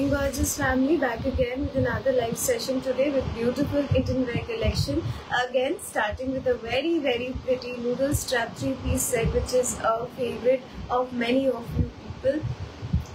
Team Gorgeous family, back again with another live session today with beautiful Indian wear collection. Again, starting with a very pretty noodle strap 3-piece set, which is a favorite of many of you people.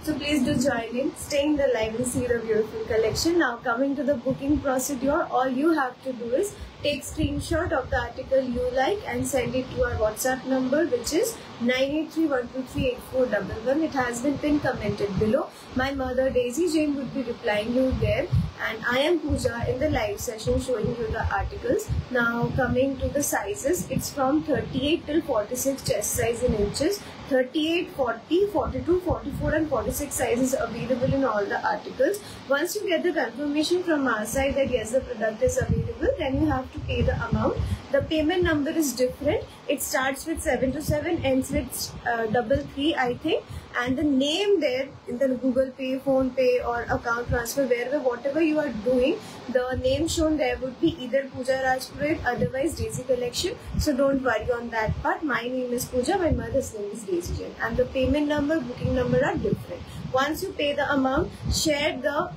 So please do join in, stay in the live and see the beautiful collection. Now coming to the booking procedure, all you have to do is take screenshot of the article you like and send it to our WhatsApp number, which is 9831238411. It has been pinned commented below. My mother Daisy Jane would be replying you there, and I am Pooja in the live session showing you the articles. Now coming to the sizes, it's from 38 till 46 chest size in inches. 38, 40, 42, 44 and 46 sizes available in all the articles. Once you get the confirmation from our side that yes, the product is available, then you have to pay the amount. The payment number is different. It starts with 727, ends with 33, I think. And the name there in the Google Pay, Phone Pay or account transfer, wherever, whatever you are doing, the name shown there would be either Pooja Rajpurohit, otherwise Daisy Collection. So don't worry on that part. My name is Pooja, my mother's name is Daisy Jane. And the payment number, booking number are different. Once you pay the amount, share the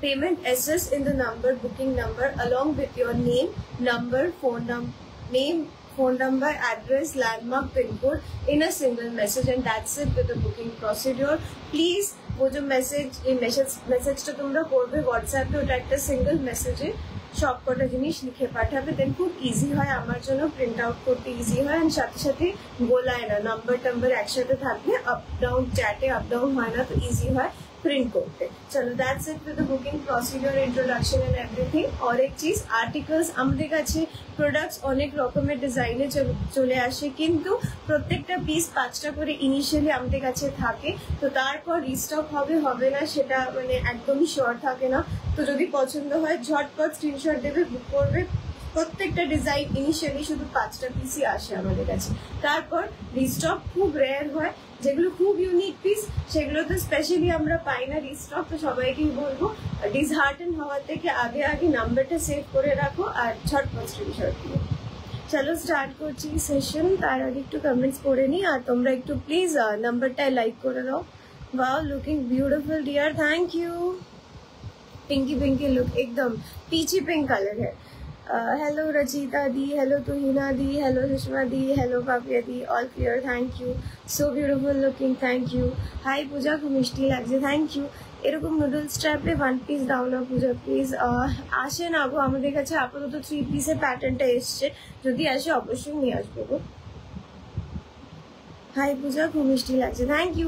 payment SS in the number, booking number along with your name, number, phone number, address, landmark, pin code in a single message, and that's it with the booking procedure. Please वो जो message to तुमरा करबे WhatsApp पे ওটা একটা single message সব কটা জিনিস লিখে পাঠাবে, দেন খুব ইজি হয় আমার জন্য প্রিন্ট আউট করতে ইজি হয়, এন্ড সাথে সাথে গোলায় না, নাম্বার একসাথে থাকলে আপ ডাউন চ্যাটে আপ ডাউন হয় না, তো ইজি হয় প্রিন্ট করতে। চলো that's it with the booking procedure, introduction and everything. আর এক চিজ, আর্টিকেলস আমাদের কাছে প্রোডাক্টস অনেক রকমের ডিজাইনে চলে আসে, কিন্তু প্রত্যেকটা পিস 5টা করে ইনিশিয়ালি আমাদের কাছে থাকে, তো তারপর রিস্টক হবে না সেটা মানে একদমই শিওর থাকে না। তো যদি পছন্দ হয় ঝটপট স্ক্রিনশট দেবে, বুক করবে। প্রত্যেকটা ডিজাইন ইনিশিয়ালি শুধু 5টা পিসই আসে আমাদের কাছে, তারপর রিস্টক খুব রেয়ার হয়। যেগুলো খুব ইউনিক পিস সেগুলো তো স্পেশালি আমরা পাই না রিস্টক, তো সবাইকেই বলবো ডিসহার্টেন হওয়ার থেকে আগে নাম্বারটা সেভ করে রাখো আর ঝটপট স্ক্রিনশট দিও। চলো স্টার্ট করছি সেশন, তার আগে একটু কমেন্টস পড়ে নিই, আর তোমরা একটু প্লিজ নাম্বারটায় লাইক করে দাও। Wow, looking beautiful dear, thank you. Pinky look, एकदम पीची पिंक कलर है। Hello Rachita di, hello Tuhina di, hello Sushma di, hello Papiya di, all clear, thank you. So beautiful looking, thank you. Hi Puja, खूब मिष्टी লাগছে, थैंक यू। এরকম নুডল স্ট্র্যাপে 1 পিস দাও না পূজা প্লিজ। আসে না গো আমাদের কাছে, আপাতত 3 পিসের প্যাটার্নটা এসছে, যদি আসে অবশ্যই নিয়ে আসবো গো। हाय पूजा, खूब मिष्टी লাগছে, थैंक यू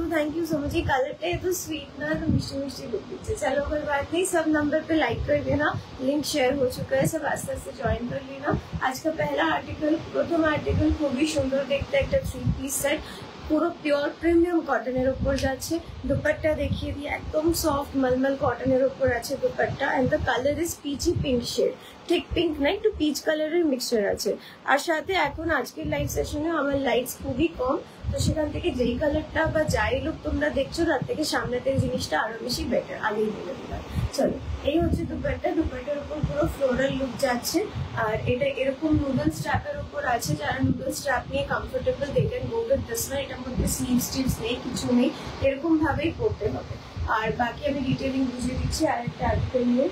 सो मच। ये कलरটা এত स्वीट ना, तो मिष्टी लुक दिखছে। चलो कोई बात नहीं, सब नंबर पे लाइक कर देना, लिंक शेयर हो चुका है, सब आस्ते आस्ते ज्वाइन कर लेना। आज का पहला आर्टिकल, प्रथम आर्टिकल খুবই সুন্দর দেখতে, একটা 3 পিস সেট, পুরো পিওর প্রিমিয়াম কটনের উপর যাচ্ছে। দুপাট্টা দেখিয়ে দিই, একদম সফট মলমল কটনের উপর আছে dupatta, and the colour is peachy pink shade, ঠিক পিঙ্ক না, একটু পিচ কালারের মিক্সচার আছে। আর সাথে এখন আজকের লাইভ সেশনে আমার লাইটস খুবই কম, তো সেখান থেকে যেই কালারটা বা যাই লুক তোমরা দেখছো তার থেকে সামনেতে জিনিসটা আরো বেশি বেটার, আগেই বলে দিলাম। চলো, এই হচ্ছে দুপাট্টার উপর পুরো ফ্লোরাল লুক যাচ্ছে, আর এটা এরকম নুডল স্ট্র্যাপের উপর আছে। যারা নুডল স্ট্র্যাপ নিয়ে comfortable, they can go with this one. এটার মধ্যে স্লিভস নেই, কিছু নেই, এরকম ভাবেই পড়তে হবে। আর বাকি আমি ডিটেইলিং বুঝিয়ে দিচ্ছি আরেকটা আর্টিকেল নিয়ে।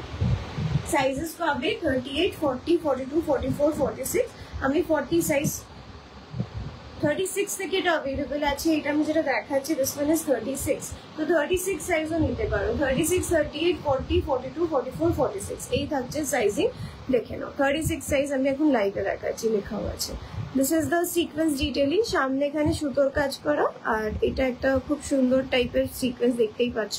সাইজেস পাবে 38, 40, 42, 44, 46। আমি 40 সাইজ 36 থেকে এটা अवेलेबल আছে। এটা আমি যেটা দেখাচ্ছি দিস ওয়ান ইজ 36, তো 36 সাইজও নিতে পারো। 36, 38, 40, 42, 44, 46 এই থাকছে সাইজিং, দেখে নাও। 36 সাইজ আমি এখন লাইভে দেখাচ্ছি, লেখাও আছে। This is the sequence detailing, সামনে এখানে সুতোর কাজ করা, আর এটা একটা খুব সুন্দর টাইপের সিকোয়েন্স, দেখতেই পাচ্ছ।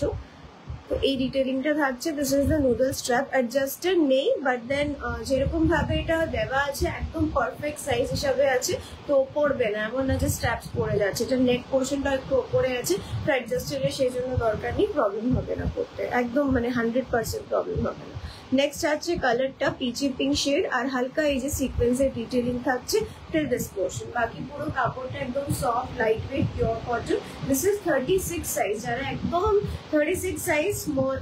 তো এই ডিটেইলিংটা থাকছে। This is the noodle strap, adjusted নেই, বাট দেন যেরকম ভাবে এটা দেওয়া আছে একদম পারফেক্ট সাইজ হিসাবে আছে, তো পড়বে না, এমন না যে স্ট্র্যাপস পড়ে যাচ্ছে। এটা নেক পোর্শনটা একটু ওপরে আছে, তো অ্যাডজাস্টেডের সেই জন্য দরকার নেই, প্রবলেম হবে না পড়তে, একদম মানে 100% প্রবলেম হবে না। নেক্সট আছে কালারটা পিচি পিঙ্ক শেড, আর হালকা এই যে সিকোয়েন্সের ডিটেইলিং থাকছে টিল দিস পোর্শন। বাকি পুরো কাপড়টা একদম soft, light weight, pure cotton. This is 36 size, যারা একদম 36 সাইজ স্মল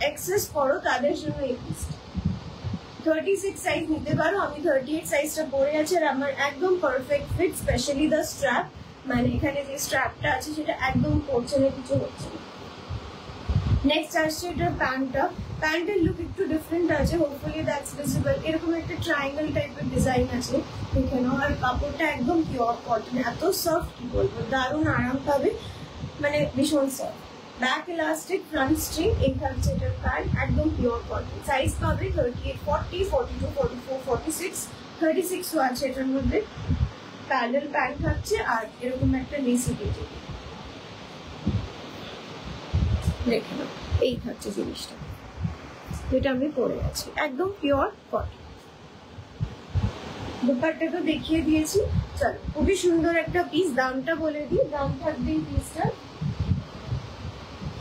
এক্সেস করো তাদের জন্য এই পিসটা। 36 সাইজ নিতে পারো, আমি 38 সাইজটা পরে আছে, আর আমার একদম perfect fit, specially the strap, মানে এখানে যে স্ট্র্যাপটা আছে সেটা একদম পড়ছে না, কিছু হচ্ছে না। নেক্সট আসছে এটার প্যান্টের লুক একটু ডিফারেন্ট আছে, হোপফুলি দ্যাটস ভিজিবল। এরকম একটা ট্রায়াঙ্গেল টাইপের ডিজাইন আছে এখানে, আর কাপড়টা একদম পিওর কটন, এত সফট কি বলবো, দারুণ আরাম পাবে, মানে ভীষণ soft. Back elastic, front string, এই থাকছে এটার প্যান্ট, একদম পিওর কটন। সাইজ পাবে 38, 40, 42, 44, 46, 36ও আছে এটার মধ্যে। প্যানেল প্যান্ট থাকছে আর এরকম একটা লেসি ডিটেইল, দেখে নাও এই থাকছে জিনিসটা, যেটা আমি পরে আছি, একদম পিওর কটন। দুপাট্টা তো দেখিয়ে দিয়েছি। চলো, খুবই সুন্দর একটা পিস। দামটা বলে দিই, দাম থাকবে এই পিসটা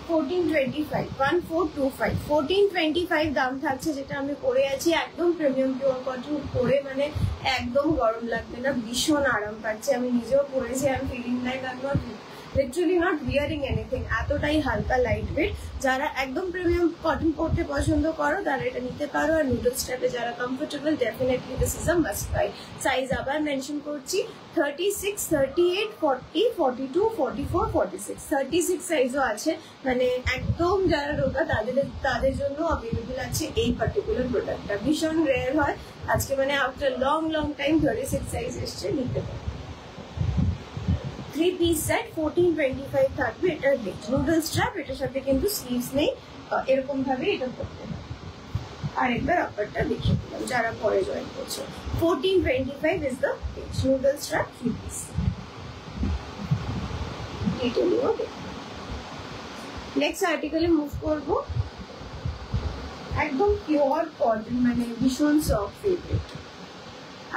1425, 1425, 1425 দাম থাকছে, যেটা আমি পরে আছি। একদম প্রিমিয়াম পিওর কটন পরে মানে একদম গরম লাগবে না, ভীষণ আরাম পাচ্ছে। আমি নিজেও পরেছি, I am feeling like I am not literally not wearing anything, এতটাই হালকা লাইট ওয়েট। যারা একদম প্রিমিয়াম কটন পরতে পছন্দ করো তারা এটা নিতে পারো। আর নুডল স্ট্র্যাপে যারা comfortable, definitely this is a must by. Size আবার মেনশন করছি, 36, 38, 40, 42, 44, 46, 36 সাইজও আছে। মানে একদম যারা রোগা তাদের জন্য অ্যাভেলেবল আছে এই পার্টিকুলার প্রোডাক্টটা। ভীষণ রেয়ার হয় আজকে, মানে আফটার লং টাইম 36 সাইজ এসছে, নিতে পারো। 3 piece set 1425 থাকবে। এটার নুডল স্ট্র্যাপ, এটার সাথে কিন্তু স্লিভস নেই, এরকম ভাবে এটা করতে হবে। আর একবার আপারটা দেখিয়ে দিলাম যারা পরে জয়েন করছে। 1425 is the noodle strap 3 piece। ডিটেইলিংও দেখো। নেক্সট আর্টিকেলে মুভ করবো, একদম পিওর কটন, মানে ভীষণ সফট ফেব্রিক।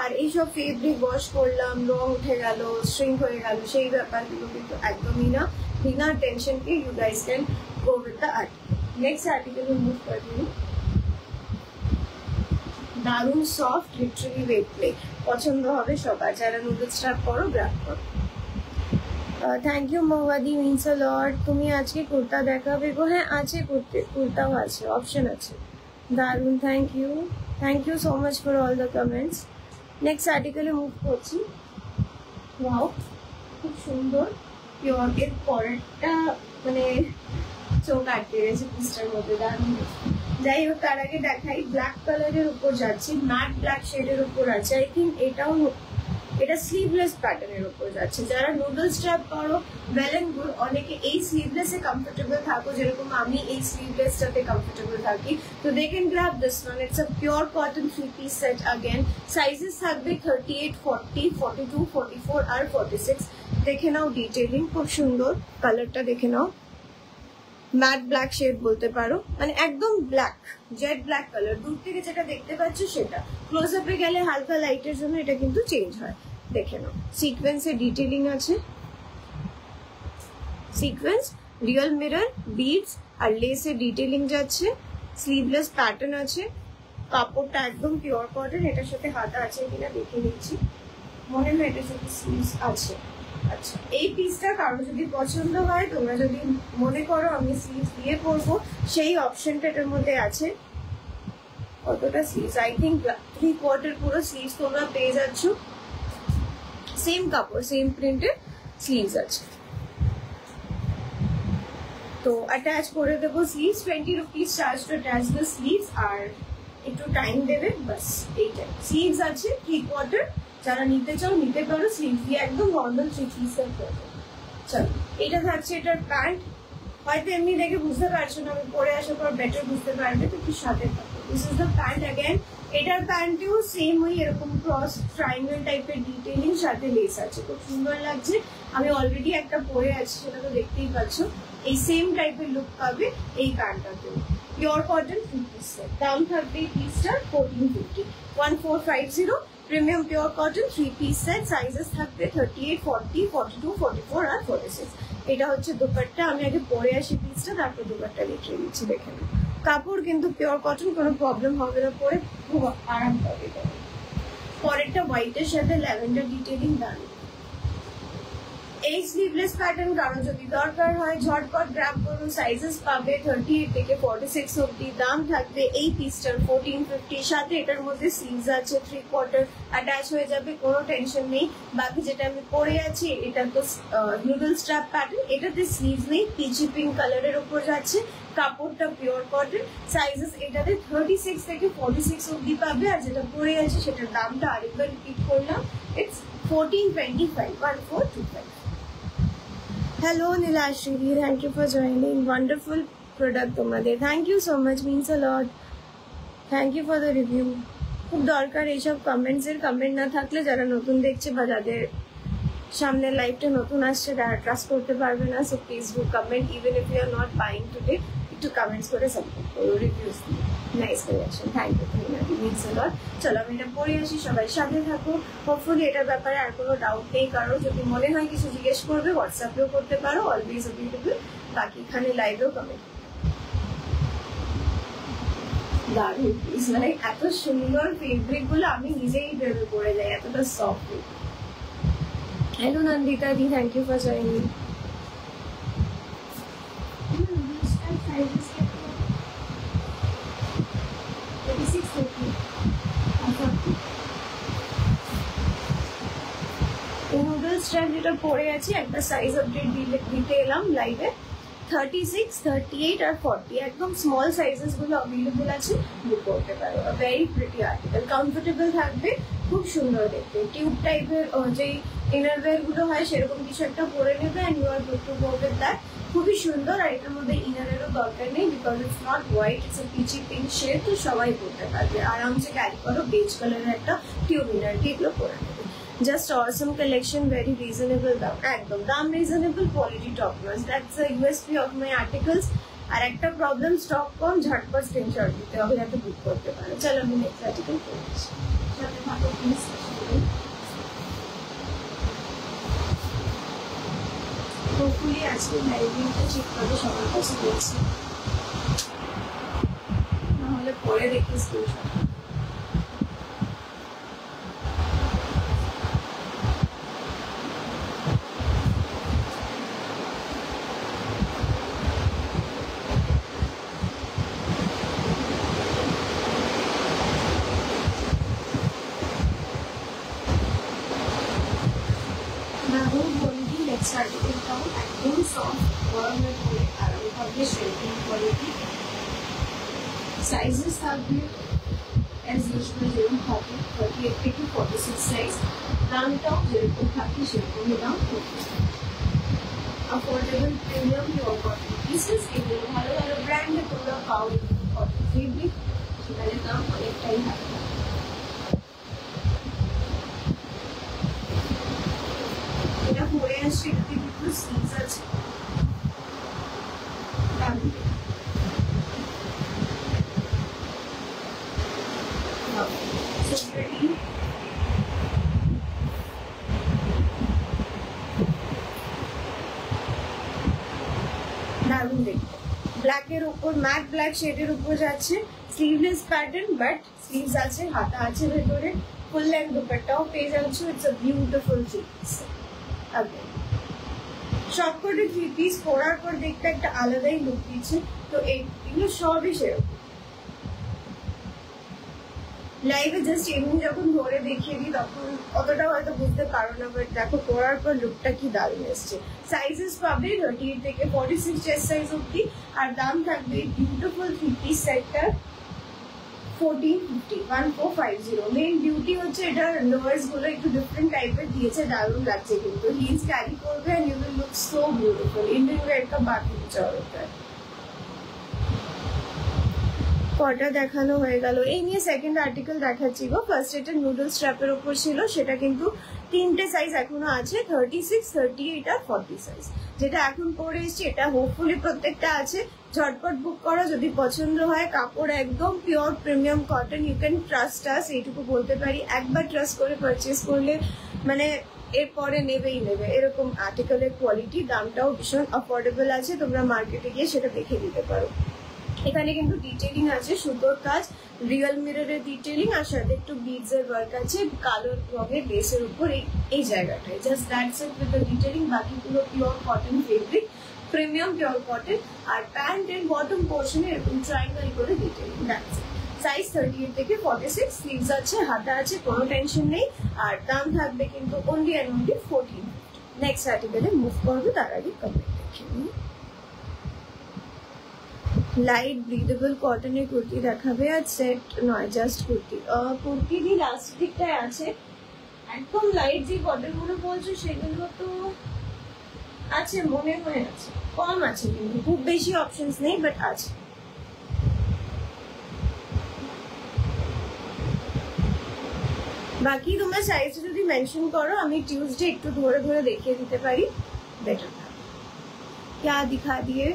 আর এইসব ফেব্রিক ওয়াশ করলাম, রং উঠে গেল, স্ট্রিং হয়ে গেল, সেই ব্যাপারগুলো কিন্তু একদমই না। বিনা টেনশন কে you guys can go with the article. Next article move করবো, দারুণ সফট, লিটারালি ওয়েট প্লে, পছন্দ হবে সবার। যারা নুডল স্ট্র্যাপ করো, গ্র্যাব করো। থ্যাংক ইউ মৌয়াদি, মিনস আ লট। তুমি আজকে কুর্তা দেখাবে গো? হ্যাঁ আছে, কুর্তাও আছে, অপশন আছে। দারুণ, thank you so much for all the comments. Next আর্টিকেলে মুভ করছি। ওয়াও, খুব সুন্দর পিওর। এর পরেরটা মানে চোখ আটকে গেছে পিসটার মধ্যে, দারুণ। যাই হোক, তার আগে দেখাই, ব্ল্যাক কালারের উপর যাচ্ছি, ম্যাট ব্ল্যাক শেডের উপর আছে। আই থিঙ্ক এটা স্লিভলেস প্যাটার্নের উপর যাচ্ছে। যারা নুডল স্ট্র্যাপ করো, ওয়েল এন্ড গুড। অনেকে এই স্লিভলেসে কমফোর্টেবল থাকো, যেরকম আমি এই স্লিভলেসটাতে কমফোর্টেবল থাকি, তো they can grab this one. It's a pure cotton 3 piece set. Again sizes থাকবে 38, 40, 42, 44 আর 46। দেখে নাও ডিটেইলিং, খুব সুন্দর। কালারটা দেখে নাও, ম্যাট ব্ল্যাক শেড বলতে পারো, মানে একদম ব্ল্যাক, জেড ব্ল্যাক কালার। দূর থেকে যেটা দেখতে পাচ্ছ সেটা, ক্লোজ আপে গেলে হালকা লাইটের জন্য এটা কিন্তু চেঞ্জ হয়। দেখে নাও, সিকোয়েন্সে ডিটেইলিং আছে, সিকোয়েন্স, রিয়েল মিরর, বিডস আর লেসে ডিটেইলিং যাচ্ছে। স্লিভলেস প্যাটার্ন আছে, কাপড়টা একদম পিওর কটন। এটার সাথে হাতা আছে কিনা দেখে নিচ্ছি, মনে হয় এটার সাথে স্লিভস আছে। আচ্ছা, এই পিসটা কারো যদি পছন্দ হয়, তোমরা যদি মনে করো আমি স্লিভস দিয়ে পরবো, সেই অপশনটা এটার মধ্যে আছে। কতটা স্লিভস? আই থিঙ্ক 3/4 পুরো স্লিভস তোমরা পেয়ে যাচ্ছ। সেম কাপড়, সেম প্রিন্টের স্লিভস আছে। তো অ্যাটাচ করে দেবো sleeves. 20 rupees charge to attach the sleeves, আর একটু টাইম দেবে, বাস এইটাই। স্লিভস আছে 3/4, যারা নিতে চাও নিতে পারো। স্লিভস দিয়ে একদম নর্মাল 3 piece করবে। চলো, এটা থাকছে এটার প্যান্ট। হয়তো এমনি দেখে বুঝতে পারছো না, আমি পরে আসার পর বেটার বুঝতে পারবে, তো একটু সাথে থাকো। This is the pant. Again এটার প্যান্টেও সেম ওই এরকম ক্রস ট্রায়াঙ্গেল টাইপের ডিটেইলিং, সাথে লেস আছে, খুব সুন্দর লাগছে। আমি অলরেডি একটা পরে আছি, সেটা তো দেখতেই পাচ্ছ। এই সেম টাইপের লুক পাবে এই প্যান্টটাতেও। Pure cotton 3 piece set. দাম থাকবে এই পিসটার 1450, 1450। Premium pure cotton 3 piece set. Sizes থাকবে 38, 40, 42, 44 আর 46। এটা হচ্ছে দুপাট্টা। আমি আগে পরে আসি পিসটা, তারপর দুপাট্টা দেখিয়ে দিচ্ছি। দেখে নাও, কাপড় কিন্তু পিওর কটন, কোনো প্রবলেম হবে না, পরে খুব আরাম পাবে। পরেরটা হোয়াইটের সাথে ল্যাভেন্ডার ডিটেইলিং, দারুণ। এই স্লিভলেস প্যাটার্ন কারো যদি দরকার হয়, ঝটপট গ্র্যাব করুন। সাইজেস পাবে 38 থেকে 46 অব্দি। দাম থাকবে এই পিসটার 1450। সাথে এটার মধ্যে স্লিভস আছে 3/4, অ্যাটাচ হয়ে যাবে, কোনো টেনশন নেই। বাকি যেটা আমি পরে আছি, এটা তো নুডল স্ট্র্যাপ প্যাটার্ন, এটাতে স্লিভস নেই, পিচি পিঙ্ক কালারের উপর যাচ্ছে। কাপড়টা পিওর কটন, সাইজেস এটাতে 36 থেকে 46 অবধি পাবে। আর যেটা পরে আছে সেটার দামটা আরেকবার রিপিট করলাম, it's 1425, 1425। Hello Nilashree, thank you for joining, wonderful product তোমাদের, thank you so much, means a lot, thank you for the review. খুব দরকার এইসব কমেন্টসের, কমেন্ট না থাকলে যারা নতুন দেখছে বা যাদের সামনে লাইভটা নতুন আসছে তারা ট্রাস্ট করতে পারবে না। So please do comment, even if you are not buying today, একটু কমেন্টস করে সাপোর্ট করো, রিভিউজ দিও। Nice collection, thank you means a lot. চলো আমি এটা পরে আসি, সবাই সাথে থাকো। হোপফুলি এটার ব্যাপারে আর কোনো ডাউট নেই কারো, যদি মনে হয় কিছু জিজ্ঞেস করবে হোয়াটসঅ্যাপেও করতে পারো, অলওয়েজ অ্যাভেলেবল। বাকি এখানে লাইভেও কমেন্ট। দারুণ পিস, মানে এত সুন্দর ফেব্রিক গুলো আমি নিজেই ভেবে পড়ে যাই, এতটা সফট। হ্যালো নন্দিতা দি, thank you for joining. Noodles strap যেটা পরে আছে, একটা সাইজ আপডেট দিতে এলাম লাইভে। 36, 38 আর 40 একদম স্মল সাইজেস গুলো অ্যাভেলেবল আছে, বুক করতে পারো। ভেরি প্রিটি আর্টিকেল, কমফোর্টেবল থাকবে, খুব সুন্দর দেখতে। টিউব টাইপের যে ইনারওয়্যার গুলো হয় সেরকম কিছু একটা পরে নেবে, and you are good to go with that. খুবই সুন্দর। আর এটার মধ্যে ইনারেরও দরকার নেই, because it's not white, it's a peachy pink shade, তো সবাই পরতে পারবে আরামসে। ক্যারি করো, বেজ কালারের একটা টিউব ইনার দিয়ে এগুলো পরে নেবে। Just awesome collection, very reasonable দাম, একদম দাম reasonable, quality top notch, that's the USP of my articles. আর একটা প্রবলেম, স্টক কম, ঝটপট স্ক্রিনশট দিতে হবে যাতে বুক করতে পারো। চলো আমি নেক্সট আর্টিকেল পড়ছি, সাথে থাকো প্লিজ। হোপফুলি আজকে লাইভটা ঠিকভাবে সবার কাছে দিয়েছি, নাহলে পরে দেখি স্ক্রিনশট। একদম সফট, গরমের পরে আরাম থাকবে, শেল্টিং কোয়ালিটি। সাইজেস থাকবে অ্যাজ ইউজুয়াল যেরকম থাকে, 38 থেকে 46 সাইজ। দামটাও যেরকম থাকে সেরকমই দাম। Affordable premium pure cotton pieces, এগুলো ভালো ভালো ব্র্যান্ডে তোমরা পাও। কটন ফেব্রিক, সেখানে দাম অনেকটাই হাতে। এটা পরে আসছে, এটাতে কিন্তু স্লিভস আছে। দারুণ দেখতে, ব্ল্যাকের উপর, ম্যাট ব্ল্যাক শেডের উপর যাচ্ছে। স্লিভলেস প্যাটার্ন, বাট স্লিভস আছে, হাতা আছে ভেতরে, ফুল লেন্থ দুপাট্টাও পেয়ে যাচ্ছ। It's a beautiful three piece. সবকটি থ্রি পিস পরার পর দেখতে একটা আলাদাই লুক দিচ্ছে। তো এইগুলো সবই সেরকম। লাইভে জাস্ট এমনি যখন ধরে দেখিয়ে দিই তখন অতটা হয়তো বুঝতে পারো না, বাট দেখো পরার পর লুকটা কি দারুণ এসছে। সাইজেস পাবে 38 থেকে 46 চেস্ট সাইজ অব্দি। আর দাম থাকবে বিউটিফুল থ্রি পিস সেটটার 1450, 1450। মেইন বিউটি হচ্ছে এটার লোয়ার্স গুলো একটু ডিফারেন্ট টাইপের দিয়েছে, দারুণ লাগছে কিন্তু। হিলস ক্যারি করবে and you will look so beautiful. Indian wear का बाकी कुछ और होता है। কটা দেখানো হয়ে গেল, এই নিয়ে সেকেন্ড আর্টিকেল দেখাচ্ছি গো। ফার্স্ট এটা নুডল স্ট্র্যাপের উপর ছিল, সেটা কিন্তু তিনটে সাইজ এখনো আছে, 36, 38 আর 40 সাইজ। যেটা এখন পরে এসছে এটা হোপফুলি প্রত্যেকটা আছে। ঝটপট বুক করো যদি পছন্দ হয়। কাপড় একদম pure premium cotton, you can trust us, এইটুকু বলতে পারি। একবার ট্রাস্ট করে পারচেস করলে মানে এরপরে নেবেই নেবে, এরকম আর্টিকেলের কোয়ালিটি। দামটাও ভীষণ অ্যাফোর্ডেবল আছে, তোমরা মার্কেটে গিয়ে সেটা দেখে দিতে পারো। এখানে কিন্তু ডিটেইলিং আছে, সুতোর কাজ, রিয়েল মিররের ডিটেইলিং, আর সাথে একটু বিডস এর ওয়ার্ক আছে কালো রঙের বেসের উপর এই জায়গাটায়। Just that's it with the detailing. বাকি পুরো pure cotton fabric, premium pure cotton. আর প্যান্ট এর বটম পোর্শনে এরকম ট্রায়াঙ্গেল করে ডিটেইলিং, দ্যাটস ইট। সাইজ 38 থেকে 46, স্লিভস আছে, হাতা আছে, কোনো টেনশন নেই। আর দাম থাকবে কিন্তু অনলি অ্যান্ড অনলি 1450। নেক্সট আর্টিকেলে মুভ করবো, তার আগে কমেন্ট দেখে নিই। লাইট ব্রিদেবল কটনের কুর্তি দেখাবে আর সেট নয়, জাস্ট কুর্তি। কুর্তির লাস্ট দিকটায় আছে একদম লাইট যে কটন গুলো বলছো সেগুলো তো আছে, মনে হয় আছে, কম আছে কিন্তু খুব বেশি অপশনস নেই, বাট আছে। বাকি তোমরা সাইজ যদি মেंशन করো আমি টিউसडे একটু ধরে ধরে দেখিয়ে দিতে পারি, बेटर था। क्या दिखा दिए,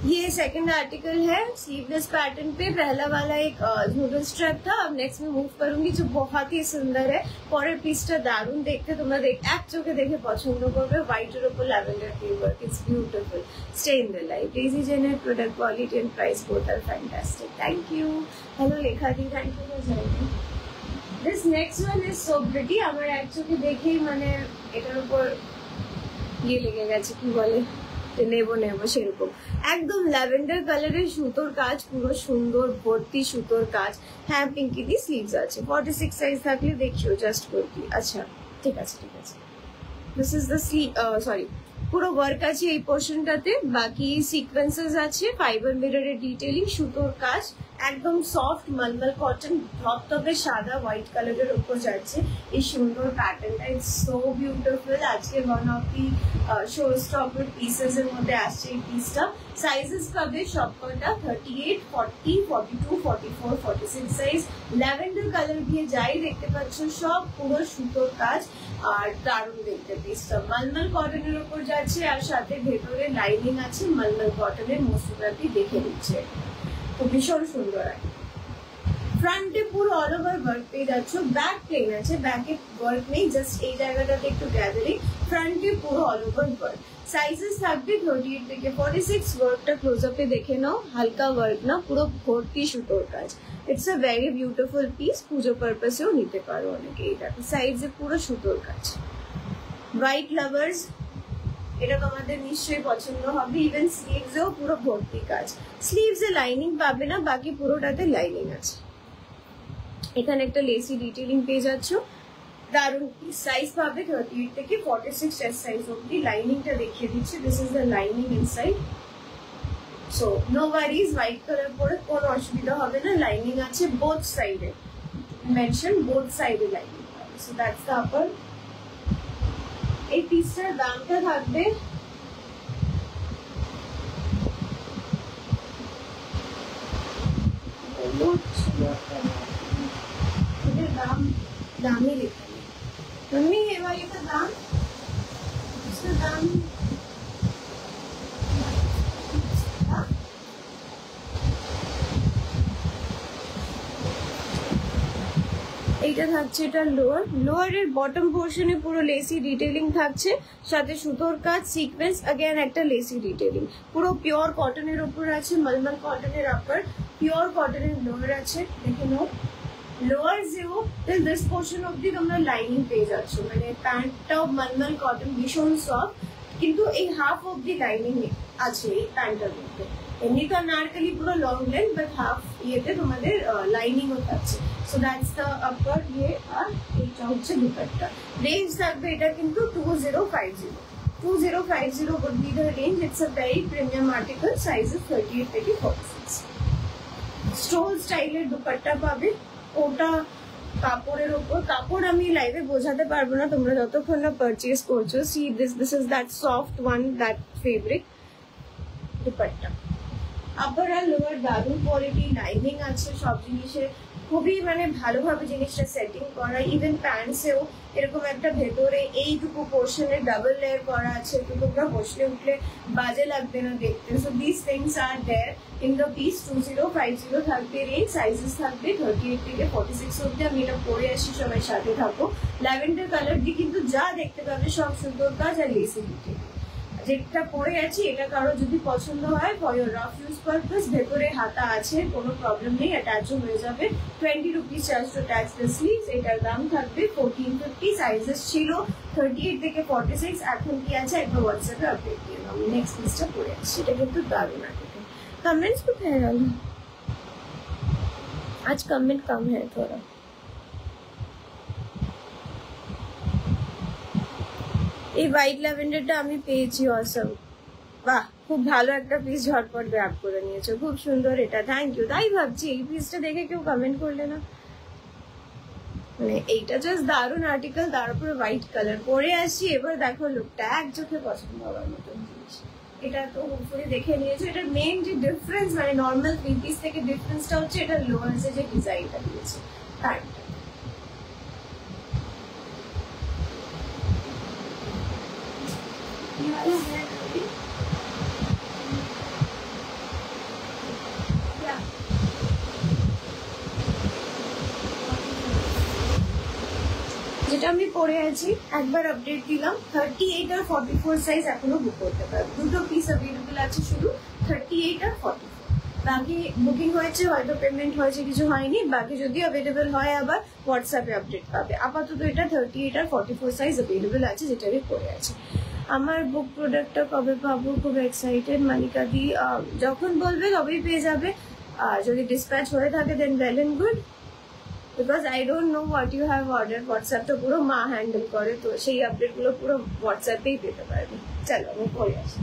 ये सेकंड आर्टिकल है स्लीवलेस पैटर्न पे। पहला वाला एक नूडल स्ट्रैप था, अब नेक्स्ट में मूव करूंगी जो बहुत ही सुंदर है। পরের পিসটা দারুণ দেখতে, তোমরা এক চোখে দেখে পছন্দ করবে। হোয়াইটের উপর lavender flavour, it's beautiful. Stay in the life. Daisy জেনের product quality and price both are fantastic. Thank you. Hello Lekha di, thank you for joining. This next one is so pretty. আমার এক চোখে দেখেই মানে এটার উপর ইয়ে লেগে গেছে, কি বলে, নেবো নেবো সেরকম। একদম ল্যাভেন্ডার কালারের সুতোর কাজ, পুরো সুন্দর ভর্তি সুতোর কাজ। হ্যাঁ পিঙ্কি দি স্লিভস আছে, 46 সাইজ থাকলে দেখিও জাস্ট কুর্তি। আচ্ছা ঠিক আছে ঠিক আছে। দিস ইজ দ্য সরি পুরো ওয়ার্ক আছে এই পোর্শনটাতে, বাকি সিকোয়েন্সেস আছে, ফাইবার মিররের ডিটেইলিং, সুতোর কাজ, একদম সফট মলমল কটন, ধপধপে সাদা হোয়াইট কালারের উপর যাচ্ছে এই সুন্দর প্যাটার্নটা। It's so beautiful. আজকে one of the showstopper pieces এর মধ্যে আসছে এই পিসটা। সাইজেস পাবে সবকটা 38, 40, 42, 44, 46 সাইজ। ল্যাভেন্ডার কালার দিয়ে যাই দেখতে পাচ্ছ সব পুরো সুতোর কাজ আর দারুণ দেখতে পিসটা। মলমল কটনের উপর যাচ্ছে আর সাথে ভেতরে লাইনিং আছে মলমল কটনের, মসুরাটি দেখে দিচ্ছে, তো ভীষণ সুন্দর। ফ্রন্টে পুরো অল ওভার ওয়ার্ক পেয়ে যাচ্ছ, ব্যাক প্লেন আছে, ব্যাকে ওয়ার্ক নেই, জাস্ট এই জায়গাটাতে একটু গ্যাদারিং। ফ্রন্টে পুরো অল ওভার ওয়ার্ক। সাইজেস থাকবে 38 থেকে 46। ওয়ার্কটা ক্লোজ আপে দেখে নাও, হালকা ওয়ার্ক না, পুরো ভর্তি সুতোর কাজ। It's a very beautiful piece, পুজো পারপাসেও নিতে পারো অনেকে। এটা সাইজে পুরো সুতোর কাজ। হোয়াইট লাভার্স, এটা তোমাদের নিশ্চয়ই পছন্দ হবে। ইভেন স্লিভসেও পুরো ভর্তি কাজ। স্লিভসে লাইনিং পাবে না, বাকি পুরোটাতে লাইনিং আছে। এখানে একটা লেসি ডিটেইলিং পেয়ে যাচ্ছ, দারুণ সাইজ পাবে 38 থেকে 46 চেস্ট সাইজ অবধি। লাইনিংটা দেখিয়ে দিচ্ছি, this is the lining inside. So no worries, white colour পরে কোনো অসুবিধা হবে না, লাইনিং আছে বোথ সাইডে, মেনশন বোথ সাইডে লাইনিং পাবে। So that's the upper. এই পিসটার দামটা থাকবে दामी लिखा है मम्मी, ये वाली का दाम, इसका दाम এইটা থাকছে, এটা লোয়ার। লোয়ারের বটম পোর্শনে পুরো লেসি ডিটেইলিং থাকছে, সাথে সুতোর কাজ, সিকোয়েন্স, अगेन একটা লেসি ডিটেইলিং। পুরো পিওর কটনের উপর আছে, মলমল কটনের আপার, পিওর কটনের লোয়ার আছে, দেখে নাও। লোয়ার যেও টিল দিস পোর্শন অবধি তোমরা লাইনিং পেয়ে যাচ্ছ, মানে প্যান্টটাও মলমল কটন, ভীষণ সফট, কিন্তু এই হাফ অবধি লাইনিং আছে এই প্যান্টটার মধ্যে। এমনি তো নারকেলি পুরো লং লেন্থ, বাট হাফ ইয়েতে তোমাদের লাইনিংও থাকছে। সো দ্যাটস দ্য আপার ইয়ে, আর এইটা হচ্ছে দুপাট্টা। রেঞ্জ থাকবে এটা কিন্তু 2050 2050 would be the range. It's a very premium article. Size is 38 থেকে 46. স্টোল স্টাইলের দুপাট্টা পাবে, ওটা কাপড়ের উপর। কাপড় আমি লাইভে বোঝাতে পারবো না, তোমরা যতক্ষণ না পারচেজ করছো। See this is that soft one, that fabric dupatta. Upper আর লোয়ার দারুণ কোয়ালিটি, লাইনিং আছে সব জিনিসে, খুবই মানে ভালোভাবে জিনিসটা সেটিং করা। ইভেন প্যান্টসেও এরকম একটা ভেতরে এইটুকু পোর্শনে ডাবল লেয়ার করা আছে, তো তোমরা বসলে উঠলে বাজে লাগবে না দেখতে। So this things are there in the piece. 2050 থাকবে রেঞ্জ। সাইজেস থাকবে 38 থেকে 46 অব্দি। আমি এটা পরে আসি, সবাই সাথে থাকো। ল্যাভেন্ডার কালার দিয়ে কিন্তু যা দেখতে পাবে সব সুন্দর কাজ আর লেসি দিতে। যেটা পরে আছি এটা কারো যদি পছন্দ হয় for your rough use purpose, ভেতরে হাতা আছে, কোনো প্রবলেম নেই, অ্যাটাচও হয়ে যাবে। 20 rupees charge to tax the sleeves. এটার দাম থাকবে 1450। সাইজেস ছিল 38 থেকে 46। এখন কি আছে একবার হোয়াটসঅ্যাপে আপডেট দিয়ে দাও। আমি নেক্সট পিসটা পরে আসছি, এটা কিন্তু দারুণ আছে। कमेंट्स কোথায় গেল? आज कमेंट कम है थोड़ा। এই হোয়াইট ল্যাভেন্ডারটা আমি পেয়েছি, অসম, বাহ খুব ভালো একটা পিস ঝটপট গ্র্যাব করে নিয়েছো, খুব সুন্দর এটা, থ্যাংক ইউ। তাই ভাবছি এই পিসটা দেখে কেউ কমেন্ট করলে না, মানে এইটা জাস্ট দারুণ আর্টিকেল, তার উপরে হোয়াইট কালার পরে আসছি। এবার দেখো লুকটা এক চোখে পছন্দ হওয়ার মতন জিনিস। এটা তো উপরে দেখে নিয়েছো, এটার মেইন যে ডিফারেন্স মানে নর্মাল থ্রি পিস থেকে ডিফারেন্সটা হচ্ছে এটা লোয়ার্সে যে ডিজাইনটা দিয়েছে প্যান্টটা। যেটা আমি পরে আছি একবার আপডেট দিলাম, 38 আর 44 সাইজ এখনো বুক করতে পারবে। দুটো পিস অ্যাভেলেবল আছে শুধু 38 আর 44। বাকি বুকিং হয়েছে, হয়তো পেমেন্ট হয়েছে, কিছু হয়নি। বাকি যদি অ্যাভেলেবল হয় আবার হোয়াটসঅ্যাপে আপডেট পাবে। আপাতত এটা 38 আর 44 সাইজ অ্যাভেলেবল আছে, যেটা আমি পরে আছি। আমার বুক প্রোডাক্টটা কবে পাবো, খুব এক্সাইটেড। মানিকা দি যখন বলবে তবেই পেয়ে যাবে। যদি ডিসপ্যাচ হয়ে থাকে then well and good, because I don't know what you have order. WhatsApp তো পুরো মা হ্যান্ডেল করে, তো সেই আপডেট গুলো পুরো হোয়াটসঅ্যাপেই পেতে পারবে। চলো আমি পরে আসি।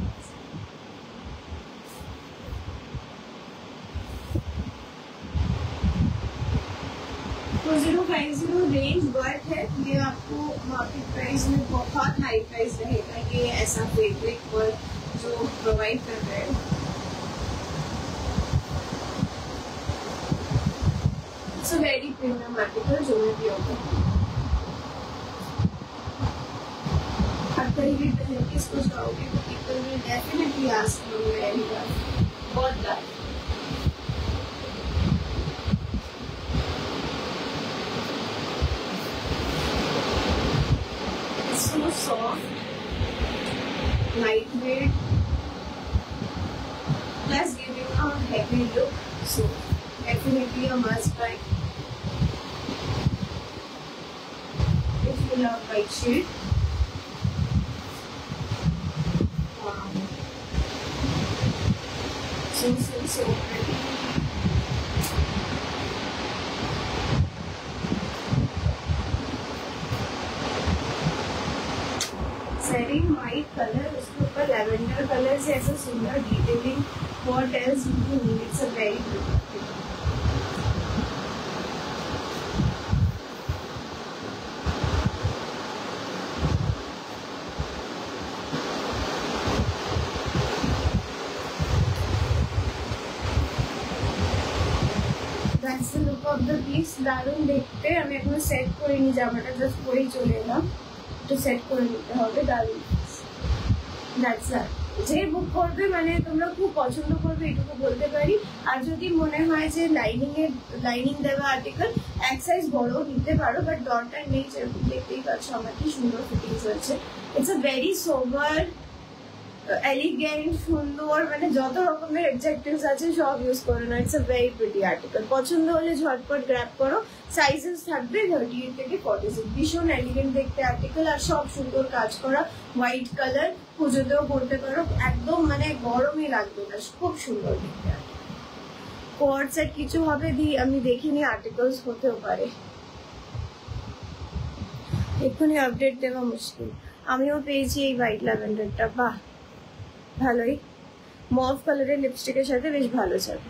2050 रेंज वर्थ है, ये आपको मार्केट प्राइस में बहुत हाई प्राइस रहेगा। ये ऐसा फैब्रिक वर्क जो प्रोवाइड कर रहे हैं, it's a very premium article जो मैं भी होगा। आप कहीं पहन के इसको जाओगे तो people will definitely ask you very well, बहुत like. So soft, lightweight, plus giving a heavy look. So definitely a must buy if you love white shade. Wow, so pretty. Setting white colour, उसके ऊपर lavender colour से ऐसा सुंदर detailing, what else you need, it's a very beautiful. That's the look of the piece. দারুণ দেখতে। আমি এখনো set করিনি জামাটা, জাস্ট পরেই চলে এলাম, একটু সেট করে নিতে হবে। দারুণ, দ্যাটস দ্যাট। যে বুক করবে মানে তোমরা খুব পছন্দ করবে এটুকু বলতে পারি। আর যদি মনে হয় যে লাইনিং দেওয়া আর্টিকেল এক সাইজ বড়ও নিতে পারো, বাট দরকার নেই। যেরকম দেখতেই পাচ্ছ আমার কি সুন্দর ফিটিংস হচ্ছে। It's a very sober, elegant, সুন্দর, মানে যত রকমের অ্যাডজেক্টিভস আছে সব ইউজ করে না। It's a very pretty article. পছন্দ হলে ঝটপট গ্র্যাব করো। সাইজেস থাকবে 38 থেকে 46। ভীষণ এলিগেন্ট দেখতে আর্টিকেল, আর সব সুন্দর কাজ করা, হোয়াইট কালার, পুজোতেও পরতে পারো, একদম মানে গরমই লাগবে না, খুব সুন্দর দেখতে। কোয়ার্ড সেট কিছু হবে আমি দেখিনি, আর্টিকেলস হতেও পারে, এক্ষুনি আপডেট দেওয়া মুশকিল। আমিও পেয়েছি এই হোয়াইট ল্যাভেন্ডারটা, বাহ ভালোই, মভ কালারের লিপস্টিকের সাথে বেশ ভালো যাবে।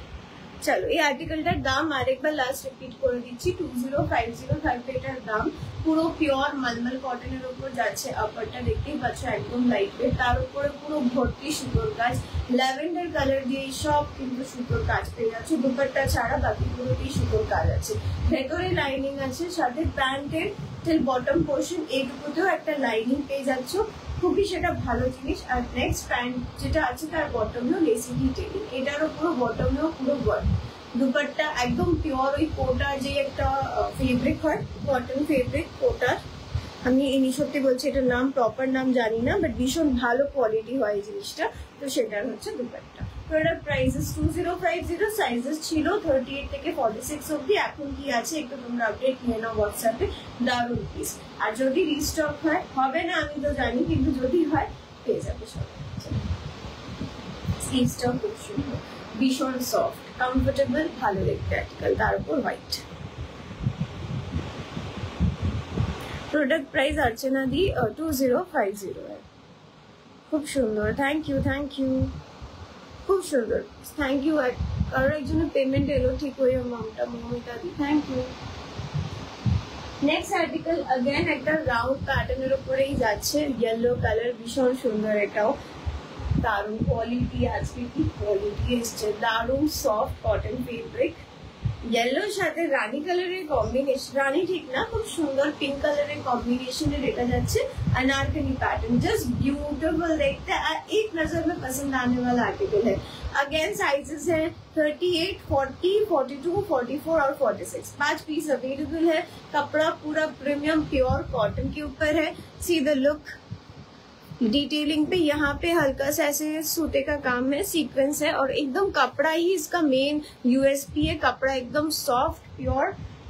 চলো এই আর্টিকেলটার দাম আরেকবার লাস্ট রিপিট করে দিচ্ছি, 20,505 এটার দাম। পুরো পিওর মালমাল কটনের উপর যাচ্ছে। আপারটা দেখতেই পাচ্ছ একদম লাইট ওয়েট, তার উপরে পুরো ভর্তি সুতোর কাজ, ল্যাভেন্ডার কালার দিয়ে সব কিন্তু সুতোর কাজ পেয়ে যাচ্ছে। দুপাট্টা ছাড়া বাকি পুরোতেই সুতোর কাজ আছে। ভেতরে লাইনিং আছে, সাথে প্যান্টের টিল বটম পোর্শন এইটুকুতেও একটা লাইনিং পেয়ে যাচ্ছ, খুবই সেটা ভালো জিনিস। আর নেক্সট প্যান্ট যেটা আছে তার বটমেও লেসি ডিটেলিং, এটারও পুরো বটমেও পুরো ওয়ার্ক। দুপাট্টা একদম পিওর ওই কোটার যে একটা ফেব্রিক হয়, কটন ফেব্রিক কোটার, আমি এই সত্যি বলছি এটার নাম প্রপার নাম জানি না, বাট ভীষণ ভালো কোয়ালিটি হয় এই জিনিসটা। তো সেটার হচ্ছে দুপাট্টা। তো এটার প্রাইসেস 2050, সাইজেস ছিল 38 থেকে 46 অব্দি। এখন কি আছে একটু তোমরা আপডেট নিয়ে নাও হোয়াটসঅ্যাপে। দারুণ পিস। আর যদি রিস্টক হয়, হবে না আমি তো জানি, কিন্তু যদি হয় পেয়ে যাবে সবাই। স্লিভসটাও খুব সুন্দর, ভীষণ সফট, কমফোর্টেবল, ভালো দেখতে আর্টিকেল, তার উপর হোয়াইট। প্রোডাক্ট প্রাইস অর্চনা দি 2050। খুব সুন্দর, থ্যাংক ইউ। খুব সুন্দর। Thank you. কারোর একজনের পেমেন্ট এলো ঠিক ওই অ্যামাউন্টটা, মৌমিতা দি, thank you. Next article again একটা রাউন্ড প্যাটার্নের উপরেই যাচ্ছে, ইয়েলো কালার, ভীষণ সুন্দর। এটাও দারুণ কোয়ালিটি, আজকে কি কোয়ালিটি এসছে, দারুণ সফট কটন ফেব্রিক। ইয়েলোর সাথে রানী কালারের কম্বিনেশন, রানী ঠিক না, খুব সুন্দর পিঙ্ক কালারের कॉम्बिनेशन এটা যাচ্ছে। अनारकली पैटर्न जस्ट ब्यूटीफुल देखते हैं, एक नजर में पसंद आने वाला आर्टिकल है। अगेन साइजेस है 38, 40, 42, 44 और 46। 5 पीस अवेलेबल है। कपड़ा पूरा प्रीमियम प्योर कॉटन के ऊपर है। सी द लुक, डिटेलिंग पे यहाँ पे हल्का सा ऐसे सूते का काम है, सीक्वेंस है, और एकदम कपड़ा ही इसका मेन यूएसपी है। कपड़ा एकदम सॉफ्ट प्योर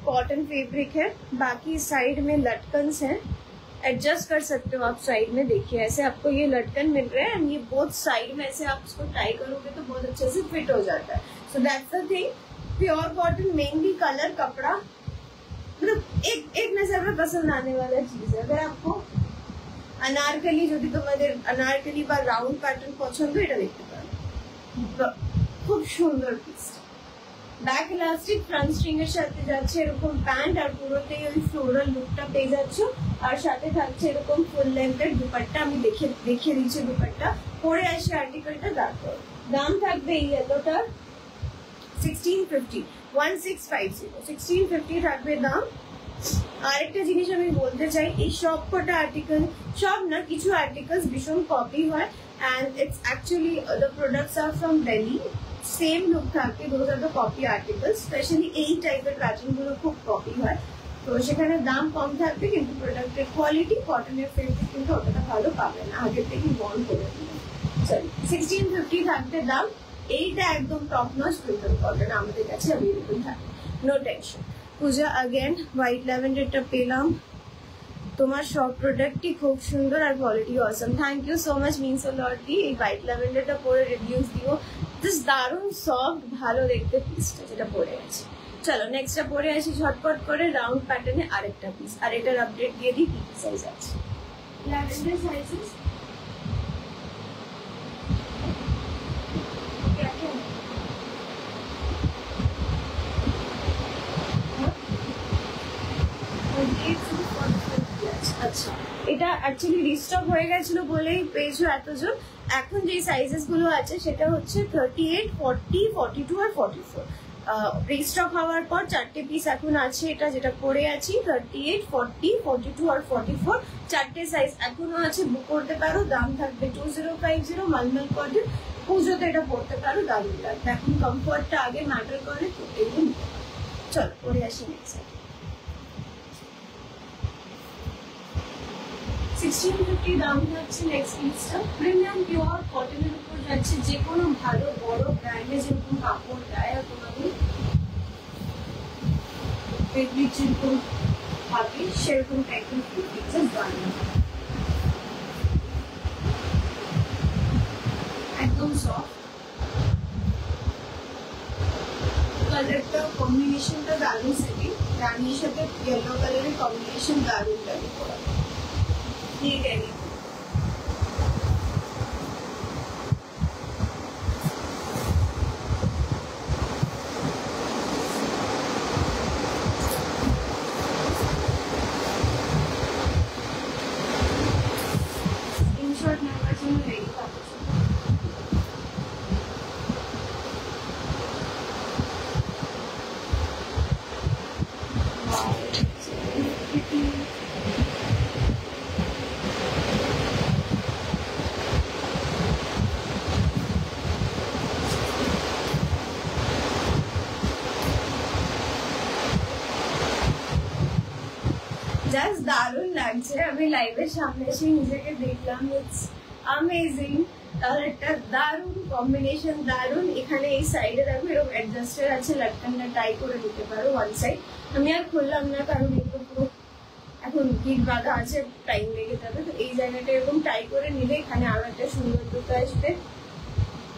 कॉटन फैब्रिक है। बाकी साइड में लटकन्स हैं, एडजस्ट कर सकते हो आप साइड में। देखिए ऐसे आपको ये लटकन मिल रहा है एंड ये बोथ साइड में ऐसे आप इसको टाई करोगे तो बहुत अच्छे से फिट हो जाता है। So that's the thing, pure cotton, mainly colour, कपड़ा, मतलब एक नजर में पसंद आने वाला चीज है। अगर आपको अनारकली যদি তোমাদের अनारकली বা রাউন্ড প্যাটার্ন পছন্দ, এটা দেখতে পারো, খুব সুন্দর piece. Back elastic, front string এর সাথে যাচ্ছে এরকম প্যান্ট, আর পুরোটাই ওই ফ্লোরাল লুকটা পেয়ে যাচ্ছ। আর সাথে থাকছে এরকম ফুল লেন্থের দুপাট্টা। আমি দেখিয়ে দিচ্ছি দুপাট্টা। পরে আসে আর্টিকেলটা, তারপর দাম থাকবে এই ইয়েলোটার 1650, 1650, 1650 থাকবে দাম। আরেকটা জিনিস আমি বলতে চাই, এই সব কটা আর্টিকেল, সব না, কিছু আর্টিকেলস ভীষণ কপি হয় and it's actually the products are from Delhi, same look থাকে, those are the copy articles, especially এই টাইপের প্যাটার্ন গুলো খুব কপি হয়, তো সেখানে দাম কম থাকবে কিন্তু প্রোডাক্টের কোয়ালিটি, কটনের ফেব্রিক কিন্তু অতটা ভালো পাবে না, আগের থেকে বন্ড করে দিবে। সরি, 1650 থাকবে দাম। এইটা একদম টপ নচ প্রিন্টেড কটন আমাদের কাছে অ্যাভেলেবল থাকে, no tension. Puja again white ল্যাভেন্ডারটা পেলাম। তোমার সব প্রোডাক্টই খুব সুন্দর আর quality awesome. Thank you so much, means a lot দি। এই হোয়াইট ল্যাভেন্ডারটা পরে রিভিউজ দিও, জাস্ট দারুণ সফট ভালো দেখতে পিসটা যেটা পরে আছে। চলো নেক্সটটা পরে আসি ঝটপট করে, রাউন্ড প্যাটার্নে আরেকটা পিস। আর এটার আপডেট দিয়ে দিই কি সাইজ আছে। ল্যাভেন্ডার সাইজেস আচ্ছা, এটা অ্যাকচুয়ালি রিস্টক হয়ে গেছিল বলেই পেয়েছো এতজন। এখন যে সাইজেস গুলো আছে সেটা হচ্ছে 38, 40, 42 আর 44। রিস্টক হওয়ার পর 4টে পিস এখন আছে, এটা যেটা পরে আছি 38, 40, 42 আর 44, 4টে সাইজ এখনো আছে, বুক করতে পারো। দাম থাকবে 2050, মালমাল কটন। পুজোতে এটা পড়তে পারো, দারুণ লাগবে। এখন কমফোর্টটা আগে ম্যাটার করে, তো এগুলো চলো পরে আসি নেক্সট। 1650 দাম যাচ্ছে নেক্সট পিসটা। প্রিমিয়াম পিওর কটনের উপর যাচ্ছে, যে কোনো ভালো বড় ব্র্যান্ডে যেরকম কাপড় দেয় আর তোমাদের ফেব্রিক যেরকম পাবে সেরকম টাইপের ফেব্রিক্সের বানানো, একদম সফট। কালারটা কম্বিনেশনটা দারুণ সেটিং, রানির সাথে ইয়েলো কালারের কম্বিনেশন দারুণ লাগে পরা। ঠিক আছে, স্ক্রিনশট নেওয়ার জন্য রেডি থাকো। জাস্ট দারুণ লাগছে, আমি লাইভের সামনে এসে নিজেকে দেখলাম, ইটস অ্যামেজিং। কালারটা দারুণ, কম্বিনেশন দারুণ। এখানে এই সাইডে দেখো এরকম অ্যাডজাস্টার আছে, লটকানটা টাই করে দিতে পারো ওয়ান সাইড। আমি আর খুললাম না কারণ এগুলো পুরো এখন গিট বাঁধা আছে, টাইম লেগে যাবে, তো এই জায়গাটা এরকম টাই করে নিলে এখানে আরো একটা সুন্দর দুটো আসবে।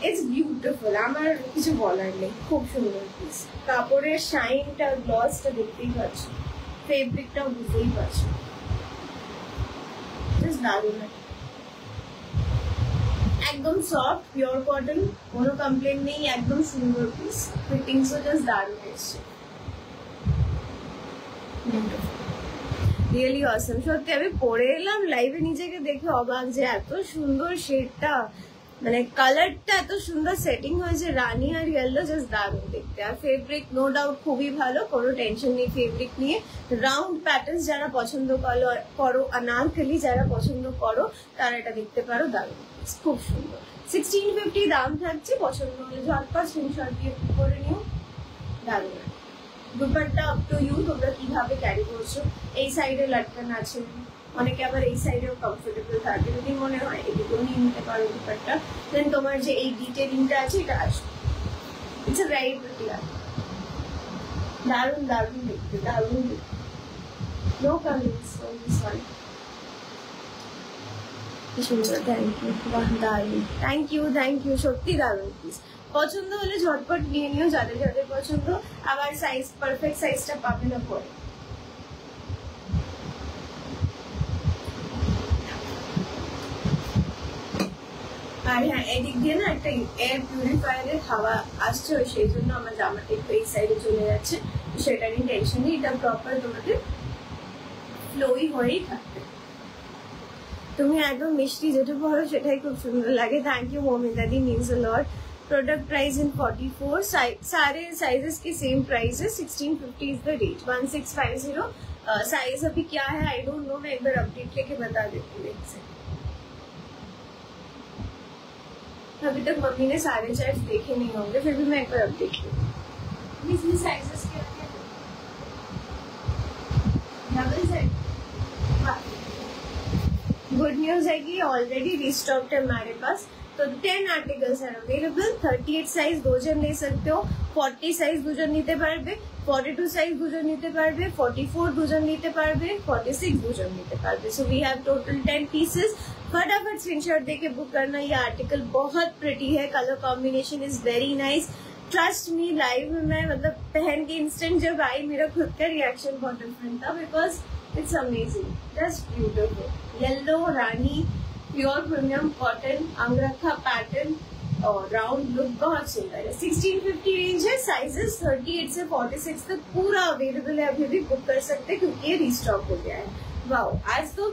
ইটস বিউটিফুল, আমার কিছু বলার নেই, খুব সুন্দর পিস। কাপড়ের শাইনটা, গ্লসটা দেখতেই পাচ্ছ, ফেব্রিকটাও বুঝতেই পারছো, জাস্ট দারুণ। একদম সফট পিওর কটন, কোনো কমপ্লেন নেই, একদম সুন্দর পিস, ফিটিংসও জাস্ট দারুণ এসছে, রিয়েলি অসম। সত্যি আমি পরে এলাম লাইভে, নিজেকে দেখে অবাক যে এত সুন্দর শেডটা, মানে কালারটা এত সুন্দর সেটিং হয়েছে, রানি আর ইয়েলো জাস্ট দারুণ দেখতে। আর ফেব্রিক নো ডাউট খুবই ভালো, কোনো টেনশন নেই ফেব্রিক নিয়ে। রাউন্ড প্যাটার্ন যারা পছন্দ করো, অনারকলি যারা পছন্দ করো, তারা এটা দেখতে পারো, দারুণ খুব সুন্দর। 1650 দাম থাকছে, পছন্দ হলে ঝটপট স্ক্রিনশট দিয়ে করে নিও, দারুণ। দুপাট্টা আপ টু ইউ, তোমরা কিভাবে ক্যারি করছো। এই সাইডে লাটকান আছে, অনেকে আবার এই সাইডেও কমফোর্টেবল থাকে, যদি মনে হয় এদিকেও নিয়ে নিতে পারো দুপাট্টা। দেন তোমার যে এই ডিটেলিংটা আছে এটা আসবে, ইটস আ ভেরি প্রিটি, দারুণ দারুণ দেখতে, দারুণ দেখতে। No comments on this one, কি সুন্দর, থ্যাংক ইউ, বাহ দারুণ, থ্যাংক ইউ, সত্যি দারুণ পিস। পছন্দ হলে ঝটপট নিয়ে নিও যাদের যাদের পছন্দ, আবার সাইজ পারফেক্ট সাইজটা পাবে না পরে। আর হ্যাঁ, এদিক দিয়ে না একটা এয়ার পিউরিফায়ারের হাওয়া আসছে, সেই জন্য আমার জামাটা একটু এই সাইডে চলে যাচ্ছে, সেটা নিয়ে টেনশন নেই, এটা প্রপার তোমাদের ফ্লোই হয়েই থাকবে। তুমি একদম মিষ্টি যেটা পড়ো সেটাই খুব সুন্দর লাগে, থ্যাংক ইউ मोमितादी, means a lot. Product price in 44, सारे साइजेस के सेम प्राइस है, 1650 इज द रेट, 1650। साइज अभी क्या है आई डोंट नो, मैं एक बार अपडेट लेके बता देती हूँ। अभी तक मम्मी ने सारे चार्ट देखे नहीं होंगे, फिर भी मैं एक बार अपडेट लूँ। इसमें साइजेस क्या है, डबल साइज। गुड न्यूज है कि ऑलरेडी रिस्टॉक्ड है हमारे पास, तो 10 आर्टिकल्स आर अवेलेबल। 38 साइज দুজন ले सकते हो, 40 साइज দুজন নিতে পারবে, 42 साइज দুজন নিতে পারবে, 44 দুজন নিতে পারবে, 46 দুজন নিতে পারবে। So we have total 10 pieces. फटाफट स्क्रीनशॉट देके बुक करना। ये आर्टिकल बहुत प्रिटी है, colour combination is very nice, trust me. Live में मैं मतलब पहन के इंस्टेंट जब आई, मेरा खुद का रिएक्शन बहुत डिफरेंट था, because it's amazing, just beautiful. Yellow Rani pure premium cotton, अंगरखा pattern और राउंड लुक, बहुत सुंदर है। 1650 रेंज है, साइजेस 38 से 46 तक पूरा अवेलेबल है, अभी भी बुक कर सकते हैं क्योंकि ये रिस्टॉक हो गया है। वाओ, आज तो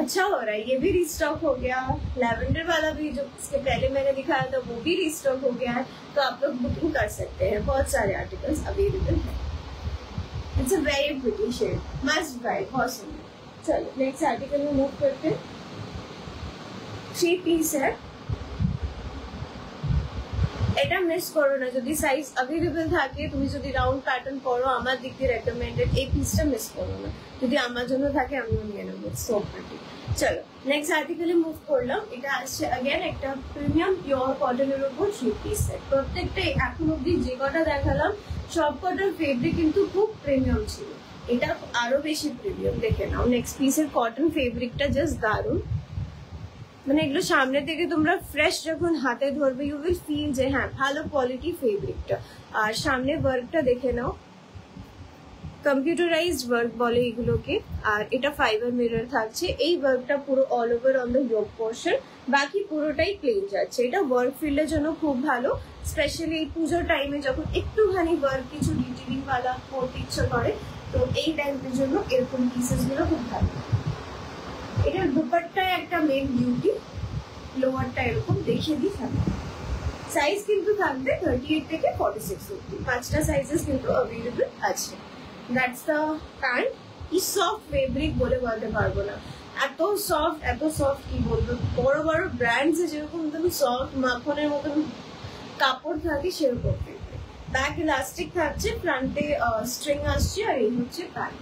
अच्छा हो रहा है, ये भी रिस्टॉक हो गया। लैवेंडर वाला भी जो इसके पहले मैंने दिखाया था वो भी रिस्टॉक हो गया है, तो आप लोग बुकिंग कर सकते हैं, बहुत सारे आर्टिकल्स अवेलेबल है। It's a very pretty shade, must buy, बहुत सुंदर। चलो नेक्स्ट आर्टिकल में मूव करते हैं। 3 পিস है, এটা মিস করো না, যদি সাইজ अवेलेबल থাকে, তুমি যদি রাউন্ড প্যাটার্ন পরো, আমার দিক দিয়ে রেকমেন্ডেড এই পিসটা মিস করো না, যদি আমার জন্য থাকে আমিও নিয়ে নেবো, সো প্রিটি। চলো নেক্সট আর্টিকেলে মুভ করলাম। এটা আসছে अगेन একটা প্রিমিয়াম পিওর কটনের উপর 3 পিস সেট। প্রত্যেকটা এখন অবধি যে কটা দেখালাম সব কটার ফেব্রিক কিন্তু খুব প্রিমিয়াম ছিল, এটা আরো বেশি প্রিমিয়াম। দেখে নাও নেক্সট পিসের কটন ফেব্রিকটা জাস্ট দারুণ, মানে এগুলো সামনে থেকে তোমরা ফ্রেশ যখন হাতে ধরবে ইউ উইল ফিল যে হ্যাঁ ভালো কোয়ালিটি ফেব্রিকটা। আর সামনে ওয়ার্কটা দেখে নাও, কম্পিউটারাইজড ওয়ার্ক বলে এগুলোকে, আর এটা ফাইবার মিরর থাকছে। এই ওয়ার্কটা পুরো all over on the ইয়োক portion, বাকি পুরোটাই প্লেন যাচ্ছে। এটা ওয়ার্ক ফিল্ডের জন্য খুব ভালো, স্পেশালি এই পুজোর টাইমে যখন একটুখানি ওয়ার্ক কিছু ডিটেলিং ওয়ালা পড়তে ইচ্ছা করে, তো এই টাইমের জন্য এরকম পিসেস গুলো খুব ভালো। এটার দুপাট্টায় একটা মেন বিউটি, লোয়ারটা এরকম দেখিয়ে দিই থাকবে। সাইজ কিন্তু থাকবে 38 থেকে 46 অবধি, 5টা সাইজেস কিন্তু অ্যাভেলেবল আছে। That's the pant. কি সফট ফেব্রিক বলে বলতে পারবো না, এত সফট কি বলবো, বড় বড় ব্র্যান্ডস যেরকম একদম সফট মাখনের মতন কাপড় থাকে সেরকম ফেব্রিক। ব্যাক ইলাস্টিক থাকছে, ফ্রন্টে স্ট্রিং আসছে, আর এই হচ্ছে প্যান্ট।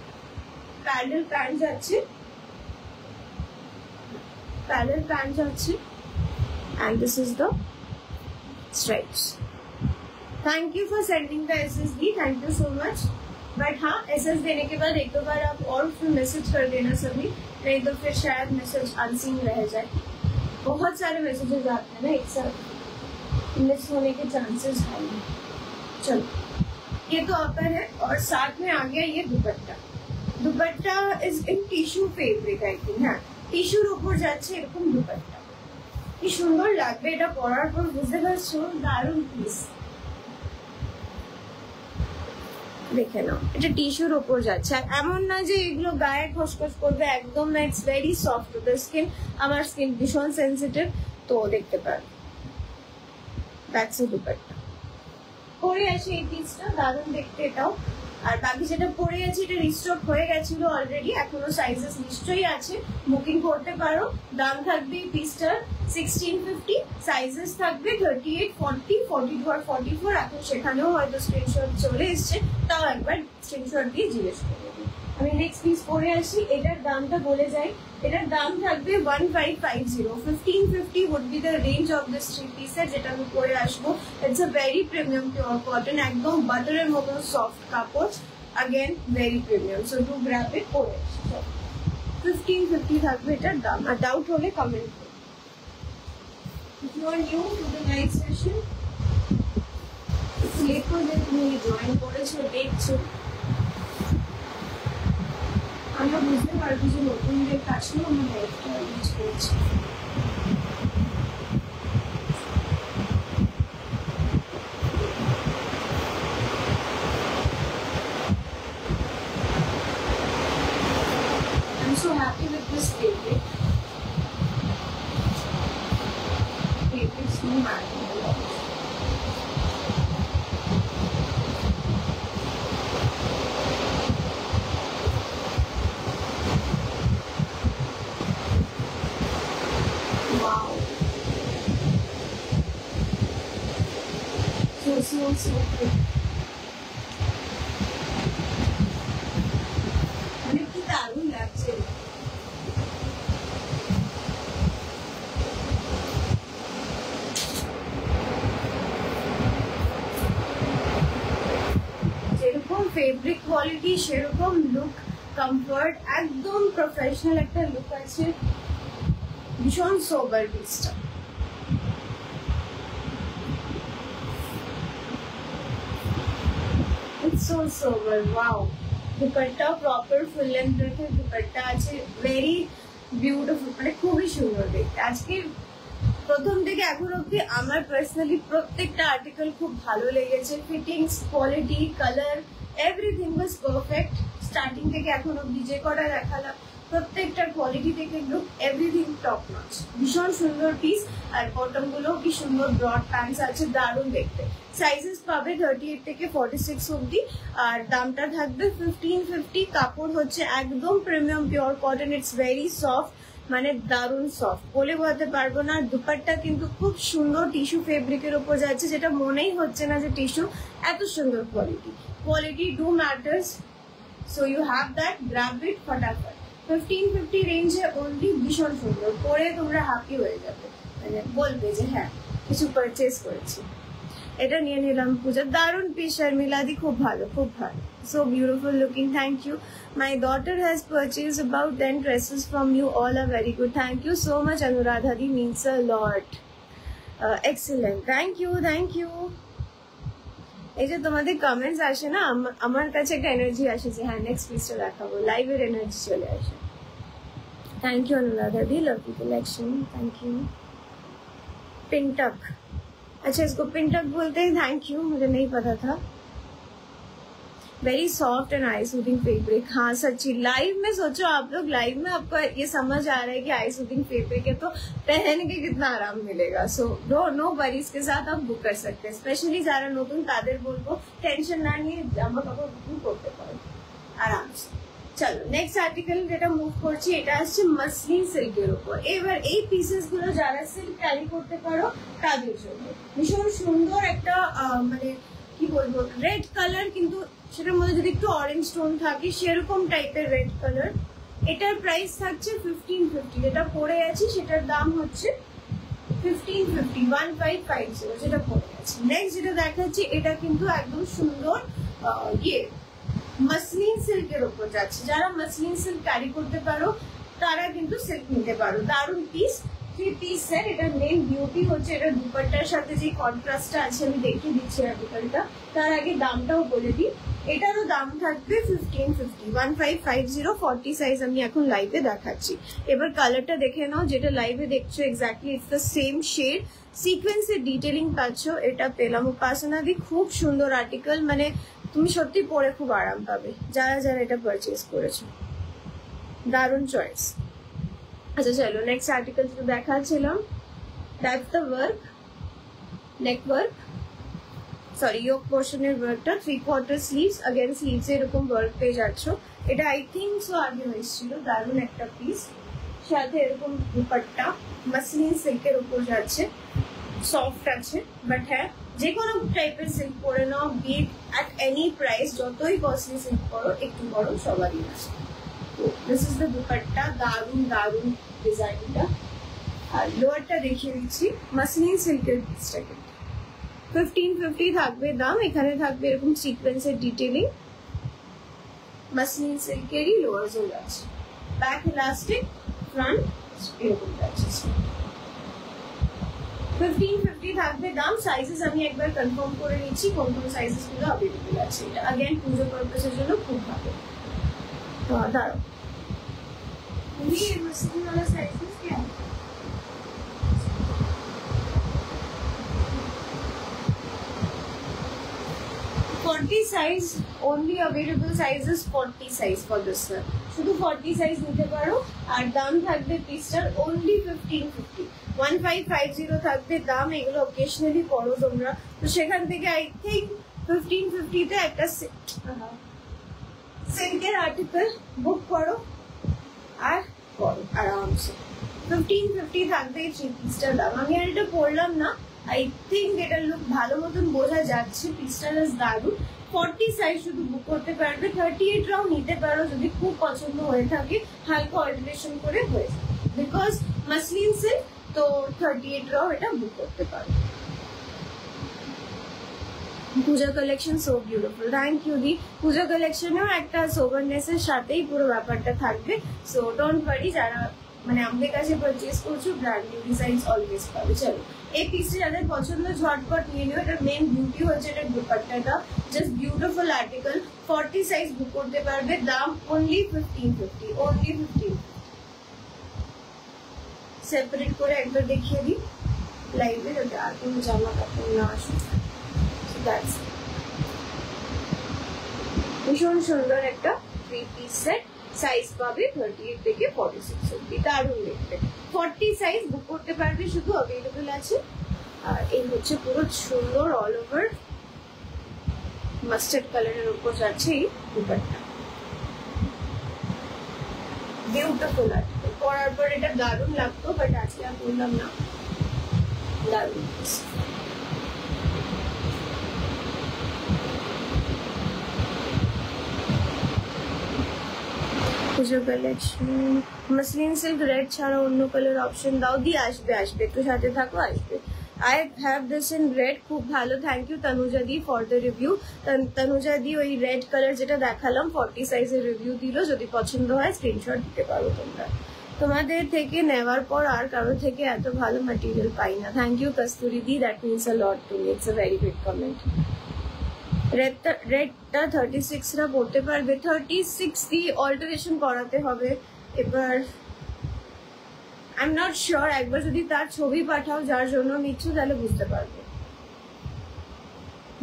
প্যাডেল প্যান্ট যাচ্ছে, पैरेलल पैंट जाच्छे, and this is the stripes. Thank you for sending the SSD, thank you so much. But हाँ SS देने के बाद एक दो बार आप और फिर मैसेज कर देना सभी, नहीं तो फिर शायद मैसेज अनसीन रह जाए। बहुत सारे मैसेजेस आते हैं ना एक साथ, मिस होने के चांसेस हाई हैं। चलो ये तो अपर है, और साथ में आ गया ये दुपट्टा। दुपट्टा is in tissue fabric I think, हाँ टिश्यूर ऊपर जाच्छे एरकम दुपट्टा। কি সুন্দর লাগবে এটা পরার পর, বুঝতে পারছো? দারুণ পিস। দেখে নাও, এটা টিস্যুর ওপর যাচ্ছে, আর এমন নয় যে এগুলো গায়ে খসখস করবে, একদম না। It's very soft to the skin. আমার স্কিন ভীষণ সেন্সিটিভ, তো দেখতে পারো। That's a dupatta. পরে আসে এই পিসটা, দারুণ দেখতে এটাও। আর বাকি যেটা পরে আছে এটা রিস্টক হয়ে গেছিল অলরেডি, এখনো সাইজেস নিশ্চয়ই আছে, বুকিং করতে পারো। দাম থাকবে এই পিসটার 1650, সাইজেস থাকবে 38, 40, 42 আর 44। এখন সেখানেও হয়তো স্ক্রিনশট চলে এসছে, তাও একবার স্ক্রিনশট দিয়ে জিজ্ঞেস করে দিই। আমি নেক্সট পিস পরে আসি, এটার দামটা বলে যাই। এটার দাম থাকবে 1550। 1550 would be the range of this three piece যেটা আমি পরে আসবো। It's a very premium pure cotton, একদম বাটারের মতো সফট কাপড়, again very premium, so do grab it পরে আসি। 1550 থাকবে এটার দাম। আর ডাউট হলে কমেন্ট করো। If you are new to the night session, late করে তুমি জয়েন করেছো, দেখছো, আমরা বুঝতে পারবো যে নতুনদের কাছেও আমরা লাইফটা ইউজ করছি। I'm so happy with this fabric. Fabrics do matter a lot. Wow. So good. মানে কি দারুণ লাগছে। যেরকম ফেব্রিক কোয়ালিটি সেরকম লুক, কমফর্ট, একদম প্রফেশনাল একটা লুক আছে। ভীষণ সোবার পিসটা। It's so sober, wow. Dupatta proper full length রেখে দুপাট্টা আছে, ভেরি বিউটিফুল, মানে খুবই সুন্দর দেখতে। আজকে প্রথম থেকে এখন অব্দি আমার পার্সোনালি প্রত্যেকটা আর্টিকেল খুব ভালো লেগেছে। Fittings, quality, colour, everything was perfect. Starting থেকে এখন অব্দি যে কটা দেখালাম প্রত্যেকটার কোয়ালিটি থেকে লুক, এভরিথিং টপ নচ। ভীষণ সুন্দর পিস। আর বটম গুলো কি সুন্দর ব্রড প্যান্টস আছে, দারুণ দেখতে। সাইজেস পাবে 38 থেকে 46 অব্দি। আর দামটা থাকবে 1550। কাপড় হচ্ছে একদম premium pure cotton, it's very soft, মানে দারুণ সফট, বলে বোঝাতে পারবো না। দুপাট্টা কিন্তু খুব সুন্দর টিস্যু ফেব্রিকের উপর যাচ্ছে, যেটা মনেই হচ্ছে না যে টিস্যু। এত সুন্দর quality do matters, so you have that, grab it ফটাফট। 1550 রেঞ্জে অনলি, ভীষণ সুন্দর, পরে তোমরা হ্যাপি হয়ে যাবে, মানে বলবে যে হ্যাঁ কিছু পারচেস করেছি। এটা নিয়ে নিলাম পূজা, দারুণ পিস। শর্মিলাদি খুব ভালো, খুব ভালো, so beautiful looking, thank you. My daughter has purchased about 10 dresses from you, all are very good, thank you so much. Anuradha di means a lot, excellent, thank you. এই যে তোমাদের কমেন্টস আসে না, আমার কাছে একটা এনার্জি আসে যে হ্যাঁ নেক্সট পিসটা দেখাবো, লাইভের এনার্জি চলে আসে। থ্যাংক ইউ अनुराधा दी, लवली कलेक्शन, थैंक यू। पिंटक, अच्छा इसको पिंटक बोलते हैं, थैंक यू, मुझे नहीं पता था। Very soft and I soothing fabric, हाँ सच्ची। लाइव में सोचो आप लोग, लाइव में आपको ये समझ आ रहा है कि आई सूदिंग फैब्रिक है तो पहन के कितना आराम मिलेगा। सो नो वरीज के साथ आप बुक कर सकते हैं, स्पेशली যারা নতুন তাদের বলবো টেনশন না নিয়ে জামা কাপড় বুকিং করতে পারো আরামসে। চলো নেক্সট আর্টিকেল যেটা মুভ করছি, এটা আসছে মাসলিন সিল্কের উপর। এবার এই পিসেস গুলো যারা সিল্ক ক্যারি করতে পারো তাদের জন্য ভীষণ সুন্দর একটা মানে কি বলবো, রেড কালার, কিন্তু সেটার মধ্যে যদি একটু অরেঞ্জ টোন থাকে সেরকম টাইপের রেড কালার। এটার প্রাইস থাকছে 1550। যেটা পরে আছি সেটার দাম হচ্ছে 1550, 1550 যেটা পরে আছে। নেক্সট যেটা দেখাচ্ছি এটা কিন্তু একদম সুন্দর ইয়ে মাসলিন সিল্কের উপর যাচ্ছে। যারা মাসলিন সিল্ক ক্যারি করতে পারো তারা কিন্তু সিল্ক নিতে পারো। দারুণ পিস, 3 পিস সেট। এটার মেন বিউটি হচ্ছে এটার দুপাট্টার সাথে যে কন্ট্রাস্টটা আছে, আমি দেখিয়ে দিচ্ছি আর্টিকেলটা। তার আগে দামটাও বলে দিই, এটারও দাম থাকবে 1550, 1550 40 সাইজ আমি এখন লাইভে দেখাচ্ছি। এবার কালারটা দেখে নাও, যেটা লাইভে দেখছো exactly it's the same shade. সিকোয়েন্সের ডিটেলিং পাচ্ছ, এটা পেলাম উপাসনা দি, খুব সুন্দর আর্টিকেল, মানে তুমি সত্যি পরে খুব আরাম পাবে যারা যারা এটা পারচেজ করেছো, দারুণ চয়েস। আচ্ছা চলো নেক্সট আর্টিকেল যেটা দেখাচ্ছিলাম, that's the work, neck work, sorry yoke পোর্শনের ওয়ার্কটা, 3/4 স্লিভস, अगेन স্লিভস এরকম ওয়ার্ক পেয়ে যাচ্ছ। এটা আই থিঙ্ক সো আগে হয়েছিল, দারুণ একটা পিস, সাথে এরকম দুপাট্টা মাসলিন সিল্কের উপর যাচ্ছে, সফট আছে, বাট হ্যাঁ যে কোনো টাইপের সিল্ক পরে নাও, বিট অ্যাট এনি প্রাইস, যতই কস্টলি সিল্ক পরো একটু বড় সবারই আছে। তো দিস ইজ দ্য দুপাট্টা, দারুণ দারুণ ডিজাইনটা। আর লোয়ারটা দেখিয়ে দিচ্ছি, মাসলিন সিল্কের পিসটা কিন্তু 1550 থাকবে দাম। এখানে থাকবে এরকম সিকোয়েন্সের ডিটেলিং, মাসলিন সিল্কেরই লোয়ার জোল আছে, ব্যাক ইলাস্টিক, ফ্রন্ট এরকম আছে। 1550 থাকবে দাম। সাইজেস আমি একবার কনফার্ম করে নিচ্ছি কোন কোন সাইজেস গুলো अवेलेबल আছে। এটা अगेन পুজো পারপাসের জন্য খুব ভালো। তো দাঁড়াও, তুমি এই মাসলিন वाला সাইজেস কি আছে? 40 size only available sizes 40 size for this one, শুধু 40 সাইজ নিতে পারো। আর দাম থাকবে পিসটার only 1550, 1550 থাকবে দাম। এগুলো অকেশনালি পড়ো তোমরা, তো সেখান থেকে আই থিঙ্ক 1550 তে একটা সিল্কের আর্টিকেল বুক করো আর করো আরামসে। 1550 থাকবে এই থ্রি পিসটার দাম। আমি আর এটা পড়লাম না, আই থিঙ্ক এটার লুক ভালো মতন বোঝা যাচ্ছে, পিসটা দারুণ। 40 সাইজ শুধু বুক করতে পারবে, 38 রাও নিতে পারো যদি খুব পছন্দ হয়ে থাকে, হালকা অল্টারেশন করে হয়ে যাবে, বিকজ মাসলিন সিল্ক, তো 38 রাও এটা বুক করতে পারো। Puja collection so beautiful, thank you দি। পূজা কালেকশনেও একটা সোভারনেস এর সাথেই পুরো ব্যাপারটা থাকবে, সো ডোন্ট ওয়ারি, যারা মানে আমাদের কাছে পারচেজ করছো ব্র্যান্ড নিউ ডিজাইনস অলওয়েজ পাবে। চলো এই পিসটা যাদের পছন্দ ঝটপট নিয়ে নিও। এটার মেন বিউটি হচ্ছে এটার দুপাট্টাটা, just beautiful article. 40 size book করতে পারবে, দাম only 1550, only 15। সেপারেট করে একবার দেখিয়ে দিই লাইভে, যাতে আর কোনো জামা কাপড় না আসে। ভীষণ সুন্দর একটা 3 পিস সেট, সাইজ পাবে 38 থেকে 46 অব্দি, দারুণ দেখতে। 40 সাইজ বুক করতে পারবে, শুধু अवेलेबल আছে। আর এই হচ্ছে পুরো সুন্দর অল ওভার মাস্টার্ড কালারের উপর যাচ্ছে এই দুপাট্টা, বিউটিফুল আর্টিকেল। পরার পর এটা দারুণ লাগতো, বাট আজকে আর বললাম না, দারুণ। পুজো কালেকশন মাসলিন সিল্ক রেড ছাড়া অন্য কালার অপশন দাও। দি আসবে আসবে, একটু সাথে থাকো, আসবে। I have this in red, খুব ভালো, থ্যাংক ইউ তনুজা দি ফর দ্য রিভিউ। তনুজা দি ওই রেড কালার যেটা দেখালাম 40 সাইজের রিভিউ দিল, যদি পছন্দ হয় স্ক্রিনশট দিতে পারো তোমরা। তোমাদের থেকে নেওয়ার পর আর কারো থেকে এত ভালো ম্যাটেরিয়াল পাই না, থ্যাংক ইউ কস্তুরি দি, that means a lot to me, it's a very big comment. রেডটা 36 রা পড়তে পারবে, 36 দি অল্টারেশন করাতে হবে। এবার আই এম নট শিওর, একবার যদি তার ছবি পাঠাও যার জন্য নিচ্ছ তাহলে বুঝতে পারবে।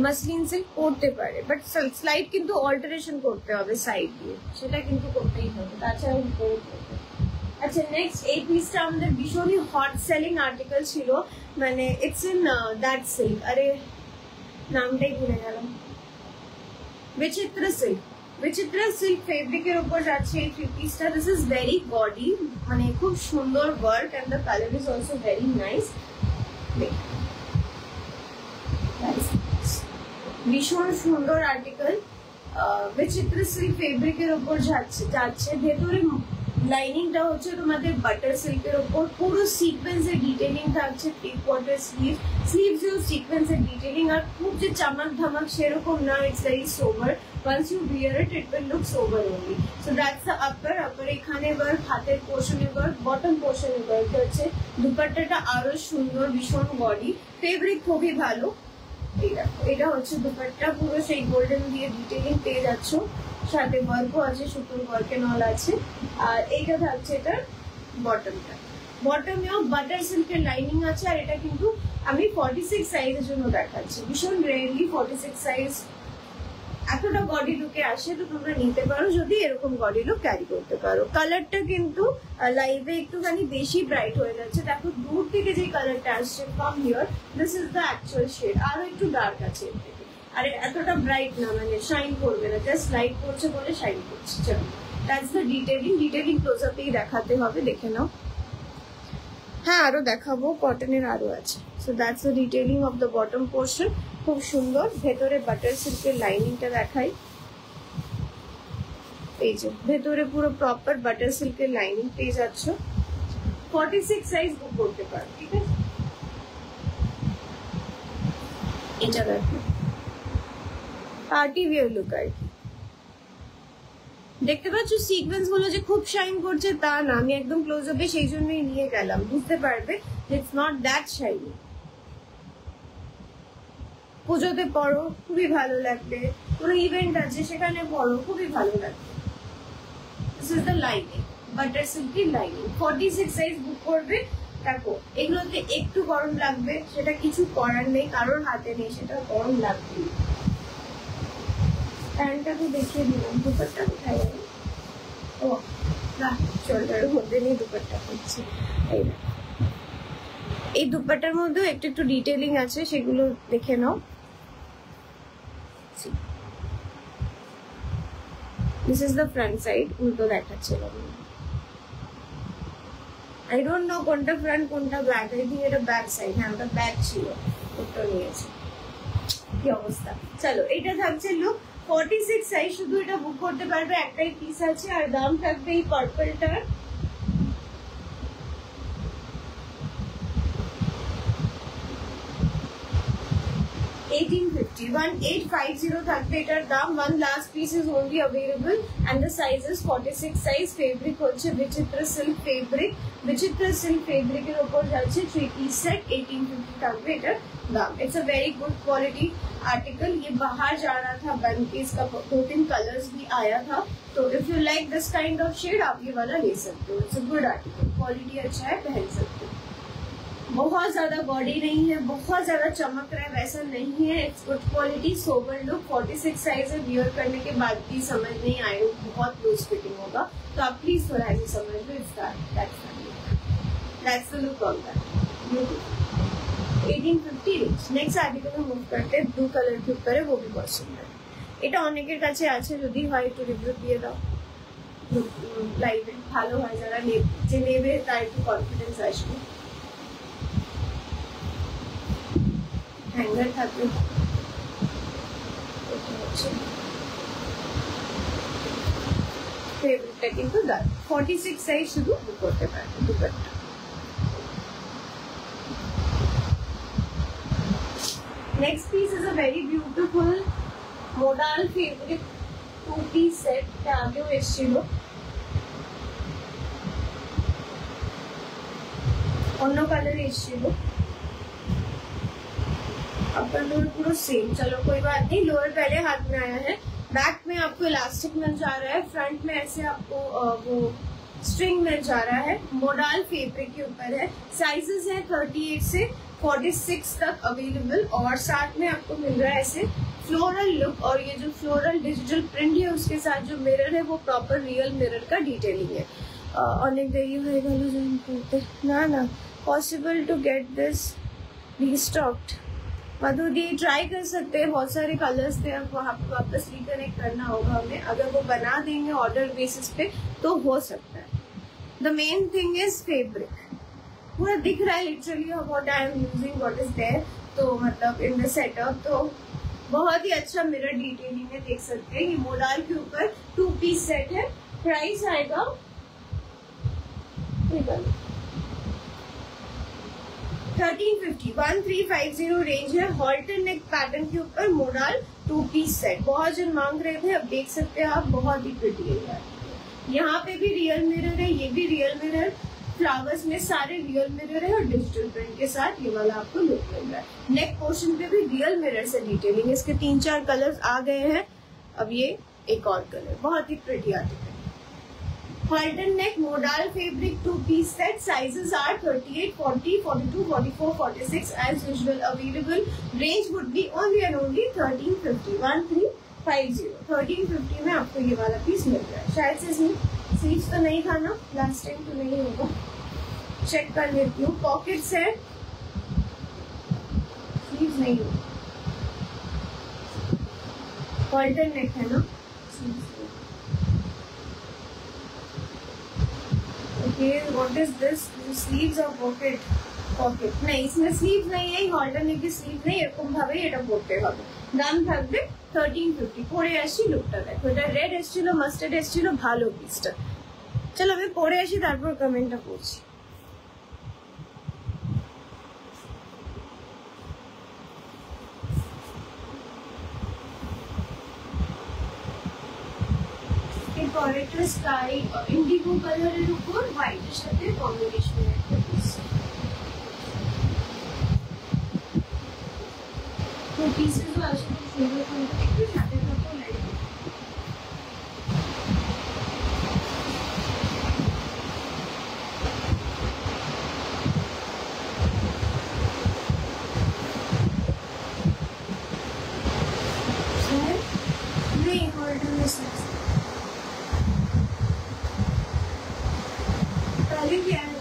মাসলিন সিল্ক পড়তে পারে, বাট স্লাইড কিন্তু অল্টারেশন করতে হবে সাইড দিয়ে, সেটা কিন্তু করতেই হবে, তাছাড়া উপরে পড়বে। আচ্ছা নেক্সট এই পিসটা আমাদের ভীষণই হট সেলিং আর্টিকেল ছিল, মানে ইটস ইন দ্যাট সিল্ক, আরে নামটাই ভুলে গেলাম, বিচিত্র সিল্ক। বিচিত্র সিল্ক ফেব্রিকের উপর যাচ্ছে এই থ্রি পিসটা। দিস ইজ ভেরি গডি, মানে খুব সুন্দর work, and the colour is also very nice. ভীষণ সুন্দর আর্টিকেল, বিচিত্র সিল্ক ফেব্রিকের উপর যাচ্ছে। ভেতরে লাইনিংটা হচ্ছে তোমাদের বাটার সিল্কের উপর, পুরো সিকোয়েন্সের ডিটেলিং থাকছে, 3/4 স্লিভ, স্লিভসেও সিকোয়েন্সের ডিটেলিং, আর খুব যে চামাক ধামাক সেরকম না, it's very sober. Once you wear it, it will look sober only. So that's the upper. এখানে work, হাতের পোর্শনে work, bottom পোর্শনে work হচ্ছে। দুপাট্টাটা আরো সুন্দর, ভীষণ বডি, ফেব্রিক খুবই ভালো। এটা হচ্ছে দুপাট্টা, পুরো সেই গোল্ডেন দিয়ে ডিটেইলিং পেয়ে যাচ্ছ, সাথে ওয়ার্কও আছে, সুতোর ওয়ার্কে নল আছে। আর এইটা থাকছে এটার বটমটা, বটমেও বাটার সিল্কের লাইনিং আছে। আর এটা কিন্তু আমি 46 সাইজের জন্য দেখাচ্ছি, ভীষণ রেয়ারলি 46 সাইজ এতটা বডি লুকে আসে, তো তোমরা নিতে পারো যদি এরকম বডি লুক ক্যারি করতে পারো। কালারটা কিন্তু লাইভে একটুখানি বেশি ব্রাইট হয়ে যাচ্ছে, দেখো দূর থেকে যে কালারটা আসছে from here, this is the actual shade, আরো একটু ডার্ক আছে এর থেকে। আর এতটা ব্রাইট না, মানে শাইন করবে না, জাস্ট লাইট করছে বলে শাইন করছে। চলো, দ্যাটস দ্য ডিটেইলিং ক্লোজ আপেই দেখাতে হবে, দেখে নাও। হ্যাঁ আরো দেখাবো, কটনের আরো আছে। So that's the detailing of the bottom portion, খুব সুন্দর। ভেতরে বাটার সিল্কের লাইনিংটা দেখাই, এই যে ভেতরে পুরো প্রপার বাটার সিল্কের লাইনিং পেয়ে যাচ্ছ। 46 সাইজ বুক করতে পারো, ঠিক আছে। এটা দেখো পার্টি ওয়্যার লুক আর কি। দেখতে পাচ্ছ সিকোয়েন্স গুলো যে খুব শাইন করছে তা না, আমি একদম ক্লোজ আপে সেই জন্যই নিয়ে গেলাম, বুঝতে পারবে ইটস নট দ্যাট শাইনি। পুজোতে পরো খুবই ভালো লাগবে, কোনো ইভেন্ট আছে সেখানে পরো খুবই ভালো লাগবে। This is the lining, butter সিল্কের লাইনিং। 46 সাইজ বুক করবে। দেখো এগুলোতে একটু গরম লাগবে, সেটা কিছু করার নেই, কারোর হাতে নেই, সেটা গরম লাগবে। প্যান্টটা তো দেখিয়ে দিলাম, দুপাট্টা কোথায় গেল? ও না, শোল্ডারের মধ্যে নিয়ে দুপাট্টা করছি। এই দুপাট্টার মধ্যেও একটু একটু ডিটেইলিং আছে, সেগুলো দেখে নাও। This is the front side, উল্টো দেখাচ্ছিলাম। আই ডোন্ট নো কোনটা ফ্রন্ট কোনটা ব্যাক, আই থিঙ্ক এটা ব্যাক সাইড। হ্যাঁ ওটা ব্যাক ছিল, উল্টো নিয়েছে। কি অবস্থা। চলো, এটা থাকছে লুক 46 সাইজ, শুধু এটা বুক করতে পারবে, একটাই পিস আছে। আর দাম থাকবে এই পার্পলটার 1850 থাকবে এটার দাম। One last piece is only available and the size is 46 size. Fabric হচ্ছে বিচিত্র সিল্ক ফেব্রিক, বিচিত্র সিল্ক ফেব্রিকের উপর যাচ্ছে 3 পিस सेट। 1850 থাকবে এটার दाम। It's a very good quality article. ये बाहर जा रहा था बन के, इसका 2-3 कलर्स भी आया था। तो if you like this kind of shade आप ये वाला ले सकते हो। It's a good article, quality अच्छा है, पहन सकते हो। बहुत ज्यादा बॉडी नहीं है, बहुत ज्यादा चमक रहा है वैसा नहीं है। It's good quality, sober look. 46 size है, वियर करने के बाद भी समझ नहीं आए बहुत लूज फिटिंग होगा, तो आप प्लीज थोड़ा ऐसे समझ लो। That's the look of that. 1850 range. Next article में मूव करते हैं, ब्लू कलर के ऊपर है, वो भी बहुत सुंदर है। এটা অনেকের কাছে আছে, যদি হয় একটু রিভিউ দিয়ে দাও লাইভে, ভালো হয়। যারা যে নেবে তার একটু কনফিডেন্স আসবে। হ্যাঙ্গার থাকবে, ফেব্রিকটা কিন্তু দারুণ। 46 সাইজ শুধু বুক করতে পারবে dupatta. Next piece is a very beautiful modal fabric 2-piece set। এটা আগেও এসেছিল, অন্য কালারে এসেছিল। अपर लोअर पूरा सेम। चलो कोई बात नहीं, लोअर पहले हाथ में आया है। बैक में आपको इलास्टिक मिल जा रहा है, फ्रंट में ऐसे आपको वो स्ट्रिंग मिल जा रहा है। मोडाल फैब्रिक के ऊपर है। साइजेस है 38 से 46 तक अवेलेबल। और साथ में आपको मिल रहा है ऐसे फ्लोरल लुक, और ये जो फ्लोरल डिजिटल प्रिंट है उसके साथ जो मिरर है वो प्रॉपर रियल मिरर का डिटेलिंग है। अनेक देरी होएगा जॉइन करते ना ना possible to get this restocked. Madhu दी ट्राई कर सकते हैं, बहुत सारे कलर्स थे, अब वहाँ पे वापस रिकनेक्ट करना होगा हमें। अगर वो बना देंगे ऑर्डर बेसिस पे तो हो सकता है। The main thing is fabric पूरा दिख रहा है literally what I am using, what is there. तो मतलब इन द सेटअप तो बहुत ही अच्छा मिरर डिटेलिंग है, देख सकते हैं। ये मोडाल के ऊपर 2-piece सेट है। प्राइस आएगा 1350 रेंज है। हॉल्टर नेक पैटर्न के ऊपर मोडाल 2-piece सेट, बहुत जन मांग रहे थे। अब देख सकते हैं आप, बहुत ही प्रिटी है। यहाँ पे भी रियल मिरर है, ये भी रियल मिरर। फ्लावर्स में सारे रियल मिरर है और डिजिटल प्रिंट के साथ ये वाला आपको लुक मिल रहा है। नेक पोर्शन पे भी रियल मिरर से डिटेलिंग। इसके 3-4 कलर्स आ गए हैं। अब ये एक और कलर, बहुत ही pretty article. Halter neck modal fabric 2-piece set. Sizes are 38, 40, 42, 44, 46 as usual available. Range would be only and only 1350. 1350. 1350 में आपको ये वाला पीस मिल रहा है। शायद से इसमें स्लीव्स तो नहीं था ना, लास्ट टाइम तो नहीं होगा, चेक कर लेती हूँ। पॉकेट्स है, स्लीव्स नहीं है। Halter neck है ना, What is this? Sleeves or pocket? Pocket नहीं, इसमें स्लीव नहीं है। हॉल्टर नेक की स्लीव नहीं, এরকম ভাবে এটা পড়তে হবে। দাম থাকবে 1350। পরে আসি লুকটা দেখো। এটা রেড এসেছিল, মাস্টার্ড এসেছিল, ভালো পিসটা। চলো আমি পরে আসি, তারপর কমেন্টটা পড়ছি। পরেরটা স্কাই ইন্ডিগো কালারের উপর হোয়াইটের সাথে কম্বিনেশনের একটা পিস। তো পিসেসও আসলে খুব সুন্দর সুন্দর, একটু সাথে থাকো লাইক। नहीं हॉल्टर में क्या है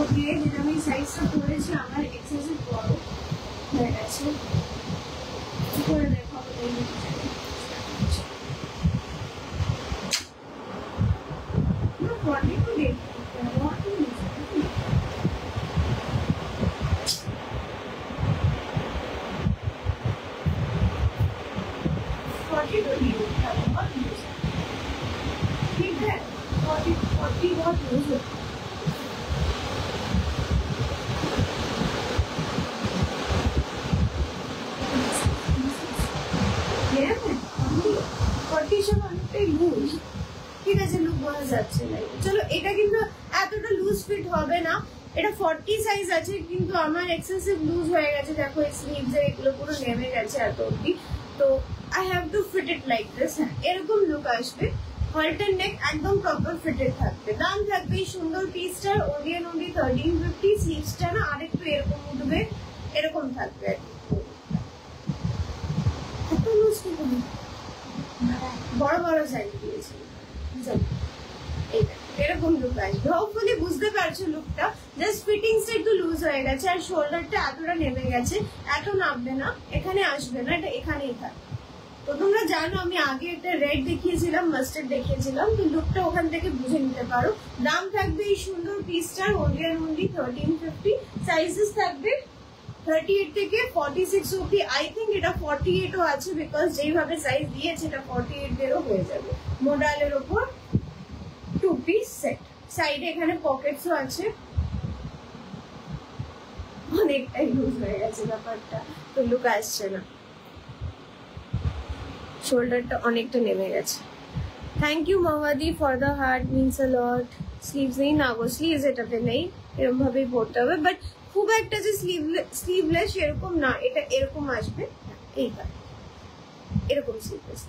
ওকে, যেটা আমি সাইজটা করেছি আমার এক্সেসিভ বড় হয়ে গেছে। কি করে দেখাবো না, বডি তো দেখতে হবে। बॉडी तो नहीं होता, बहुत लूज है। ठीक है, बॉडी बहुत लूज होता है। ঠিক আছে, লুক বোঝা যাচ্ছে না। চলো, এটা কিন্তু এতটা লুজ ফিট হবে না। এটা 40 সাইজ আছে, কিন্তু আমার এক্সেসিভ লুজ হয়ে গেছে। দেখো এই স্লিভস এগুলো পুরো নেমে গেছে এত অব্দি। তো I have to fit it like this। এরকম লুক আসবে। হল্টার নেক একদম প্রপার ফিটেড থাকবে। দাম থাকবে এই সুন্দর পিসটার only 1350। স্লিভসটা না আরেকটু এরকম উঠবে, এরকম থাকবে। এত লুজ কি করে, বড় বড় সাইজ দিয়েছি। এরকম লুক আসবে। হোপফুলি বুঝতে পারছো লুকটা। জাস্ট ফিটিংসটা একটু লুজ হয়ে গেছে আর শোল্ডারটা এতটা নেমে গেছে। এত নামবে না, এখানে আসবে না, এটা এখানেই থাকবে। তো তোমরা জানো আমি আগে একটা রেড দেখিয়েছিলাম, মাস্টার্ড দেখিয়েছিলাম, তো লুকটা ওখান থেকে বুঝে নিতে পারো। দাম থাকবে এই সুন্দর পিসটার only 1350। সাইজেস থাকবে 38 থেকে 46 অব্দি। আই থিঙ্ক এটা 48ও আছে, বিকজ যেইভাবে সাইজ দিয়েছে এটা 48 এরও হয়ে যাবে। মোডালের ওপর 2 পিস সেট। সাইডে এখানে পকেটসও আছে। অনেকটাই লুজ হয়ে গেছে ব্যাপারটা, তো লুক আসছে না। শোল্ডারটা অনেকটা নেমে গেছে। থ্যাংক ইউ মাওয়াদি for the heart, means a lot. Sleeves নেই না গো, স্লিভস এটাতে নেই, এরকম ভাবেই পড়তে হবে। বাট খুব একটা যে স্লিভলেস এরকম না, এটা এরকম আসবে। এইটা এরকম স্লিভলেস।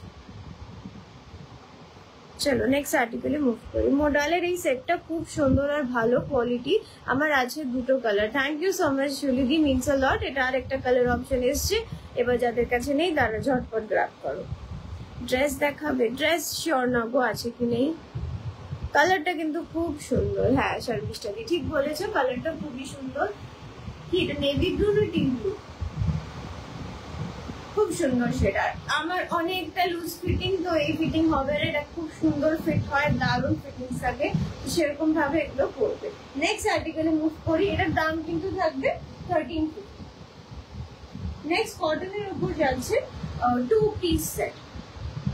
চলো নেক্সট আর্টিকেলে মুভ করি। মোডালের এই সেটটা খুব সুন্দর আর ভালো কোয়ালিটি। আমার আছে দুটো colour. Thank you so much জুলিদি, মিনস আ লট। এটা আর একটা কালার অপশন এসছে। এবার যাদের কাছে নেই তারা ঝটপট গ্র্যাব করো। ড্রেস দেখাবে? ড্রেস শিওর না গো আছে কি নেই। কালারটা কিন্তু খুব সুন্দর। হ্যাঁ শার্ভিসটা দিয়ে ঠিক বলেছো, কালারটা খুবই সুন্দর। কি এটা নেভি ব্লু না টিম ব্লু? খুব সুন্দর সেটা। আমার অনেকটা লুজ ফিটিং, তো এই ফিটিং হবে না। এটা খুব সুন্দর ফিট হয়, দারুণ ফিটিংস থাকে, সেরকম ভাবে এগুলো পড়বে। নেক্সট আর্টিকেলে মুভ করি। এটার দাম কিন্তু থাকবে 1350। নেক্সট কটনের উপর যাচ্ছে 2 piece set,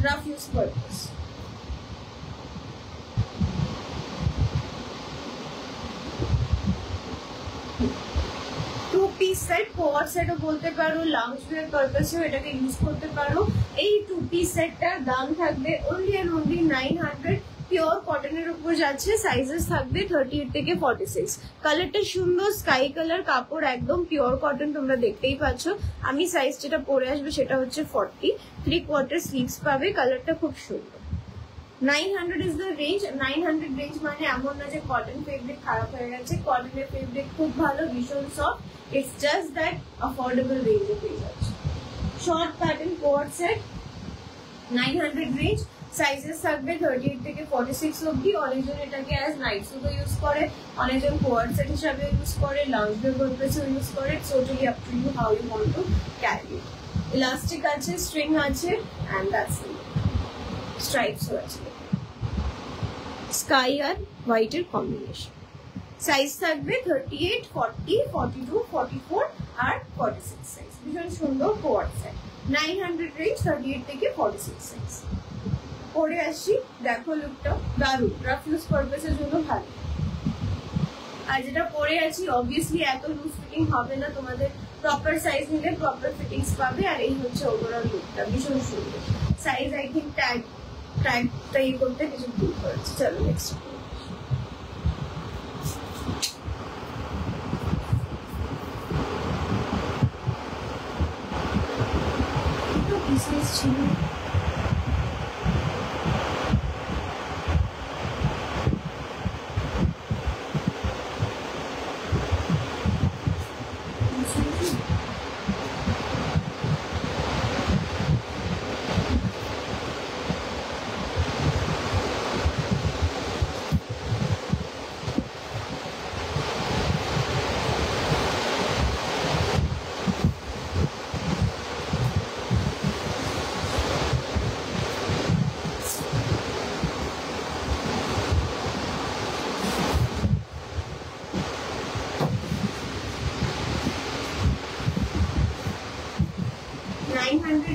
rough use purpose. Piece set, coord সেটও বলতে পারো, লাউঞ্জ ওয়্যার পারপাসেও এটাকে ইউজ করতে পারো। এই 2 পিস সেটটার দাম থাকবে only 900। উপর যাচ্ছে, সাইজেস থাকবে 38 থেকে 46। কালারটা সুন্দর স্কাই কালার, কাপড় একদম পিওর কটন, তোমরা দেখতেই পাচ্ছ। আমি সাইজ যেটা পরে আসবে সেটা হচ্ছে 40, 3/4 স্লিভস পাবে, কালারটা খুব সুন্দর। 900 ইজ দ্য রেঞ্জ। 900 রেঞ্জ মানে এমন না যে কটন ফেব্রিক খারাপ হয়ে গেছে, কটনের ফেব্রিক খুব ভালো, ভীষণ soft. It's just that affordable রেঞ্জে পেয়ে যাচ্ছে। Short pattern coord set, 900 range, sizes থাকবে 38 থেকে 46 অব্দি। অনেকজন এটাকে অ্যাজ নাইট স্যুটও ইউজ করে, অনেকজন কোয়ার্ড সেট হিসাবে ইউজ করে, লাউঞ্জওয়্যার পারপাসেও ইউজ করে। Totally up to you how you want to carry it. Elastic আছে, স্ট্রিং আছে, এন্ড দ্যাটস ইট। স্ট্রাইপসও আছে, স্কাই আর হোয়াইটের কম্বিনেশন। সাইজ থাকবে 38, 40, 42, 44 আর 46 সাইজ। ভীষণ সুন্দর কোয়ার্ড সেট, 900 রেঞ্জ, 38 থেকে 46 সাইজ। পরে আসি, দেখো লুকটা দারুণ, রাফ ইউজ পারপাসের জন্য ভালো। আর যেটা পরে আছি অবভিয়াসলি এত লুজ ফিটিং হবে না, তোমাদের প্রপার সাইজ নিলে প্রপার ফিটিংস পাবে। আর এই হচ্ছে ওভারঅল লুকটা, ভীষণ সুন্দর। সাইজ আই থিঙ্ক ট্যাগটা ইয়ে করতে কিছু ভুল করেছে। চলো নেক্সট। পিসেস ছিল,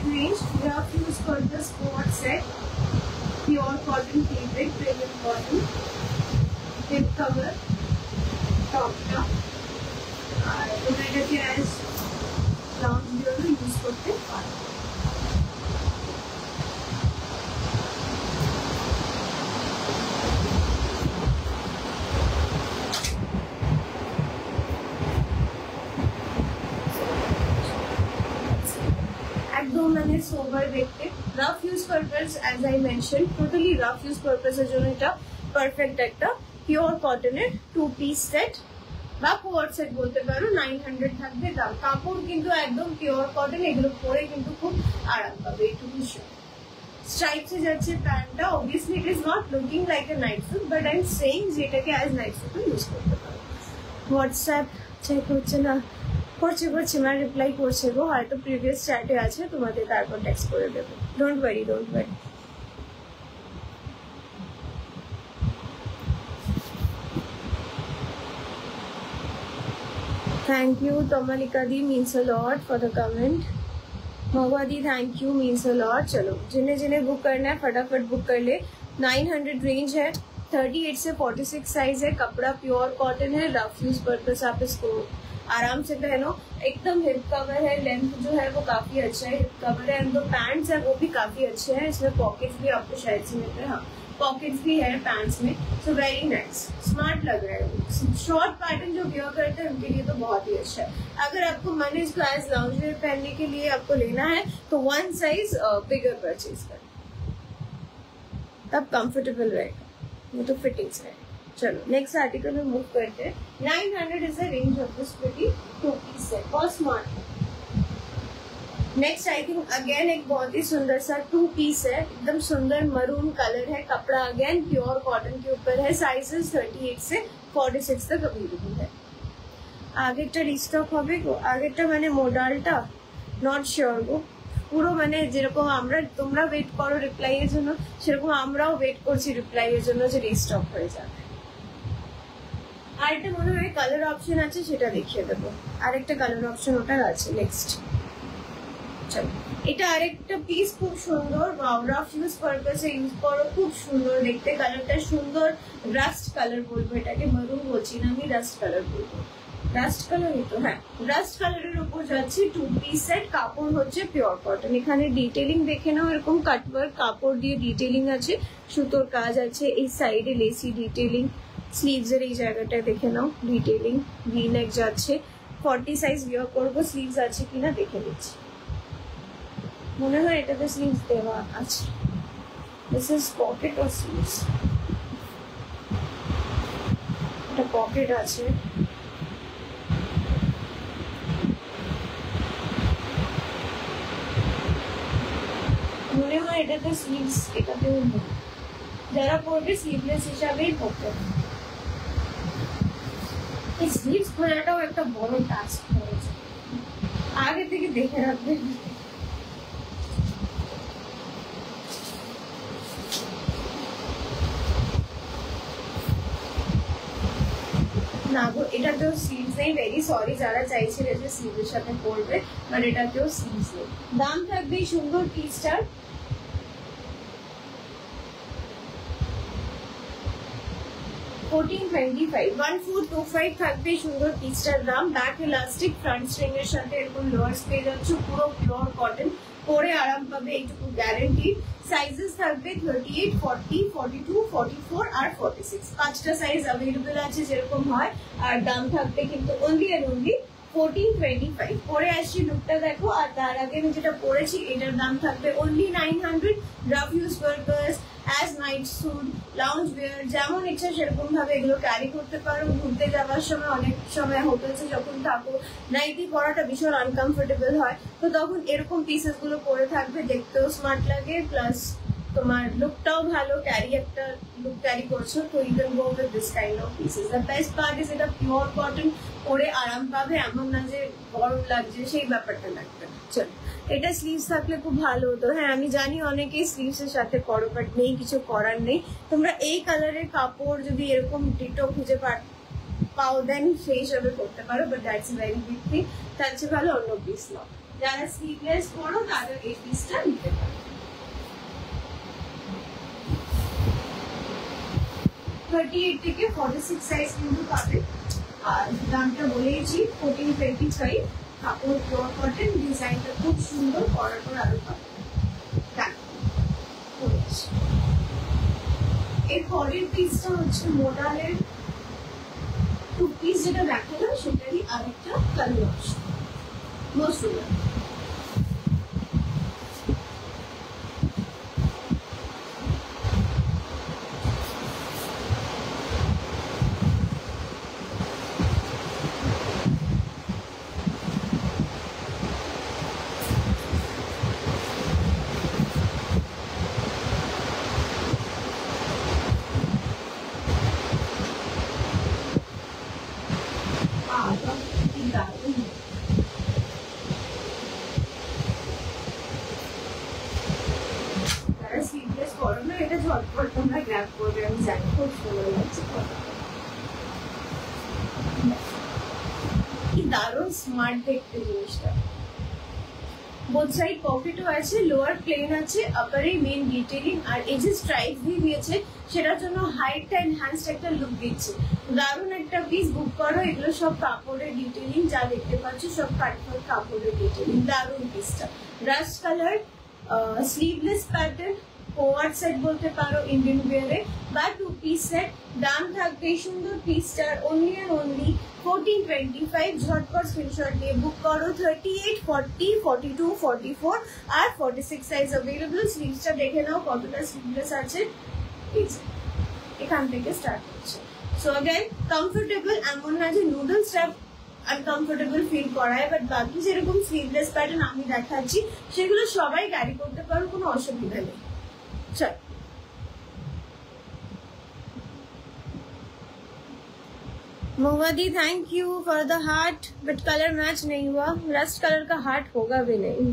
range, rough use purpose coat set, pure cotton fabric, premium cotton, hip cover, top top, আর তোমরা এটাকে অ্যাজ লাউঞ্জ জন্য ইউজ করতে পারো। একদম মানে সোবার দেখতে, rough use purpose as I mention, totally rough use পারপাসের জন্য এটা পারফেক্ট একটা পিওর কটনের 2 পিস সেট বা কোয়ার্ড সেট বলতে পারো। 900 থাকবে দাম। কাপড় কিন্তু একদম পিওর কটন, এগুলো পরে কিন্তু খুব আরাম পাবে, এইটুকু শিওর। স্ট্রাইপসে যাচ্ছে প্যান্টটা, obviously it is not looking like a night sweet, but I am saying যে এটাকে অ্যাজ নাইট স্যুটও ইউজ করতে পারো। হোয়াটসঅ্যাপ চেক হচ্ছে না, করছে মানে রিপ্লাই করছে গো, হয়তো প্রিভিয়াস চ্যাটে আছে, তোমাদের তারপর টেক্সট করে দেবো। Don't worry. Thank you, Tamalika di means a lot for the comment. Mahua di thank you means a lot. चलो जिन्हें बुक करना है फटाफट बुक कर ले। 900 रेंज है, 38 से 46 साइज है, कपड़ा प्योर कॉटन है, रफ यूज पर्पस आप इसको आराम से पहनो। एकदम हिप कवर है, लेंथ जो है वो काफी अच्छा है, हिप कवर है, एंड जो पैंट्स है वो भी काफी अच्छे हैं। इसमें पॉकेट्स भी आपको शायद से मिल रहे हैं, हाँ पॉकेट्स भी है पैंट्स में, सो वेरी नाइस, स्मार्ट लग रहा है। शॉर्ट पैटर्न जो वियर करते हैं उनके लिए तो बहुत ही अच्छा है। अगर आपको मन इसको एज लाउंजवेयर पहनने के लिए आपको लेना है तो 1 साइज बिगर परचेज कर, तब कंफर्टेबल रहेगा, वो तो फिटिंग्स है। चलो नेक्स्ट आर्टिकल में मूव करते हैं। 900 is the range of this pretty 2 piece set, बहुत स्मार्ट है। नेक्स्ट आई थिंक अगेन एक बहुत ही सुंदर सा 2 पीस है, एकदम सुंदर मरून कलर है, कपड़ा अगेन प्योर कॉटन के ऊपर है, साइजेस 38 से 46 तक अवेलेबल है। আগেরটা রিস্টক হবে গো, আগেরটা মানে মডেলটা নট শিওর গো, পুরো মানে যেরকম আমরা তোমরা ওয়েট করো রিপ্লাই এর জন্য, সেরকম আমরাও ওয়েট করছি রিপ্লাই এর জন্য যে রিস্টক হয়ে যাবে। আরেকটা মনে হয় কালার অপশন আছে, সেটা দেখিয়ে দেবো। আরেকটা কালার অপশন ওটার আছে। নেক্সট চলো, এটা আরেকটা পিস খুব সুন্দর, রাফ ইউজ পারপাসে ইউজ করো, খুব সুন্দর দেখতে, কালারটা সুন্দর, রাস্ট কালার বলবো এটাকে, মেরুন বলছি না আমি, রাস্ট কালার বলবো। রাস্ট কালারই তো, হ্যাঁ রাস্ট কালারের উপর যাচ্ছে 2 পিস সেট। কাপড় হচ্ছে পিওর কটন। এখানে ডিটেলিং দেখে নাও, এরকম কাটওয়ার্ক কাপড় দিয়ে ডিটেলিং আছে, সুতোর কাজ আছে, এই সাইডে লেসি ডিটেলিং, স্লিভস এর এই জায়গাটায় দেখে নাও ডিটেলিং, ভি নেক যাচ্ছে। 40 সাইজ বিয়ার করবো, স্লিভস আছে কিনা দেখে নিচ্ছি। মনে হয় এটাতে স্লিভস দেওয়া আছে। This is pocket or sleeves, এটা পকেট আছে। মনে হয় এটাতে স্লিভস, এটাতেও নেই। যারা পরবে স্লিভলেস হিসাবেই পরতে হবে। এই স্লিভস খোলাটাও একটা বড় টাস্ক হয়েছে, আগে থেকে দেখে রাখবেন। না গো, এটাতেও স্লিভস নেই, ভেরি সরি যারা চাইছিল যে স্লিভের সাথে পরবে, বাট এটাতেও স্লিভস নেই। দাম থাকবে এই সুন্দর পিসটার 1425, 1425 থাকবে সুন্দর পিসটার দাম। ব্যাক ইলাস্টিক, ফ্রন্ট স্ট্রিং এর সাথে এরকম লোয়ার্স পেয়ে যাচ্ছে, পুরো পিওর কটন, পরে আরাম পাবে, এইটুকু গ্যারান্টি। সাইজেস থাকবে 38, 40, 42, 44 আর 46, 5টা সাইজ অ্যাভেলেবল আছে যেরকম হয়। আর দাম থাকবে কিন্তু অনলি এন্ড অনলি 1425। পরে আসছি লুকটা দেখো, আর তার আগে আমি যেটা পরেছি এটার দাম থাকবে only 900। Rough use purpose, as night suit, lounge wear, যেমন ইচ্ছা সেরকম ভাবে এগুলো ক্যারি করতে পারো। ঘুরতে যাওয়ার সময় অনেক সময় হোটেলসে যখন থাকো নাইটি পরাটা ভীষণ আনকমফোর্টেবল হয়, তো তখন এরকম পিসেস গুলো পরে থাকবে, দেখতেও স্মার্ট লাগে, প্লাস তোমার লুকটাও ভালো, ক্যারি একটা লুক ক্যারি করছো, তো you can go with this kind of pieces. The best part is এটা পিওর কটন, পরে আরাম পাবে, এমন না যে গরম লাগছে সেই ব্যাপারটা লাগবে না। চলো, এটা স্লিভস থাকলে খুব ভালো হতো। হ্যাঁ আমি জানি অনেকেই স্লিভস এর সাথে করো, বাট নেই, কিছু করার নেই। তোমরা এই কালারের কাপড় যদি এরকম ডিটো খুঁজে পাও দেন সেই হিসাবে করতে পারো, but that's very big thing. তার চেয়ে ভালো অন্য পিস নাও। যারা স্লিভলেস পরো তাদের এই পিসটা নিতে পারো। 38 থেকে 46 সাইজ কিন্তু পাবে। আর দামটা বলেইছি 1425। কাপড় পিওর কটন, ডিজাইনটা খুব সুন্দর, পরার পর আরো পাবে। এর পরের পিসটা হচ্ছে মোডালের 2 পিস, যেটা দেখালাম সেটারই আরেকটা কালার অপশন, মোস্ট সুন্দর। এটা ঝটপট তোমরা গ্র্যাব করবে, আমি জানি খুব সুন্দর লাগছে। কি দারুণ স্মার্ট দেখতে জিনিসটা। বোথ সাইড পকেটও আছে, লোয়ার প্লেন আছে, আপারে মেন ডিটেইলিং, আর এই যে স্ট্রাইপ দিয়ে দিয়েছে সেটার জন্য হাইটটা এনহ্যান্সড একটা লুক দিচ্ছে। দারুণ একটা পিস, বুক করো। এগুলো সব কাপড়ের ডিটেইলিং, যা দেখতে পাচ্ছ সব কাটওয়ার্ক কাপড়ের ডিটেইলিং। দারুণ পিসটা, rust colour, sleeveless pattern, coord set বলতে পারো ইন্ডিয়ান ওয়্যারে, বা 2 পিস সেট। দাম থাকবে এই সুন্দর পিসটার অনলি অ্যান্ড অনলি 1425। ঝটপট স্ক্রিনশট দিয়ে বুক করো। 38, 40, 42, 44 আর 46 সাইজ অ্যাভেলেবল। স্লিভসটা দেখে নাও কতটা স্লিভলেস আছে, এখান থেকে স্টার্ট হচ্ছে। সো अगेन কমফোর্টেবল, এমন না যে নুডল স্ট্র্যাপ আনকমফোর্টেবল ফিল করায়, বাট বাকি যেরকম স্লিভলেস প্যাটার্ন আমি দেখাচ্ছি সেগুলো সবাই ক্যারি করতে পারো, কোনো অসুবিধা নেই। चल Mohammadi, thank you for the heart, but colour match नहीं हुआ। रस्ट कलर का हार्ट होगा भी नहीं।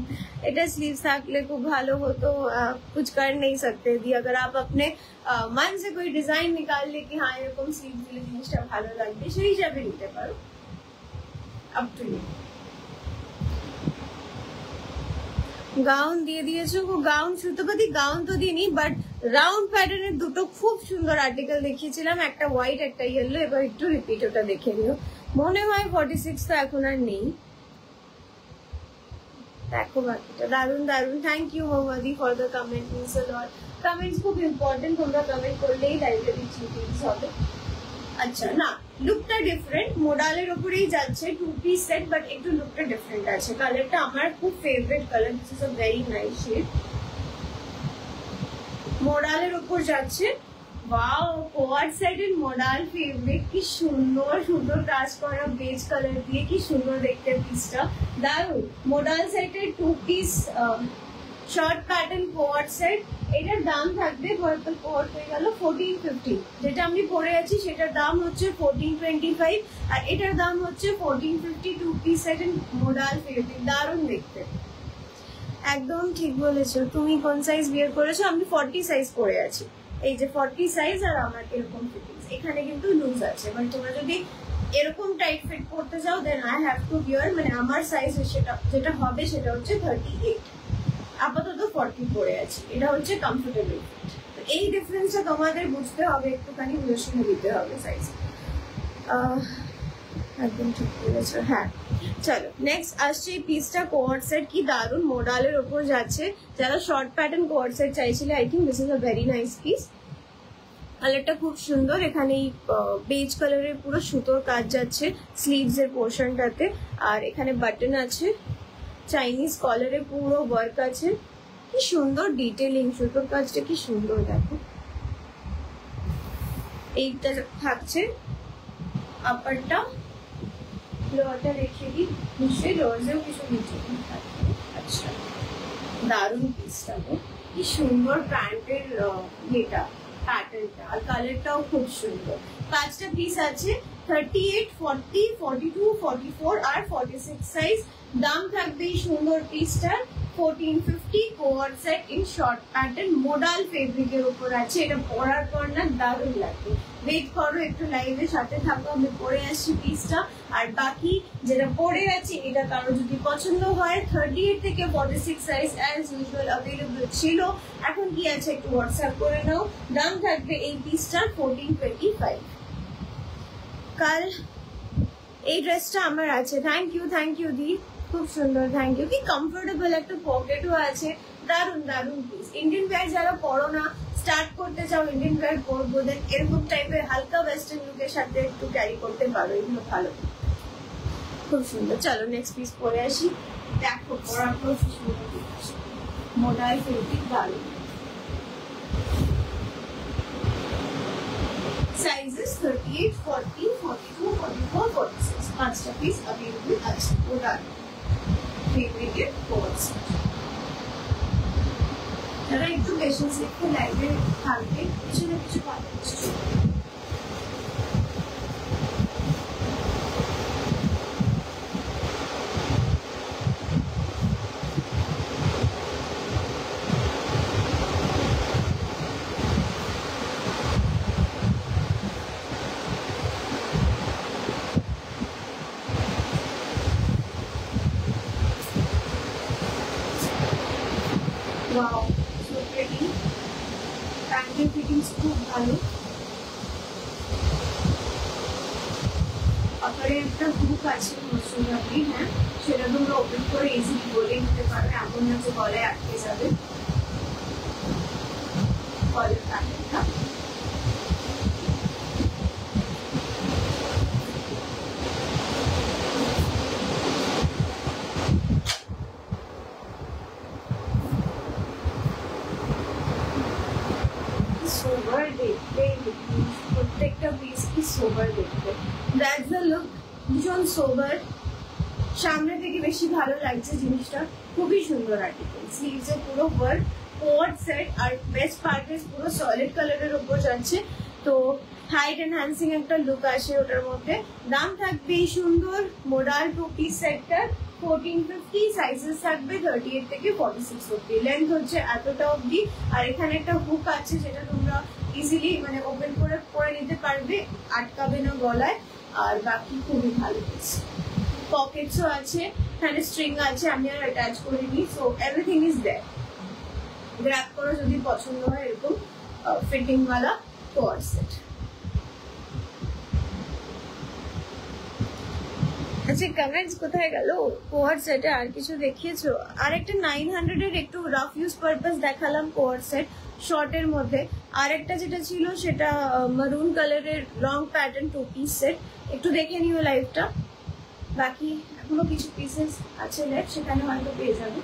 এটা স্লিভ থাকলে খুব ভালো হতো, कुछ कर नहीं सकते दी। अगर आप अपने मन से कोई डिजाइन निकाल ले कि हाँ এরকম স্লিভ দিলে জিনিসটা ভালো লাগবে, সেই হিসাবে নিতে পারো। Up to you. গাউন দিয়ে দিয়েছো, গাউন সুতোপাতি গাউন তো দিইনি, বাট রাউন্ড প্যাটার্নের দুটো খুব সুন্দর আর্টিকেল দেখিয়েছিলাম, একটা হোয়াইট একটা ইয়েলো, এবার একটু রিপিট ওটা দেখে নিও। মনে হয় 46 তো এখন আর নেই। দেখো বাকিটা দারুন দারুন। Thank you Mohammadi for the comment, means a lot. Comments খুব ইম্পর্টেন্ট, তোমরা কমেন্ট করলেই লাইভে রিচ হবে। আচ্ছা না, লুকটা ডিফারেন্ট, মোডালের উপরেই যাচ্ছে, 2 পিস সেট, বাট একটু লুকটা ডিফারেন্ট আছে। কালারটা আমার খুব favourite colour, this is a very nice shade. মোডালের উপর যাচ্ছে, ওয়াও কোয়াড সাইডের মোডাল ফেব্রিক, কি সুন্দর সুন্দর কাজ করা বেজ কালার দিয়ে, কি সুন্দর দেখতে পিসটা, দারুন। মোডাল সাইডের 2 piece short pattern quad set. এটার দাম থাকবে ভার্টিক্যাল কোয়াড হয়ে গেল 1450, যেটা আমি পরে আছি সেটার দাম হচ্ছে 1425, আর এটার দাম হচ্ছে 1450। 2 পিস সেট মোডাল ফেব্রিক, দারুন দেখতে। একদম ঠিক বলেছো। তুমি কোন সাইজ বিয়ার করেছো? আমি 40 সাইজ পরে আছি, এই যে 40 সাইজ, আর আমার এরকম ফিটিংস। এখানে কিন্তু লুজ আছে, মানে তোমরা যদি এরকম টাইট ফিট করতে চাও then I have to bear, মানে আমার সাইজ সেটা যেটা হবে সেটা হচ্ছে 38, আপাতত 40 পরে আছি, এটা হচ্ছে কমফোর্টেবল ফিট। তো এই ডিফারেন্সটা তোমাদের বুঝতে হবে, একটুখানি বুঝে শুনে দিতে হবে সাইজ। একদম ঠিক বলেছো। হ্যাঁ চলো নেক্সট আসছে এই পিসটা কোয়াড সেট, কি দারুন মোডালের ওপর যাচ্ছে। যারা শর্ট প্যাটার্ন কোয়াড সেট চাইছিলে, I think this is a very nice piece. কালারটা খুব সুন্দর, এখানে এই বেজ কালারের পুরো সুতোর কাজ যাচ্ছে স্লিভস এর পোর্শনটাতে, আর এখানে বাটন আছে, চাইনিজ কলারে পুরো ওয়ার্ক আছে, কি সুন্দর ডিটেলিং, সুতোর কাজটা কি সুন্দর দেখো। এইটা থাকছে আপারটা, লোয়ারটা রেখে দিই, নিশ্চয়ই রোজেও কিছু নিচে থাকবে। আচ্ছা দারুন পিসটা, কি সুন্দর প্যান্টের ইয়েটা প্যাটার্নটা, আর কালারটাও খুব সুন্দর। 5টা পিস আছে, 38, 40, 42, 44 আর 46 সাইজ। দাম থাকবে এই সুন্দর পিসটার 1450, coord set in short pattern, modal ফেব্রিকের উপর আছে। এটা পরার পর না দারুণ লাগবে। ওয়েট করো একটু, লাইভের সাথে থাকো, আমি পরে আসছি পিসটা। আর বাকি যেটা পরে আছে এটা কারো যদি পছন্দ হয়, 38 থেকে 46 সাইজ অ্যাজ ইউজুয়াল অ্যাভেলেবল ছিল, এখন কি আছে একটু হোয়াটসঅ্যাপ করে নাও। দাম থাকবে এই পিসটার 1425। কাল এই ড্রেসটা আমার আছে। থ্যাংক ইউ দি, খুব সুন্দর, থ্যাংক ইউ। কি কমফোর্টেবল, একটা পকেটও আছে, দারুন দারুন পিস। ইন্ডিয়ান ওয়্যার যারা পরো না, স্টার্ট করতে চাও ইন্ডিয়ান ওয়্যার পরবো, দেন এরকম টাইপের হালকা ওয়েস্টার্ন লুকের সাথে একটু ক্যারি করতে পারো, এগুলো ভালো, খুব সুন্দর। চলো নেক্সট পিস পরে আসি। দেখো পরার পর মোডাল ফেব্রিক, দারুন। সাইজেস 38, 40, 42, 44, 46, 5টা পিস अवेलेबल আছে। মোডাল ফেব্রিকের কোয়াড সেট। যারা একটু পেশেন্স রেখে লাইভে থাকবে, কিছু না কিছু পাবে নিশ্চয়ই। Wow, so pretty. Pant fittings খুব ভালো। আপারে একটা হুক আছে মসুরাবি, হ্যাঁ সেটা তোমরা ওপেন করে ইজিলি বলে নিতে পারবে, এমন না যে গলায় আটকে যাবে। কলের প্যাকেটটা সোবার দেখতে, প্রত্যেকটা পিস কি সোবার দেখতে। দ্যাটস দ্য লুক, ভীষণ সোবার, সামনে থেকে বেশি ভালো লাগছে জিনিসটা, খুবই সুন্দর আর্টিকেল। স্লিভস এর পুরো ওয়ার্ক, কোয়াড সেট, আর বেস্ট পার্টের পুরো সলিড কালারের উপর যাচ্ছে, তো হাইট এনহ্যান্সিং একটা লুক আসে ওটার মধ্যে। দাম থাকবে এই সুন্দর মোডাল 2 পিস সেটটার 1450, সাইজেস থাকবে 38 থেকে 46 অব্দি, লেন্থ হচ্ছে এতটা অব্দি। আর এখানে একটা হুক আছে যেটা তোমরা ইজিলি মানে ওপেন করে পরে নিতে পারবে, আটকাবে না গলায়। আর বাকি খুবই ভালো পিস, পকেটসও আছে, এখানে স্ট্রিং আছে, আমি আর অ্যাটাচ করিনি, so everything is there. Grab করো যদি পছন্দ হয় এরকম। फिटिंग वाला कोट सेट। আচ্ছা কমেন্টস কোথায় গেল? কোয়ার সেটে আর কিছু দেখিয়েছো? আর একটা 900 এর একটু রাফ ইউজ পারপাস দেখালাম কোয়ার সেট শর্টের মধ্যে। আর একটা যেটা ছিল সেটা মারুন কালারের লং প্যাটার্ন 2 পিস সেট, একটু দেখে নিও লাইভটা। বাকি এখনো কিছু পিসেস আছে লেফট, সেখানে হয়তো পেয়ে যাবে।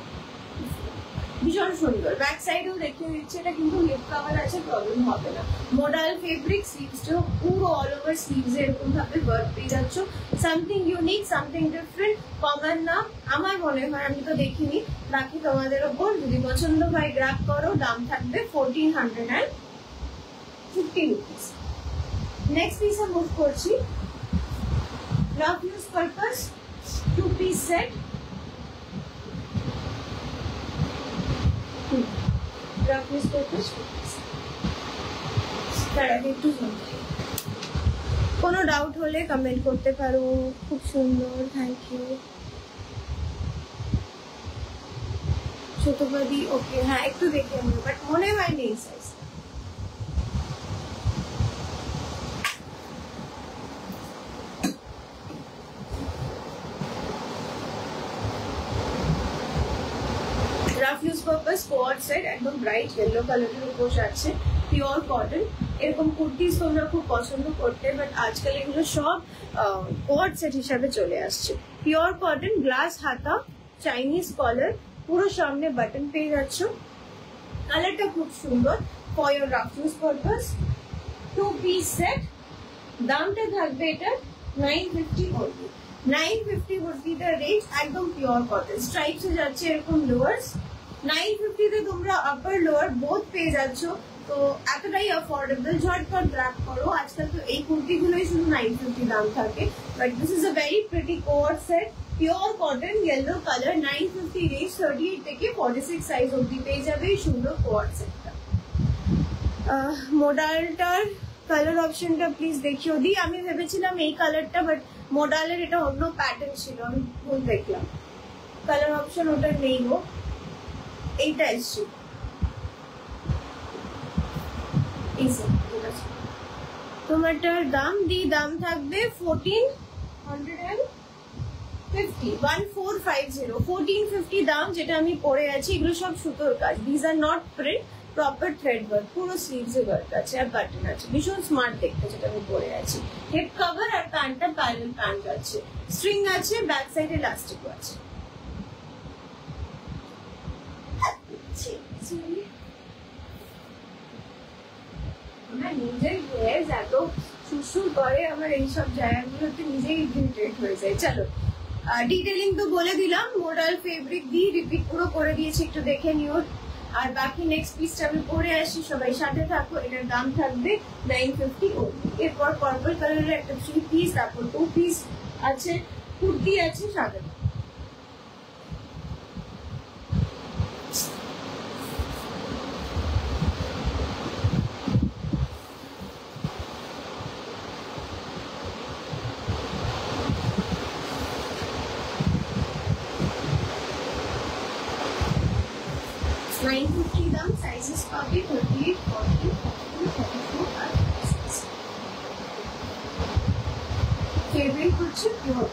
ভীষণ সুন্দর, ব্যাক সাইডেও দেখিয়ে দিচ্ছে, এটা কিন্তু লিপ কভার আছে, প্রবলেম হবে না। মোডাল ফেব্রিক, স্লিভসটাও পুরো অল ওভার স্লিভস এরকম ভাবে ওয়ার্ক পেয়ে যাচ্ছ। Something unique, something different, common না আমার মনে হয়, আমি তো দেখিনি। বাকি তোমাদের ওপর, যদি পছন্দ হয় গ্র্যাব করো। দাম থাকবে 1450 রুপিস। নেক্সট পিসে মুভ করছি, rough use purpose 2 piece set. কোনো ডাউট হলে কমেন্ট করতে পারো। খুব সুন্দর, থ্যাংক ইউ। ছোটবাদি ওকে, হ্যাঁ একটু দেখে নিও, বাট মনে হয় নেই size. Rough use purpose quad set, একদম ব্রাইট ইয়েলো কালারের উপর আছে, পিওর কটন। এরকম কুর্তিস তোমরা খুব পছন্দ করতে, বাট আজকাল এগুলো সব কোয়াড সেট হিসাবে চলে আসছে। পিওর কটন, গ্লাস হাতা, চাইনিজ কলার, পুরো সামনে বাটন পেয়ে যাচ্ছ। কালারটা খুব সুন্দর, for your rough use purpose 2 piece set. দামটা থাকবে এটা 950 only. 950 would be the range, একদম পিওর কটন। স্ট্রাইপস এ যাচ্ছে এরকম লোয়ার্স। 950 তে তোমরা আপার লোয়ার বোথ পেয়ে যাচ্ছ, তো এতটাই অ্যাফোর্ডেবল। ঝটপট গ্র্যাব করো। আজকাল তো এই কুর্তিগুলোই শুধু 950 দাম থাকে, but this is a very pretty quad set, pure cotton, yellow colour. 950 range, 38 থেকে 46 সাইজ অব্দি পেয়ে যাবে এই সুন্দর কোয়াড সেটটা। মোডালটার কালার অপশনটা প্লিজ দেখিও দি। আমি ভেবেছিলাম এই কালারটা, বাট মোডালের এটা অন্য প্যাটার্ন ছিল, আমি ভুল দেখলাম। কালার অপশন ওটা নেই গো, এইটা এসছে। তোমারটার দাম থাকবে 1450 দাম, যেটা আমি পরে আছি। এগুলো সব সুতোর কাজ, this are not print, proper thread work, পুরো স্লিভস এ ওয়ার্ক আছে আর বাটন আছে, ভীষণ স্মার্ট দেখতে যেটা আমি পরে আছি। হেড কভার আর প্যান্টটা প্যারেল প্যান্ট আছে, স্ট্রিং আছে, ব্যাক সাইডে ইলাস্টিক আছে। নিজের হেয়ার এত সুসুর করে, আমার এইসব জায়গাগুলোতে নিজেই ইরিটেট হয়ে যায়। চলো ডিটেলিং তো বলে দিলাম, মোডাল ফেব্রিক দিয়ে রিপিট পুরো করে দিয়েছি, একটু দেখে নিও। আর বাকি নেক্সট পিসটা আমি পরে আসি, সবাই সাথে থাকো। এটার দাম থাকবে 950 অনলি। এরপর পার্পল কালারের একটা 3 পিস, তারপর 2 পিস আছে, কুর্তি আছে সাদা। দাম, সাইজেস পাবে 38, 40, 42, 44 আর 46। ফেব্রিক হচ্ছে pure.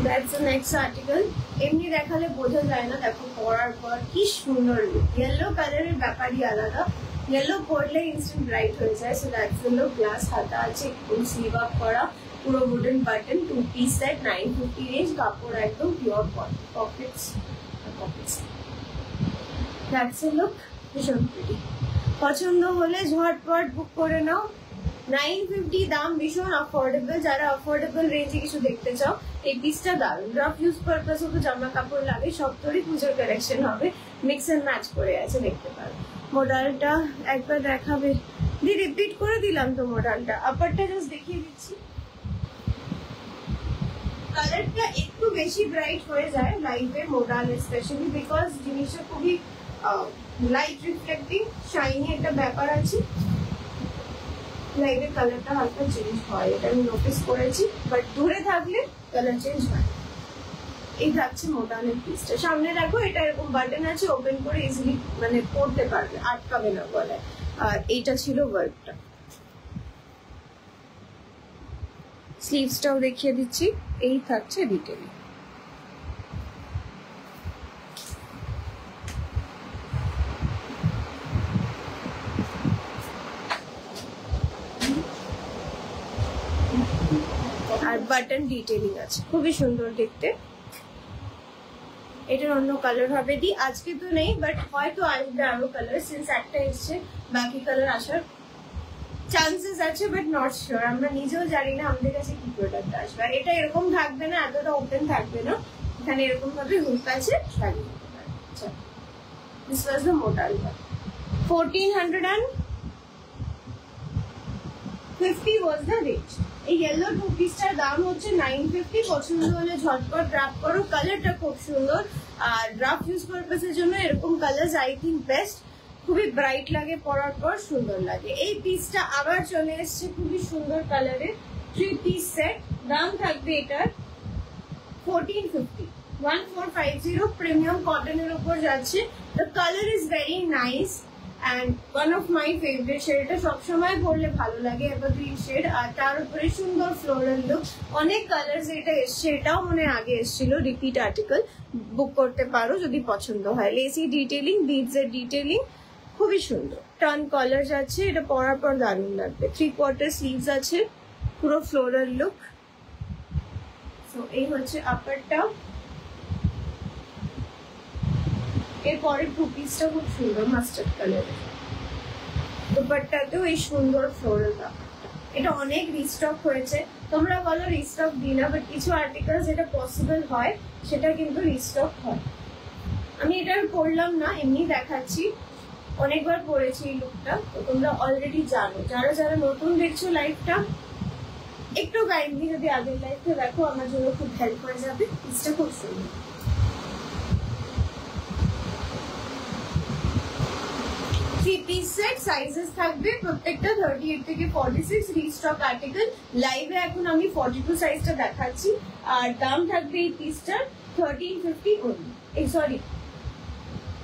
That's the next article. এমনি দেখালে বোঝা যায় না, দেখো পরার পর কি সুন্দর লুক। ইয়েলো কালারের ব্যাপারই আলাদা, ইয়েলো পরলে ইনস্ট্যান্ট ব্রাইট হয়ে যায়। So that's the look. Glass হাতা আছে, একটু স্লিভ আপ করা, পুরো wooden button, 2 piece set, 950 range. কাপড় একদম pure cotton, Pockets. That's the look, ভীষণ প্রিটি। পছন্দ হলে ঝটপট বুক করে নাও। 950 দাম, ভীষণ অ্যাফোর্ডেবল। যারা অ্যাফোর্ডেবল রেঞ্জে কিছু দেখতে চাও এই পিসটা দারুণ। রাফ ইউজ পারপাসও তো জামা কাপড় লাগে, সব তোরই পুজোর কালেকশন হবে, মিক্স এন্ড ম্যাচ করে আছে, দেখতে পারো। মডেলটা একবার দেখাবে দি, রিপিট করে দিলাম তো মডেলটা। আপারটা জাস্ট দেখিয়ে দিচ্ছি। কালারটা একটু বেশি ব্রাইট হয়ে যায় লাইভে মডেল, স্পেশালি বিকজ জিনিসটা খুবই লাইট রিফ্লেক্টিং, শাইনি একটা ব্যাপার আছে। লাইভে কালারটা হালকা চেঞ্জ হয়, এটা আমি নোটিস করেছি, বাট দূরে থাকলে কালার চেঞ্জ হয়। এই থাকছে মোটানের পিসটা। সামনে রাখো, এটা এরকম বাটন আছে, ওপেন করে ইজিলি মানে পড়তে পারবে, আটকাবে না গলায়। আর এইটা ছিল ওয়ার্কটা। স্লিভসটাও দেখিয়ে দিচ্ছি, এই থাকছে ডিটেইল। আর বাটন ডিটেইলিং আছে, খুবই সুন্দর দেখতে। এটার অন্য কালার হবে দি, আজকে তো নেই, বাট হয়তো আসবে আরো কালার, সিন্স একটা এসছে বাকি কালার আসার চান্সেস আছে, বাট নট শিওর। আমরা নিজেও জানি না আমাদের কাছে কি প্রোডাক্ট আসবে। আর এটা এরকম থাকবে না, এতটা ওপেন থাকবে না, এখানে এরকম ভাবে হুক আছে, লাগিয়ে দিতে পারে। আচ্ছা, this was the model 1450 was the range. এই ইয়েলো টু পিসটার দাম হচ্ছে 950। পছন্দ হলে ঝটপট ড্রাফট করো, কালারটা খুব সুন্দর। আর ড্রাফট ইউজ পারপাসের জন্য এরকম কালার আই থিঙ্ক বেস্ট, খুবই ব্রাইট লাগে, পরার পর সুন্দর লাগে। এই পিসটা আবার চলে এসছে খুবই সুন্দর কালারের 3 পিস সেট। দাম থাকবে এটার 1450, 1450। প্রিমিয়াম কটনের উপর যাচ্ছে। The colour is very nice and one of my favorite shade, এটা সবসময় পরলে ভালো লাগে, এভারগ্রিন শেড। আর তার উপরে সুন্দর ফ্লোরাল লুক, অনেক কালার্স এটা এসছে, এটাও মনে আগে এসেছিল, রিপিট আর্টিকেল, বুক করতে পারো যদি পছন্দ হয়। লেসি ডিটেইলিং, বিডস এর ডিটেইলিং, খুবই সুন্দর। টার্ন কলার যাচ্ছে, এটা পরার পর দারুণ লাগবে। 3/4 স্লিভস আছে, পুরো ফ্লোরাল লুক। সো এই হচ্ছে আপারটা। এরপরে টু পিসটা খুব সুন্দর মাস্টার্ড কালারের, দুপাট্টাতেও এই সুন্দর ফ্লোরাল ব্যাপারটা। এটা অনেক রিস্টক হয়েছে, তোমরা বলো রিস্টক দিই না, বাট কিছু আর্টিকেল যেটা পসিবল হয় সেটা কিন্তু রিস্টক হয়। আমি এটা পরলাম না, এমনি দেখাচ্ছি, অনেকবার পরেছি এই লুকটা, তো তোমরা অলরেডি জানো। যারা যারা নতুন দেখছো লাইভটা, একটু কাইন্ডলি যদি আগের লাইভটা দেখো, আমার জন্য খুব হেল্প হয়ে যাবে। পিসটা খুব সুন্দর। 3 পিস সেট, সাইজেস থাকবে প্রত্যেকটা 38 থেকে 46। রিস্টক আর্টিকেল, লাইভে এখন আমি 42 সাইজটা দেখাচ্ছি। আর দাম থাকবে এই পিসটার 1350 অনলি। এই সরি,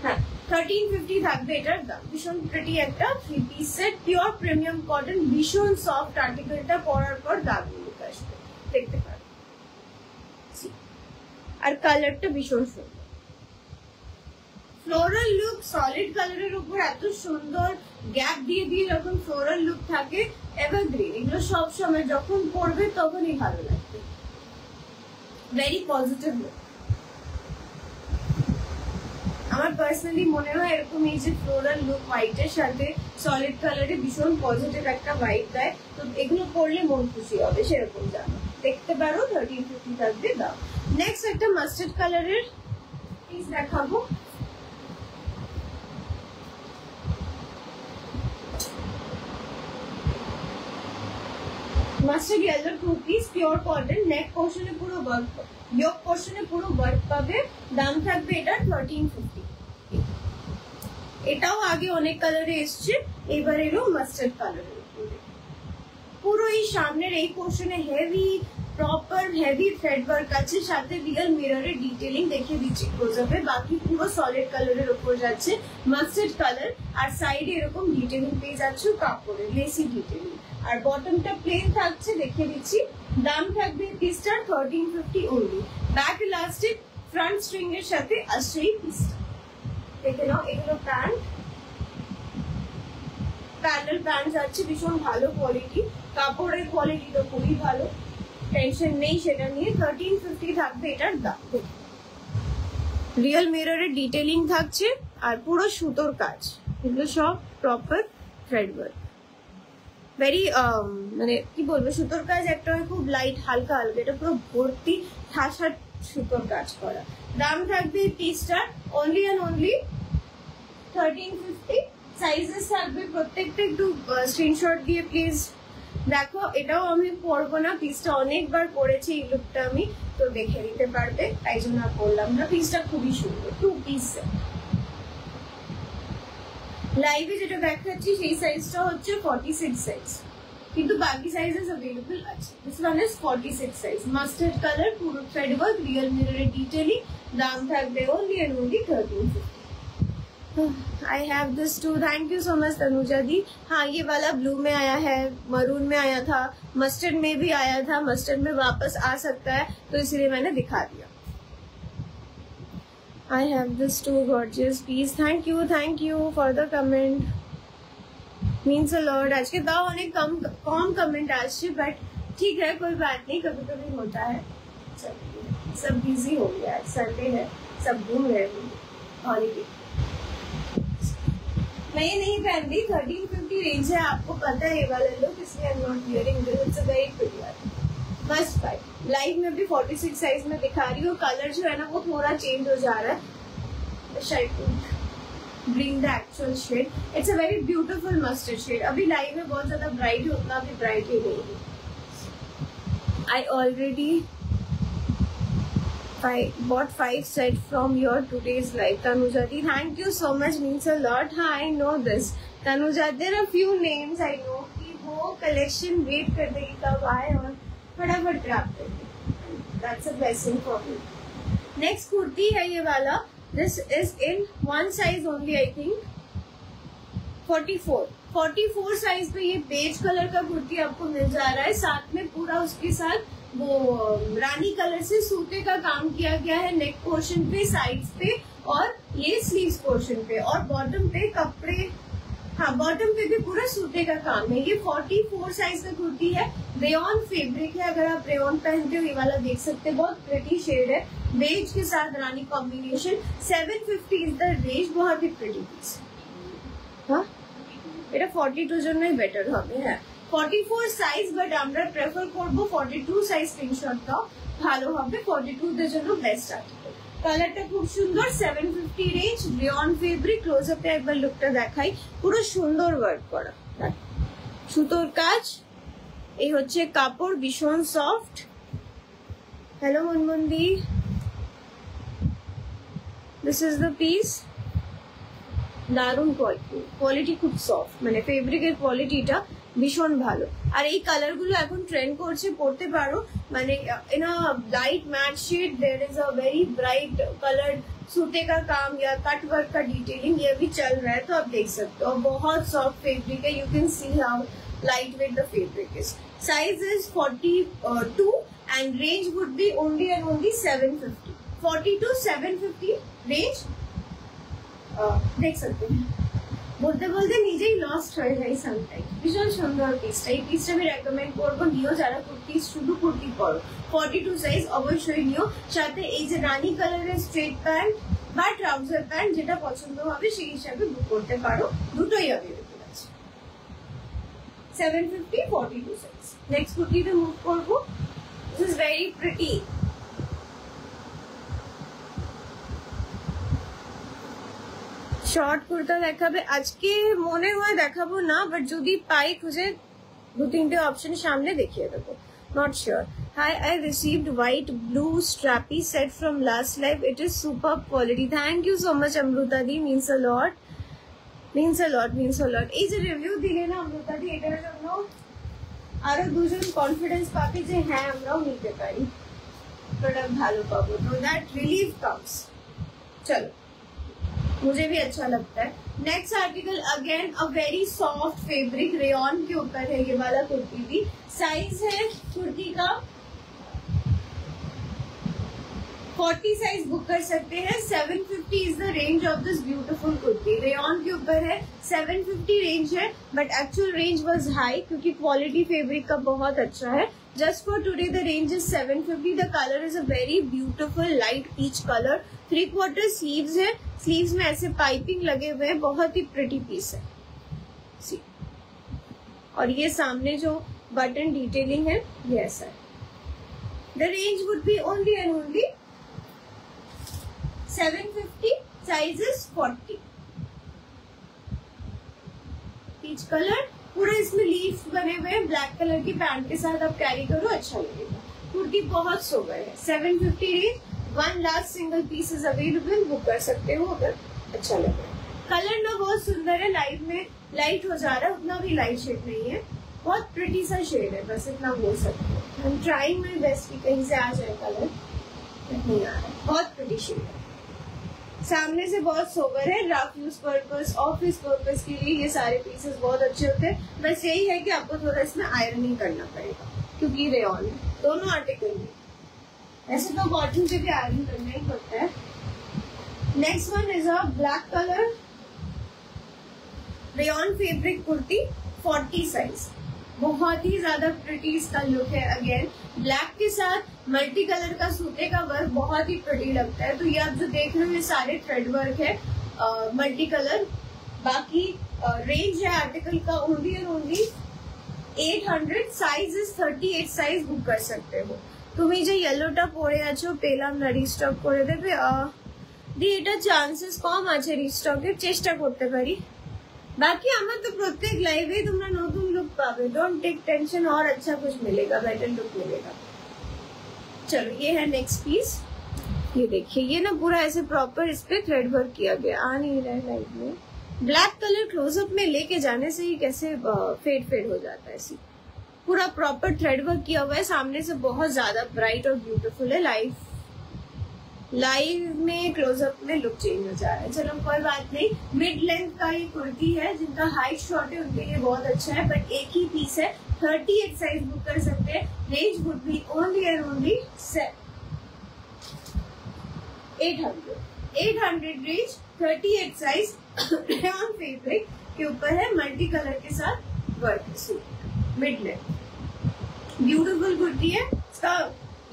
হ্যাঁ 1350 থাকবে এটার দাম। ভীষণ প্রিটি একটা 3 piece set, pure premium cotton, ভীষণ সফট। আর্টিকেলটা পরার পর দারুণ লুক আসবে, দেখতে পারো। আর কালারটা ভীষণ সুন্দর, ফ্লোরাল লুক, সলিড কালারের উপর এত সুন্দর গ্যাপ দিয়ে দিয়ে যখন ফ্লোরাল লুক থাকে, এভারগ্রিন, এগুলো সব সময় যখন পরবে তখনই ভালো লাগবে। Very positive look. আমার পার্সোনালি মনে হয় এরকম এই যে ফ্লোরাল লুক হোয়াইটের সাথে সলিড কালারে ভীষণ পজিটিভ একটা ভাইব দেয়, তো এগুলো পরলে মন খুশি হবে, সেরকম জানো। দেখতে পারো 1350 থাকবে দাম। নেক্সট একটা মাস্টার্ড কালারের পিস দেখাবো। Mustard yellow two piece, pure cotton, neck পোর্শনে পুরো ওয়ার্ক, ইয়োক পোর্শনে পুরো ওয়ার্ক পাবে। দাম থাকবে এটা 1350। এটাও আগে অনেক কালারে এসছে, এবার এলো মাস্টার্ড কালারের উপরে। পুরো এই সামনের এই পোর্শনে heavy proper heavy thread work আছে, সাথে রিয়েল মিররের ডিটেইলিং দেখিয়ে দিচ্ছি ক্লোজআপে। বাকি পুরো সলিড কালারের উপর যাচ্ছে, মাস্টার্ড কালার। আর সাইডে এরকম ডিটেইলিং পেয়ে যাচ্ছে কাপড়ের, লেসি ডিটেইলিং। আর বটমটা প্লেন থাকছে, দেখিয়ে দিচ্ছি। দাম থাকবে পিসটার 1350 only. Back elastic front string এর সাথে আসছে এই পিসটা। দেখে নাও, এগুলো প্যান্ট, প্যানেল প্যান্ট যাচ্ছে, ভীষণ ভালো কোয়ালিটি, কাপড়ের কোয়ালিটি তো খুবই ভালো, টেনশন নেই সেটা নিয়ে। 1350 থাকবে এটার দাম। রিয়েল মিররের ডিটেইলিং থাকছে আর পুরো সুতোর কাজ, এগুলো সব প্রপার থ্রেড ওয়ার্ক। ভেরি মানে কি বলবো, সুতোর কাজ একটা হয় খুব লাইট, হালকা হালকা, এটা পুরো ভর্তি ঠাসা সুতোর কাজ করা। দাম থাকবে এই পিসটার অনলি অ্যান্ড অনলি 1350। সাইজেস থাকবে প্রত্যেকটা, একটু স্ক্রিনশট দিয়ে প্লিজ দেখো। এটাও আমি পরবো না, পিসটা অনেকবার পরেছি এই লুকটা আমি, তো দেখে নিতে পারবে, তাই জন্য আর বললাম না। পিসটা খুবই সুন্দর, 2 পিস। লাইভে যেটা দেখাচ্ছি সেই সাইজটা হচ্ছে 46 সাইজ, কিন্তু বাকি সাইজেস अवेलेबल আছে। This one is 46 size, mustard colour, পুরো থ্রেড ওয়ার্ক, রিয়েল মিররের ডিটেইলিং। দাম থাকবে only and only 1350। I have this too, thank you so much Tanuja दी। हाँ, ये वाला ब्लू में आया है, मरून में आया था, मस्टर्ड में भी आया था, मस्टर्ड में वापस आ सकता है, तो इसलिए मैंने दिखा दिया। I have this too, gorgeous piece, thank you for the comment, means a lot। आज के दाव अनेक कम कमेंट आछे, बट ठीक है, कोई बात नहीं, कभी कभी होता है। चलिए, सब बिजी हो गया, संडे है, सब घूम रहे हैं हॉलीडे। मैं ये नहीं पहन रही, 1350 रेंज है, आपको पता है ये वाला लुक, इसलिए I am not wearing this. It's a very pretty one, must buy. Live में भी 46 साइज में दिखा रही हूँ, कलर जो है ना वो थोड़ा चेंज हो जा रहा है। Bring the actual shade, it's a very beautiful mustard shade। अभी लाइव में बहुत ज्यादा ब्राइट है, उतना भी ब्राइट ही नहीं है। I already bought 5 sets from your today's live, Tanuja di, thank you so much, means a lot। हाँ, I know this Tanuja, there are few names I know कि वो collection wait कर देगी कब आए और फटाफट ग्रैब कर दे। That's a blessing for me। Next kurti है ये वाला, this is in one size only, I think 44 size पे ये बेज कलर का कुर्ती आपको मिल जा रहा है। साथ में पूरा उसके साथ वो रानी कलर से सूते का काम किया गया है, नेक पोर्शन पे, साइड्स पे, और ये स्लीव्स पोर्शन पे, और बॉटम पे कपड़े, हाँ बॉटम पे भी पूरा सूते का काम है। ये 44 साइज का कुर्ती है, रेयॉन फैब्रिक है। अगर आप रेयॉन पहनते हो, ये वाला देख सकते हैं, बहुत प्रिटी शेड है, बेज के साथ रानी कॉम्बिनेशन। 750 इज द रेंज, बहुत ही प्रिटी पीस। हाँ, এটা 42 জন্যই বেটার হবে। হ্যাঁ, 44 সাইজ, বাট আমরা প্রেফার করব 42 সাইজ স্ক্রিনশট দাও, ভালো হবে। 42 দের জন্য বেস্ট আর্টিকেল। কালারটা খুব সুন্দর, 750 রেঞ্জ, রেয়ন ফেব্রিক। ক্লোজ আপে একবার লুকটা দেখাই, পুরো সুন্দর ওয়ার্ক করা, সুতোর কাজ। এই হচ্ছে কাপড়, ভীষণ সফট। হ্যালো মনমন্দি, দিস ইজ দ্য পিস। দারুণ কোয়ালিটি, খুব সফট, মানে ফেব্রিকের কোয়ালিটিটা ভীষণ ভালো। আর এই কালার গুলো এখন ট্রেন্ড করছে, পড়তে পারো। মানে in a light matte shade there is a very bright colour, सूते का काम या कट वर्क का डिटेलिंग, ये भी चल रहा है, तो आप देख सकते हो। बहुत सॉफ्ट फैब्रिक है, you can see how light weight the fabric is. Size is 42 and range would be only and only 750। 42 750 range देख सकते हैं। বলতে বলতে নিজেই লস্ট হয়ে যাই সামটাইম। ভীষণ সুন্দর পিসটা, এই পিসটা আমি রেকমেন্ড করবো, নিও যারা কুর্তি, শুধু কুর্তি করো। 42 সাইজ অবশ্যই নিও। সাথে এই যে রানী কালারের স্ট্রেট প্যান্ট বা ট্রাউজার প্যান্ট, যেটা পছন্দ হবে সেই হিসাবে বুক করতে পারো, দুটোই অ্যাভেলেবল আছে। 750 42 সাইজ। নেক্সট কুর্তিতে মুভ করবো। This is very pretty. Short kurta দেখাবে আজকে, মনে হয় দেখাবো না, বাট যদি পাই খুঁজে 2-3টে অপশন সামনে দেখিয়ে দেবো, not sure. Hi, I received white blue strappy set from last live. It is superb quality. Thank you so much Amruta di, means a lot, means a lot, means a lot। এই যে review দিলে না Amruta di, এটার জন্য আরো দুজন confidence পাবে যে হ্যাঁ আমরাও নিতে পারি, প্রোডাক্ট ভালো পাবো, তো দ্যাট রিলিফ কামস। চলো, मुझे भी अच्छा लगता है। Next article again a very soft fabric, rayon के ऊपर है ये वाला कुर्ती भी। साइज है कुर्ती का 40 साइज बुक कर सकते हैं। 750 is the range of this beautiful kurti. Rayon के ऊपर है, 750 रेंज है, but actual range was high क्योंकि क्वालिटी फैब्रिक का बहुत अच्छा है। Just for today the range is 750। The color is a very beautiful light peach color। 3/4 sleeves है, स्लीव्स में ऐसे पाइपिंग लगे हुए हैं, बहुत ही प्रिटी पीस है। सी और ये सामने जो बटन डिटेलिंग है ये ऐसा है। The range would be only and only 750, sizes 40। Peach colour, पूरा इसमें लीफ बने हुए हैं, ब्लैक कलर की पैंट के साथ आप कैरी करो, अच्छा लगेगा। कुर्ती बहुत सोबर है। 750 range, 1 large single piece is available, book कर सकते हो अगर अच्छा लगे। कलर ना बहुत सुंदर है, लाइट में लाइट हो जा रहा है, उतना भी लाइट शेड नहीं है, बहुत प्रिटी सा शेड है, बस इतना बोल सकते हो। I am trying my best कि कहीं से आ जाए कलर, नहीं आ रहा है, बहुत प्रिटी शेड है। सामने से बहुत सोबर है, rough use purpose, office purpose के लिए ये सारे पीसेस बहुत अच्छे होते हैं। बस यही है कि आपको थोड़ा इसमें आयरनिंग करना पड़ेगा क्योंकि रेयॉन है दोनों आर्टिकल में। ऐसे तो कॉटन पे भी आयरन करना ही पड़ता है। Next one is a black colour rayon fabric kurti, 40 size, बहुत ही ज्यादा प्रिटी इसका लुक है। अगेन ब्लैक के साथ मल्टी कलर का सूते का वर्क बहुत ही प्रिटी लगता है। तो ये आप जो देख रहे हो ये सारे थ्रेड वर्क है, मल्टी कलर। बाकी रेंज है आर्टिकल का only and only 800, size is 38 size, book कर सकते हो। তুমি যে ইয়েলোটা পরে আছো পেলাম না, রিস্টক করে দেবে? দি এটা চান্সেস কম আছে রিস্টকের, চেষ্টা করতে পারি। बाकी আমার তো প্রত্যেক লাইভে তোমরা নতুন লুক পাবে, डोंट टेक टेंशन, और अच्छा कुछ मिलेगा, बेटर लुक मिलेगा। चलो ये है नेक्स्ट पीस, ये देखिए ये ना पूरा ऐसे प्रॉपर इस पे थ्रेड वर्क किया गया, आ नहीं रहा है लाइट में। ब्लैक कलर क्लोजअप में लेके जाने से ही कैसे फेड हो जाता है, ऐसी पूरा प्रॉपर थ्रेड वर्क किया हुआ है, सामने से बहुत ज्यादा ब्राइट और ब्यूटीफुल है। लाइव में क्लोजअप में लुक चेंज हो जा रहा है। चलो कोई बात नहीं, मिड लेंथ का ये कुर्ती है, जिनका हाइट शॉर्ट है उनके लिए बहुत अच्छा है, बट एक ही पीस है, 38 साइज बुक कर सकते हैं। Range would be only and only 800 range, 38 size, rayon fabric के ऊपर है, मल्टी कलर के साथ work suit, mid length, beautiful kurti है। इसका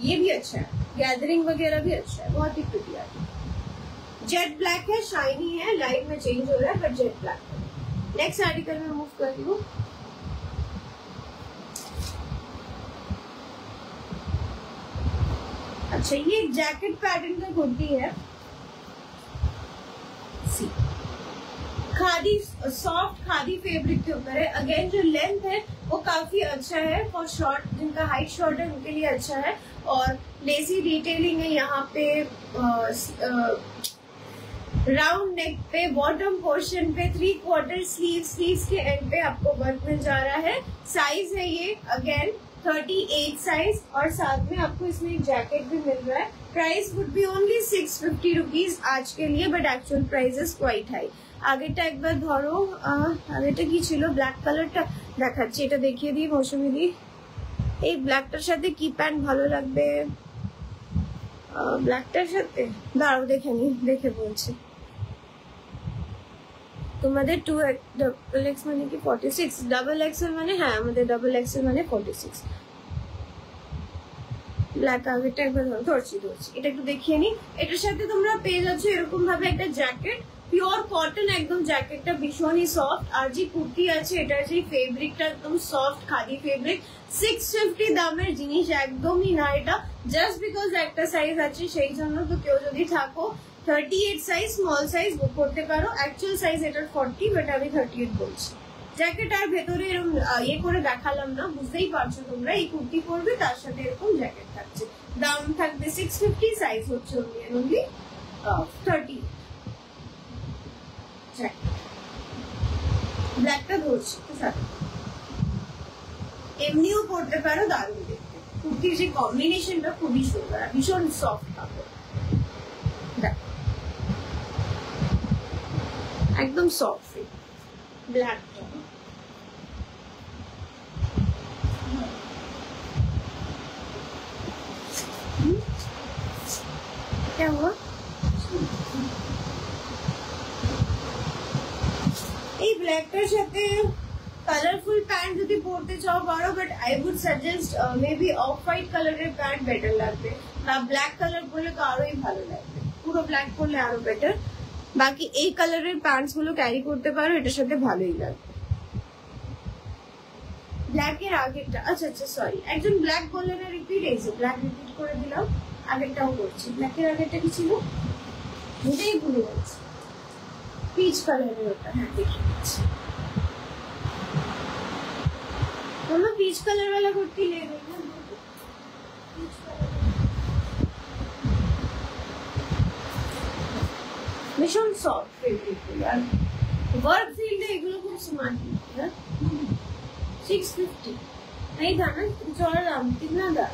ये भी अच्छा है, गैदरिंग वगैरह भी अच्छा है, बहुत ही प्रिटी है। जेट ब्लैक है, शाइनी है, लाइट में चेंज हो रहा है बट जेट ब्लैक है। नेक्स्ट आर्टिकल में मूव कर रही हूँ। अच्छा ये जैकेट पैटर्न का कुर्ती है, खादी सॉफ्ट खादी फैब्रिक के ऊपर है। अगेन जो लेंथ है वो काफी अच्छा है, फॉर शॉर्ट जिनका हाइट शॉर्ट है उनके लिए अच्छा है। और लेसी डिटेलिंग है यहाँ पे, राउंड नेक पे, बॉटम पोर्शन पे, 3/4 स्लीव्स के एंड पे आपको वर्क मिल जा रहा है। साइज है ये अगेन 38 साइज, और साथ में आपको इसमें एक जैकेट भी मिल रहा है। Price would be only 650 rupees आज के लिए, but actual price is quite high. আগেটা একবার ধরো, আগেটা কি ছিল, ব্ল্যাক কালারটা দেখাচ্ছি, এটা দেখিয়ে দিই মৌসুমি দি। এই ব্ল্যাকটার সাথে কি প্যান্ট ভালো লাগবে? ব্ল্যাকটার সাথে দাঁড়াও দেখে নি, দেখে বলছি। তোমাদের 2XL মানে কি 46, XXL মানে, হ্যাঁ আমাদের XXL মানে 46। ব্ল্যাক আগেটা একবার ধরছি, এটা একটু দেখিয়ে নি। এটার সাথে তোমরা পেয়ে যাচ্ছ এরকম ভাবে একটা জ্যাকেট, পিওর কটন একদম, জ্যাকেটটা ভীষণই সফট। আর যে কুর্তি আছে এটার যে ফেব্রিকটা একদম সফট খাদি ফেব্রিক। 650 দামের জিনিস একদমই না এটা, জাস্ট বিকজ একটা সাইজ আছে সেই জন্য। তো কেউ যদি থাকো 38 সাইজ, স্মল সাইজ বুক করতে পারো। অ্যাকচুয়াল সাইজ এটার 40, বাট আমি 38 বলছি। জ্যাকেট আর ভেতরে এরকম ইয়ে করে দেখালাম না, বুঝতেই পারছো তোমরা। এই কুর্তি পরবে, তার সাথে এরকম জ্যাকেট থাকছে, দাম থাকবে 650, সাইজ হচ্ছে only 30। ব্ল্যাকটা ধরছি এমনিও পড়তে পারো, দারুণ দেখতে। কুর্তির যে কম্বিনেশনটা খুবই সুন্দর, ভীষণ সফট কাপড়, একদম সফট ব্ল্যাকটা। क्या हुआ? এই ব্ল্যাকটার সাথে কালারফুল প্যান্ট যদি পরতে চাও পারো, but I would suggest maybe off white কালারের প্যান্ট বেটার লাগবে, বা ব্ল্যাক কালার পরলে তো আরোই ভালো লাগবে, পুরো ব্ল্যাক পরলে আরো বেটার। বাকি এই কালারের প্যান্টস গুলো ক্যারি করতে পারো, এটার সাথে ভালোই লাগবে। ব্ল্যাক এর আগেরটা, আচ্ছা আচ্ছা সরি, একজন ব্ল্যাক বললেন না রিপিট, এই যে ব্ল্যাক রিপিট করে দিলাম, আগেরটাও করছি। ব্ল্যাক এর আগেরটা কি ছিল, এটাই ভুলে যাচ্ছি, পিচ কালারের ওটা, হ্যাঁ দেখে নিচ্ছি। তোমরা পিচ কালার वाला কুর্তি ले गई ना, পিচ কালার ভীষণ সফট ফেব্রিক আর वर्क फील्ड है, এগুলো খুব स्मार्ट है। 650 नहीं था ना, चौड़ा दाम कितना था,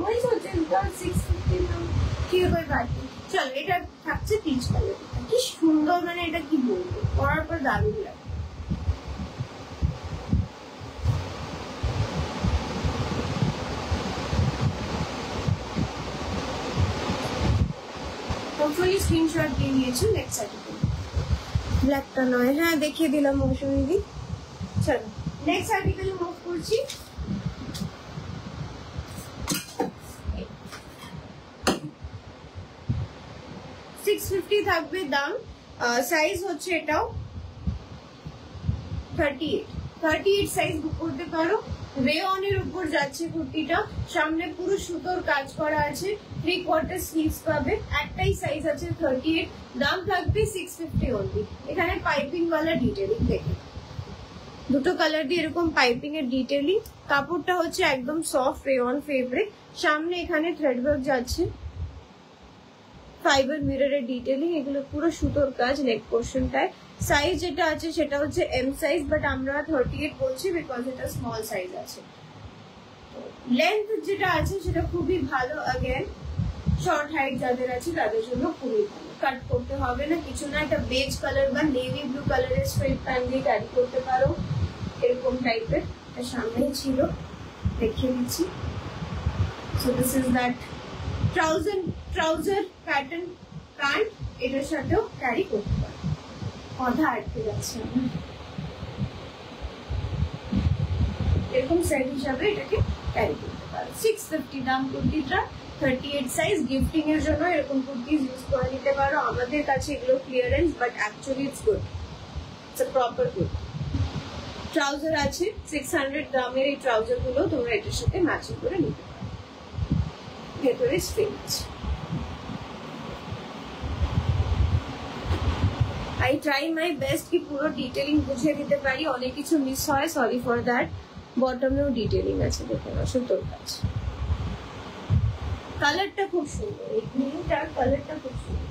वही सोचे इनका 650 दाम। ठीक है कोई बात नहीं, चल এটা থাকছে পিচ কালার, কি সুন্দর, মানে এটা কি বলবো, পরার পর দারুণ লাগে। হোপফুলি স্ক্রিনশট দিয়ে নিয়েছি। নেক্সট আর্টিকেল ব্ল্যাকটা নয়, হ্যাঁ দেখিয়ে দিলাম মৌসুমী দি। চলো নেক্সট আর্টিকেল মুভ করছি। $650 থাকবে দাম, সাইজ হচ্ছে এটাও 38 সাইজ বুক করতে পারো। রেয়নের উপর যাচ্ছে কুর্তিটা, সামনে পুরো সুতোর কাজ করা আছে, 3/4 স্লিভস পাবে, একটাই সাইজ আছে 38, দাম থাকবে 650 অনলি। এখানে পাইপিং वाला ডিটেইলিং দেখে, দুটো কালার দিয়ে এরকম পাইপিং এর ডিটেইলিং, কাপড়টা হচ্ছে একদম সফট রেয়ন ফেব্রিক, সামনে এখানে থ্রেড ওয়ার্ক যাচ্ছে, ফাইবার মিররের ডিটেইলিং, এগুলো পুরো সুতোর কাজ নেক পোর্শনটায়। সাইজ যেটা আছে সেটা হচ্ছে এম সাইজ, বাট আমরা 38 বলছি বিকজ এটা স্মল সাইজ আছে। লেন্থ যেটা আছে সেটা খুবই ভালো, अगेन শর্ট হাইট যাদের আছে তাদের জন্য খুবই ভালো, কাট করতে হবে না কিছু না। এটা বেজ কালার বা নেভি ব্লু কালারের স্ট্রেট প্যান্ট দিয়ে ক্যারি করতে পারো, এরকম টাইপের। এটা সামনেই ছিল, দেখিয়ে দিচ্ছি। So this is that trouser pattern pant, এটার সাথেও ক্যারি করতে পারো। কথা আটকে যাচ্ছে আমার, এরকম সেট হিসাবে এটাকে ক্যারি করতে পারো। 650 দাম কুর্তিটা, 38 সাইজ। গিফটিং এর জন্য এরকম কুর্তি ইউজ করে নিতে পারো। আমাদের কাছে এগুলো clearance, but actually it's good, it's a proper good. Trouser আছে 600 দামের, এই ট্রাউজার গুলো তোমরা এটার সাথে ম্যাচিং করে নিতে পারো। ভেতরে স্ট্রিং আছে। I try my best কি পুরো ডিটেইলিং বুঝিয়ে দিতে পারি, অনেক কিছু মিস হয়, সরি ফর দ্যাট। বটমেও ডিটেইলিং আছে, দেখে নাও সুতোর কাজ। কালারটা খুব সুন্দর, এই গ্রিনটার কালারটা খুব সুন্দর।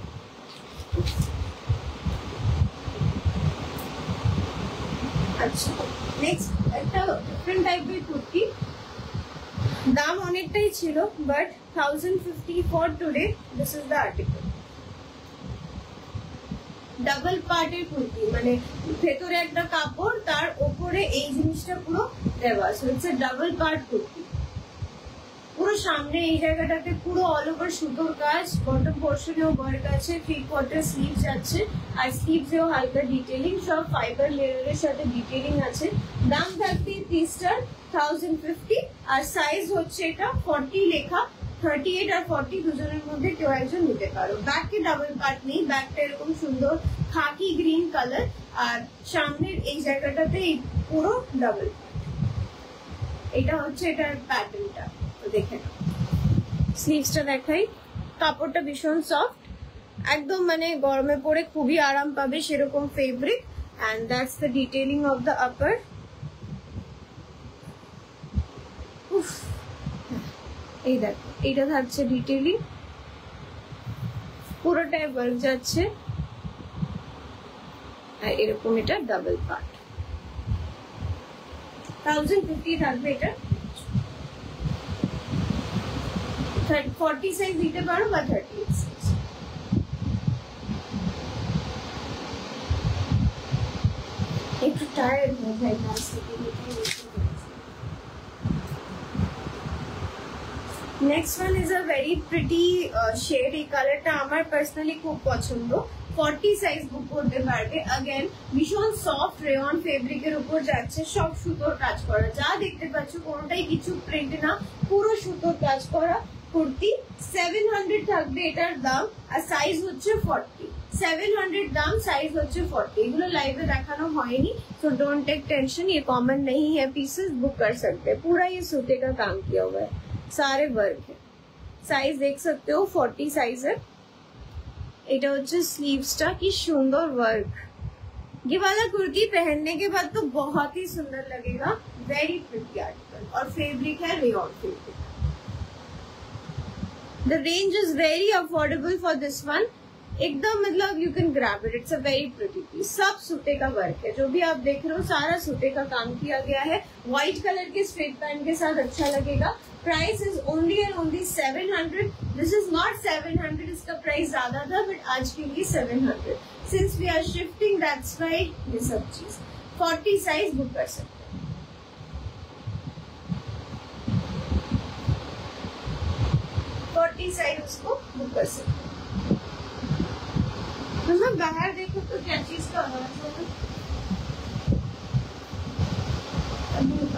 আচ্ছা নেক্সট একটা ডিফারেন্ট টাইপের কুর্তি, দাম অনেকটাই ছিল, but 1050 for today. This is the article. Double পার্টের কুর্তি, মানে ভেতরে একটা কাপড়, তার উপরে এই জিনিসটা পুরো দেওয়া, so it's a double part kurti. পুরো সামনে এই জায়গাটাতে পুরো অল ওভার সুতোর কাজ, বটম পোর্শনেও ওয়ার্ক আছে, 3/4 স্লিভস আছে, আর স্লিভসেও হালকা ডিটেইলিং, সব ফাইবার লেয়ারের সাথে ডিটেইলিং আছে। দাম থাকবে পিসটার 1050, আর সাইজ হচ্ছে এটা 40 লেখা, 38 আর 40 দুজনের মধ্যে কেউ একজন নিতে পারো। ব্যাকে ডাবল পার্ট নেই, ব্যাকটা এরকম সুন্দর খাকি গ্রিন কালার, আর সামনের এই জায়গাটাতে পুরো ডাবল পার্ট। এটা হচ্ছে এটার প্যাটার্নটা, তো দেখে নাও। স্লিভসটা দেখাই, কাপড়টা ভীষণ সফট, একদম মানে গরমে পরে খুবই আরাম পাবে সেরকম fabric, and that's the detailing of the upper. এই দেখো, এইটা থাকছে ডিটেইলিং, পুরোটাই ওয়ার্ক যাচ্ছে, আর এরকম এটা ডাবল পার্ট। 1050 থাকবে এটা। 40 সাইজ দিতে পারো বা 38 সাইজ। একটু টায়ার্ড হয়ে যায় নাচ থেকে। Next one is a very pretty shade, এই কালারটা আমার পার্সোনালি খুব পছন্দ। 40 সাইজ বুক করতে পারবে। अगेन ভীষণ সফট রেয়ন ফেব্রিকের উপর যাচ্ছে, সব সুতোর কাজ করা, যা দেখতে পাচ্ছ কোনটাই কিছু প্রিন্ট না, পুরো সুতোর কাজ করা কুর্তি। 700 থাকবে এটার দাম, আর সাইজ হচ্ছে 40। 700 दाम, साइज होच्छे 40। एगुलो लाइव में देखानो होयनी, so don't take tension, ये कॉमन नहीं है पीसेस, बुक कर सकते हैं। पूरा ये सूते का काम किया हुआ है, सारे वर्क है। साइज देख सकते हो 40 साइज है। এটা হচ্ছে স্লিভসটা, কি সুন্দর ওয়ার্ক। ये वाला कुर्ती पहनने के बाद तो बहुत ही सुंदर लगेगा। वेरी प्रिटी आर्टिकल और फैब्रिक है rayon fabric. The range is very affordable for this one। एकदम मतलब you can grab it, it's a very pretty piece. सब सूते का वर्क है, जो भी आप देख रहे हो सारा सूते का काम किया गया है। व्हाइट कलर के स्ट्रेट पैंट के साथ अच्छा लगेगा। Price is only and only 700। This is not 700, इसका प्राइस ज्यादा था बट आज के लिए 700। Since we are shifting that's why ये सब चीज। 40 साइज बुक कर सकते हैं। 40 साइज उसको बुक कर सकते हैं। मतलब बाहर देखो तो क्या चीज का आवाज हो रहा है,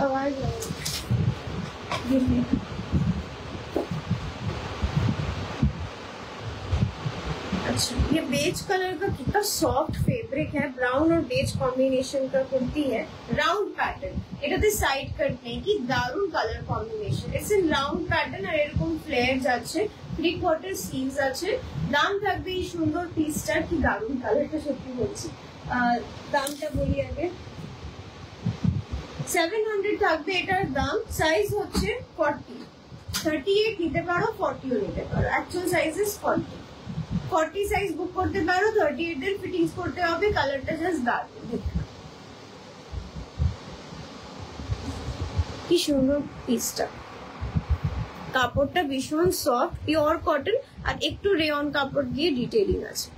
आवाज अच्छा। ये बेज कलर का कितना सॉफ्ट फैब्रिक है, ब्राउन और बेज कॉम्बिनेशन का कुर्ती है। राउंड पैटर्न, এটাতে সাইড কাট নেই, কি দারুন colour combination. It's in round pattern আর এরকম ফ্লেয়ার যাচ্ছে, 3/4 স্লিভস আছে। দাম থাকবে এই সুন্দর পিসটার, কি দারুন কালারটা, সত্যি বলছি। দামটা বলি আগে, 700 থাকবে এটার দাম। সাইজ হচ্ছে 40, 38 নিতে পারো, 40ও নিতে পারো। Actual size is 40। 40 size book করতে পারো, 38 এর ফিটিংস করতে হবে। কালারটা জাস্ট দারুন, কি সুন্দর পিসটা। কাপড়টা ভীষণ সফট, পিওর কটন আর একটু রেয়ন কাপড় দিয়ে ডিটেইলিং আছে।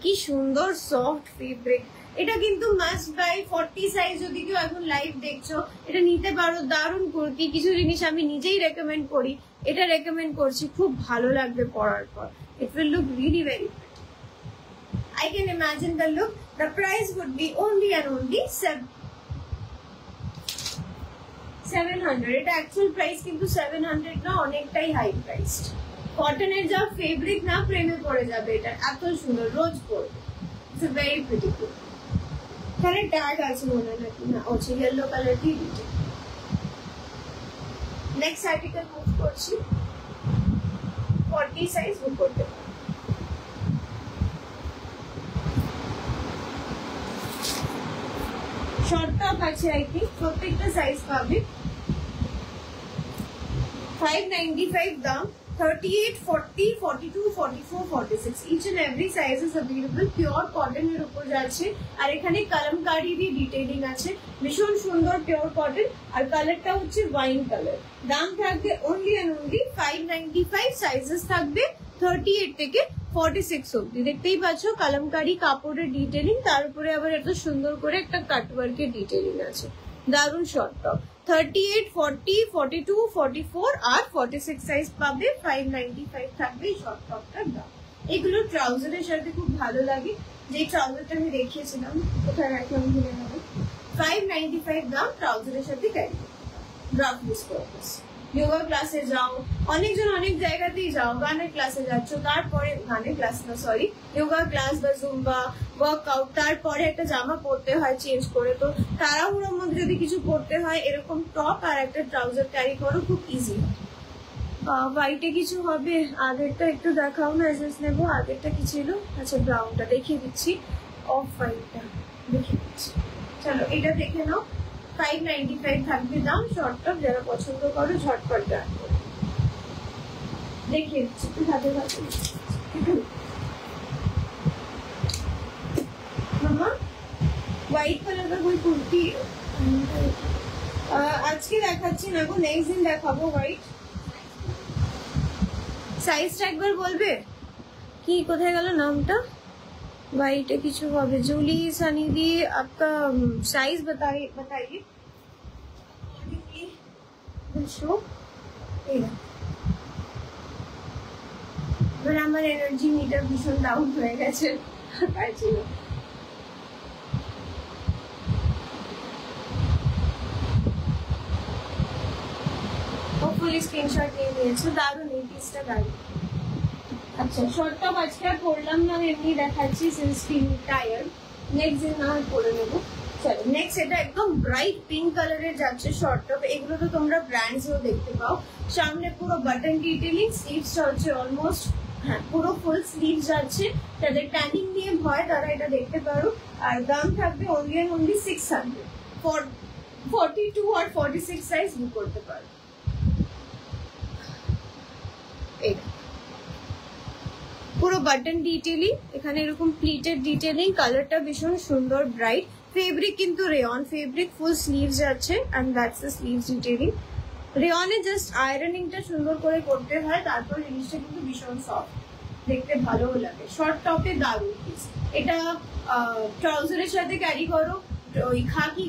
কি সুন্দর সফট ফেব্রিক। এটা কিন্তু মাস্ট বাই। 40 সাইজ যদি কেউ এখন লাইভ দেখছো, এটা নিতে পারো। দারুণ কুর্তি। কিছু জিনিস আমি নিজেই রেকমেন্ড করি, এটা রেকমেন্ড করছি, খুব ভালো লাগবে পরার পর। It will look really very pretty. I can imagine the look. The price would be only and only 700। এটা অ্যাকচুয়াল প্রাইস কিন্তু 700 না, অনেকটাই হাই প্রাইসড। কটনের যা ফেব্রিক না, প্রেমে পড়ে যাবে এটা, এত সুন্দর, রোজ পরবে। It's a very pretty kurti. এখানে ট্যাগ আছে মনে হয় নাকি, না হচ্ছে ইয়েলো কালার দিয়ে দিতে। নেক্সট আর্টিকেল মুভ করছি। 40 সাইজ বুক করতে পারো। শর্ট টপ আছে, আই থিঙ্ক প্রত্যেকটা সাইজ পাবে। 595 দাম। 38, 40, 42, 44, 46 each and every size is available। Pure cotton এর উপর যাচ্ছে আর এখানে কলমকারি দিয়ে ডিটেইলিং আছে। ভীষণ সুন্দর পিওর কটন আর কালারটা হচ্ছে ওয়াইন কালার। দাম থাকবে অনলি এন্ড অনলি 595। সাইজেস থাকবে 38 থেকে 46 অব্দি। দেখতেই পাচ্ছ কলমকারি কাপড়ের ডিটেইলিং, তার উপরে আবার এত সুন্দর করে একটা কাটওয়ার্কের ডিটেইলিং আছে। দারুন শর্ট টপ। 38, 40, 42, 44 আর 46 সাইজ পাবে। 595 থাকবে এই শর্ট টপটার দাম। এগুলো ট্রাউজারের সাথে খুব ভালো লাগে। যে ট্রাউজারটা আমি দেখিয়েছিলাম, কোথায় রাখলাম ভুলে গেলাম। 595 দাম, ট্রাউজারের সাথে ক্যারি করতে পারো। Draft use purpose. যোগা ক্লাসে যাও, অনেকজন অনেক জায়গাতেই যাও, গানের ক্লাসে যাচ্ছ, তারপরে গানের ক্লাস না সরি যোগা ক্লাস বা জুম্বা ওয়ার্কআউট, তারপরে একটা জামা পরতে হয় চেঞ্জ করে। তো তাড়াহুড়োর মধ্যে যদি কিছু পরতে হয়, এরকম টপ আর একটা ট্রাউজার ক্যারি করো, খুব ইজি হয়। হোয়াইটে কিছু হবে, আগেরটা একটু দেখাও না, এসএস নেবো। আগেরটা কি ছিল? আচ্ছা ব্রাউনটা দেখিয়ে দিচ্ছি, অফ হোয়াইটটা দেখিয়ে দিচ্ছি। চলো এটা দেখে নাও। 595 থাকবে দাম। শর্ট টপ যারা পছন্দ করো ঝটপট গান করো। দেখিয়ে দিচ্ছি একটু হাতে হাতে। মামা হোয়াইট কালার का कोई कुर्ती আজকে দেখাচ্ছি না গো, নেক্সট দিন দেখাবো। হোয়াইট সাইজটা একবার বলবে? কি কোথায় গেল নামটা? वाइट किचु হবে। जूली सनी दी आपका साइज बताइए। আমার এনার্জি মিটার ভীষণ ডাউন হয়ে গেছে। হোপফুলি স্ক্রিনশট নিয়ে নিয়েছো। দারুণ এই পিসটা দারুণ। আচ্ছা শর্ট টপ আজকে আর পরলাম না, এমনি দেখাচ্ছি সিন্স ফিল টায়ার্ড। নেক্সট দিন না হয় পরে নেবো। চলো নেক্সট এটা একদম ব্রাইট পিঙ্ক কালারের যাচ্ছে শর্ট টপ। এগুলো তো তোমরা ব্র্যান্ডসও দেখতে পাও। সামনে পুরো বাটন ডিটেইলিং, স্লিভসটা হচ্ছে অলমোস্ট হ্যাঁ পুরো ফুল স্লিভ যাচ্ছে। তাদের ট্যানিং নিয়ে ভয় তারা এটা দেখতে পারো। আর দাম থাকবে অনলি এন্ড অনলি 600। 42 আর 46 সাইজ বুক করতে পারো। এটা পুরো বাটন ডিটেইলিং, এখানে এরকম প্লিটেড ডিটেইলিং, কালারটা ভীষণ সুন্দর ব্রাইট। ফেব্রিক কিন্তু রেয়ন ফেব্রিক, ফুল স্লিভস আছে and that's the sleeves detailing. রেয়নে জাস্ট আয়রনিংটা সুন্দর করে করতে হয়, তারপর জিনিসটা কিন্তু ভীষণ সফট, দেখতে ভালোও লাগে। শর্ট টপে দারুন পিস। এটা ট্রাউজারের সাথে ক্যারি করো, ওই খাদি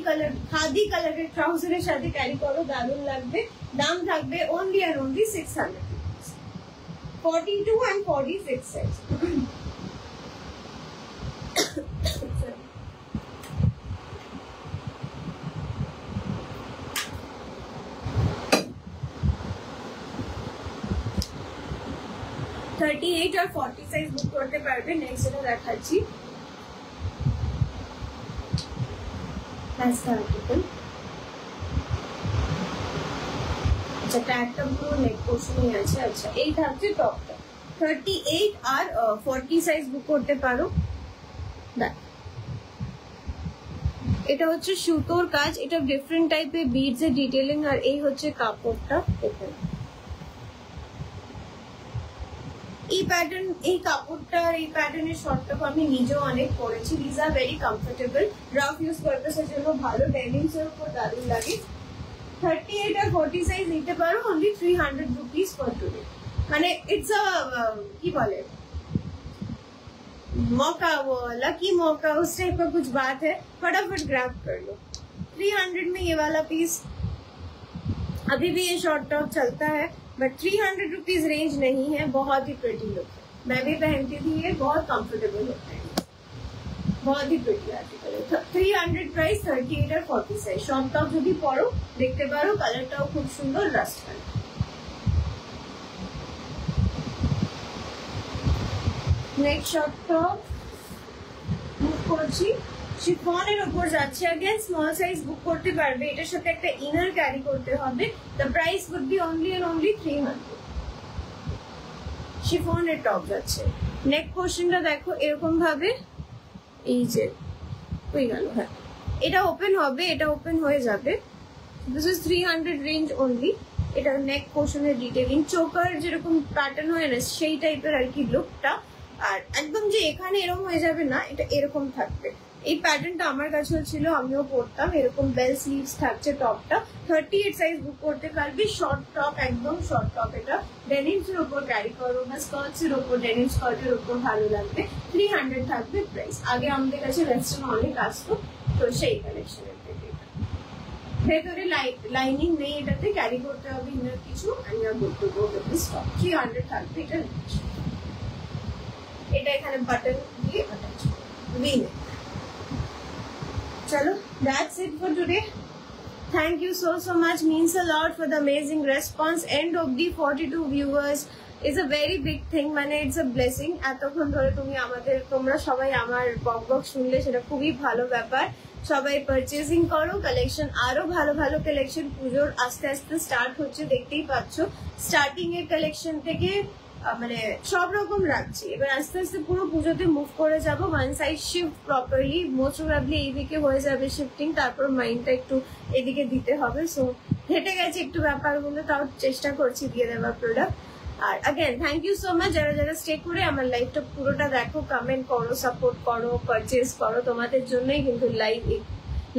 কালারের ট্রাউজারের সাথে ক্যারি করো, দারুন লাগবে। দাম থাকবে only R only 600। 42 and 46 size. $38 और 40 সাইজ বুক করতে পারবে। নেক্সট এটা দেখাচ্ছি, আচ্ছা ট্যাগটা পুরো নেক পোর্শনে আছে। আচ্ছা এই থাকছে টপটা। 38 আর 40 সাইজ বুক করতে পারো। এটা হচ্ছে সুতোর কাজ, এটা ডিফারেন্ট টাইপের বিডস এর ডিটেইলিং। আর এই হচ্ছে কাপড়টা। এই প্যাটার্ন, এই কাপড়টা, এই প্যাটার্নের শর্টটা আমি নিজেও অনেক পরেছি। This are very comfortable, rough use পারপাসের জন্য ভালো, ডেনিমস এর উপর দারুণ লাগে। 38 আর 40 সাইজ নিতে পারো অনলি 300 rupees ফর টুডে। মানে इट्स अ की बोले मौका, वो लकी मौका, उस टाइप का कुछ बात है। फटाफट ग्रैब कर लो। 300 में ये वाला पीस, अभी भी ये शॉर्ट टॉप चलता है बट 300 रुपीज रेंज नहीं है। बहुत ही प्रिटी लुक है, मैं भी पहनती थी, ये बहुत कंफर्टेबल होता है, बहुत ही प्रिटी आर्टिकल है। 300 प्राइस, 38 और 40 साइज। शॉर्ट टॉप যদি পরো দেখতে পারো, কালারটাও খুব সুন্দর, rust colour. Next short top book করছি, শিফনের উপর যাচ্ছে। अगेन স্মল সাইজ বুক করতে পারবে, এটার সাথে একটা ইনার ক্যারি করতে হবে। The price would be only and only 300। শিফনের টপ যাচ্ছে। নেক পোর্শনটা দেখো এরকম ভাবে, এই যে হয়ে গেল। হ্যাঁ এটা ওপেন হবে, এটা ওপেন হয়ে যাবে। This is 300 range only. এটা নেক পোর্শনের ডিটেইলিং, চোকার যেরকম প্যাটার্ন হয় না সেই টাইপের আর কি লুকটা। আর একদম যে এখানে এরকম হয়ে যাবে না, এটা এরকম থাকবে। এই প্যাটার্নটা আমার কাছেও ছিল, আমিও পরতাম। এরকম বেল স্লিভস থাকছে টপটা। 38 সাইজ বুক করতে পারবি। শর্ট টপ, একদম শর্ট টপ। এটা ডেনিমস এর উপর ক্যারি করো বা স্কার্টস এর উপর, ডেনিম স্কার্টের উপর ভালো লাগবে। 300 থাকবে প্রাইস। আগে আমাদের কাছে ওয়েস্টার্ন অনেক আসতো, তো সেই কালেকশনের থেকে। ভেতরে লাইনিং নেই, এটাতে ক্যারি করতে হবে ইনার কিছু। আমি are good to go with this top. 300 থাকবে এটা। এটা এখানে বাটন দিয়ে অ্যাটাচ ভি নেক। চলো, that's it for today. Thank you so much, means a lot for the amazing response. End of the 42 viewers is a very big thing, মানে it's a blessing. এতক্ষণ ধরে তোমরা সবাই আমার বক শুনলে, সেটা খুবই ভালো ব্যাপার। সবাই পারচেজিং করো, কালেকশন আরো ভালো ভালো কালেকশন পুজোর আস্তে আস্তে স্টার্ট হচ্ছে, দেখতেই পাচ্ছ। স্টার্টিং এর কালেকশন থেকে মানে সব রকম রাখছি। এবার আস্তে আস্তে পুরো পুজোতে মুভ করে যাব। One side shift properly, most probably এইদিকে হয়ে যাবে শিফটিং, তারপর মাইন্ডটা একটু এদিকে দিতে হবে। সো হেঁটে গেছে একটু ব্যাপারগুলো, তাও চেষ্টা করছি দিয়ে দেওয়ার প্রোডাক্ট। আর again thank you so much যারা যারা স্টে করে আমার লাইভটা পুরোটা দেখো, কমেন্ট করো, সাপোর্ট করো, পারচেজ করো। তোমাদের জন্যই কিন্তু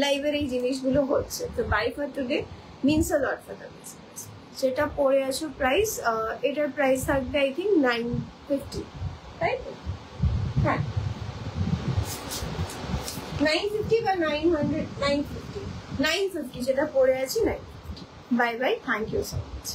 লাইভের এই জিনিসগুলো হচ্ছে। তো bye for today, means a lot for the business. যেটা পরে আছো প্রাইস, এটার প্রাইস থাকবে আই থিঙ্ক 950, তাই তো? হ্যাঁ 950 বা 950 যেটা পরে আছি। Bye bye, thank you so much.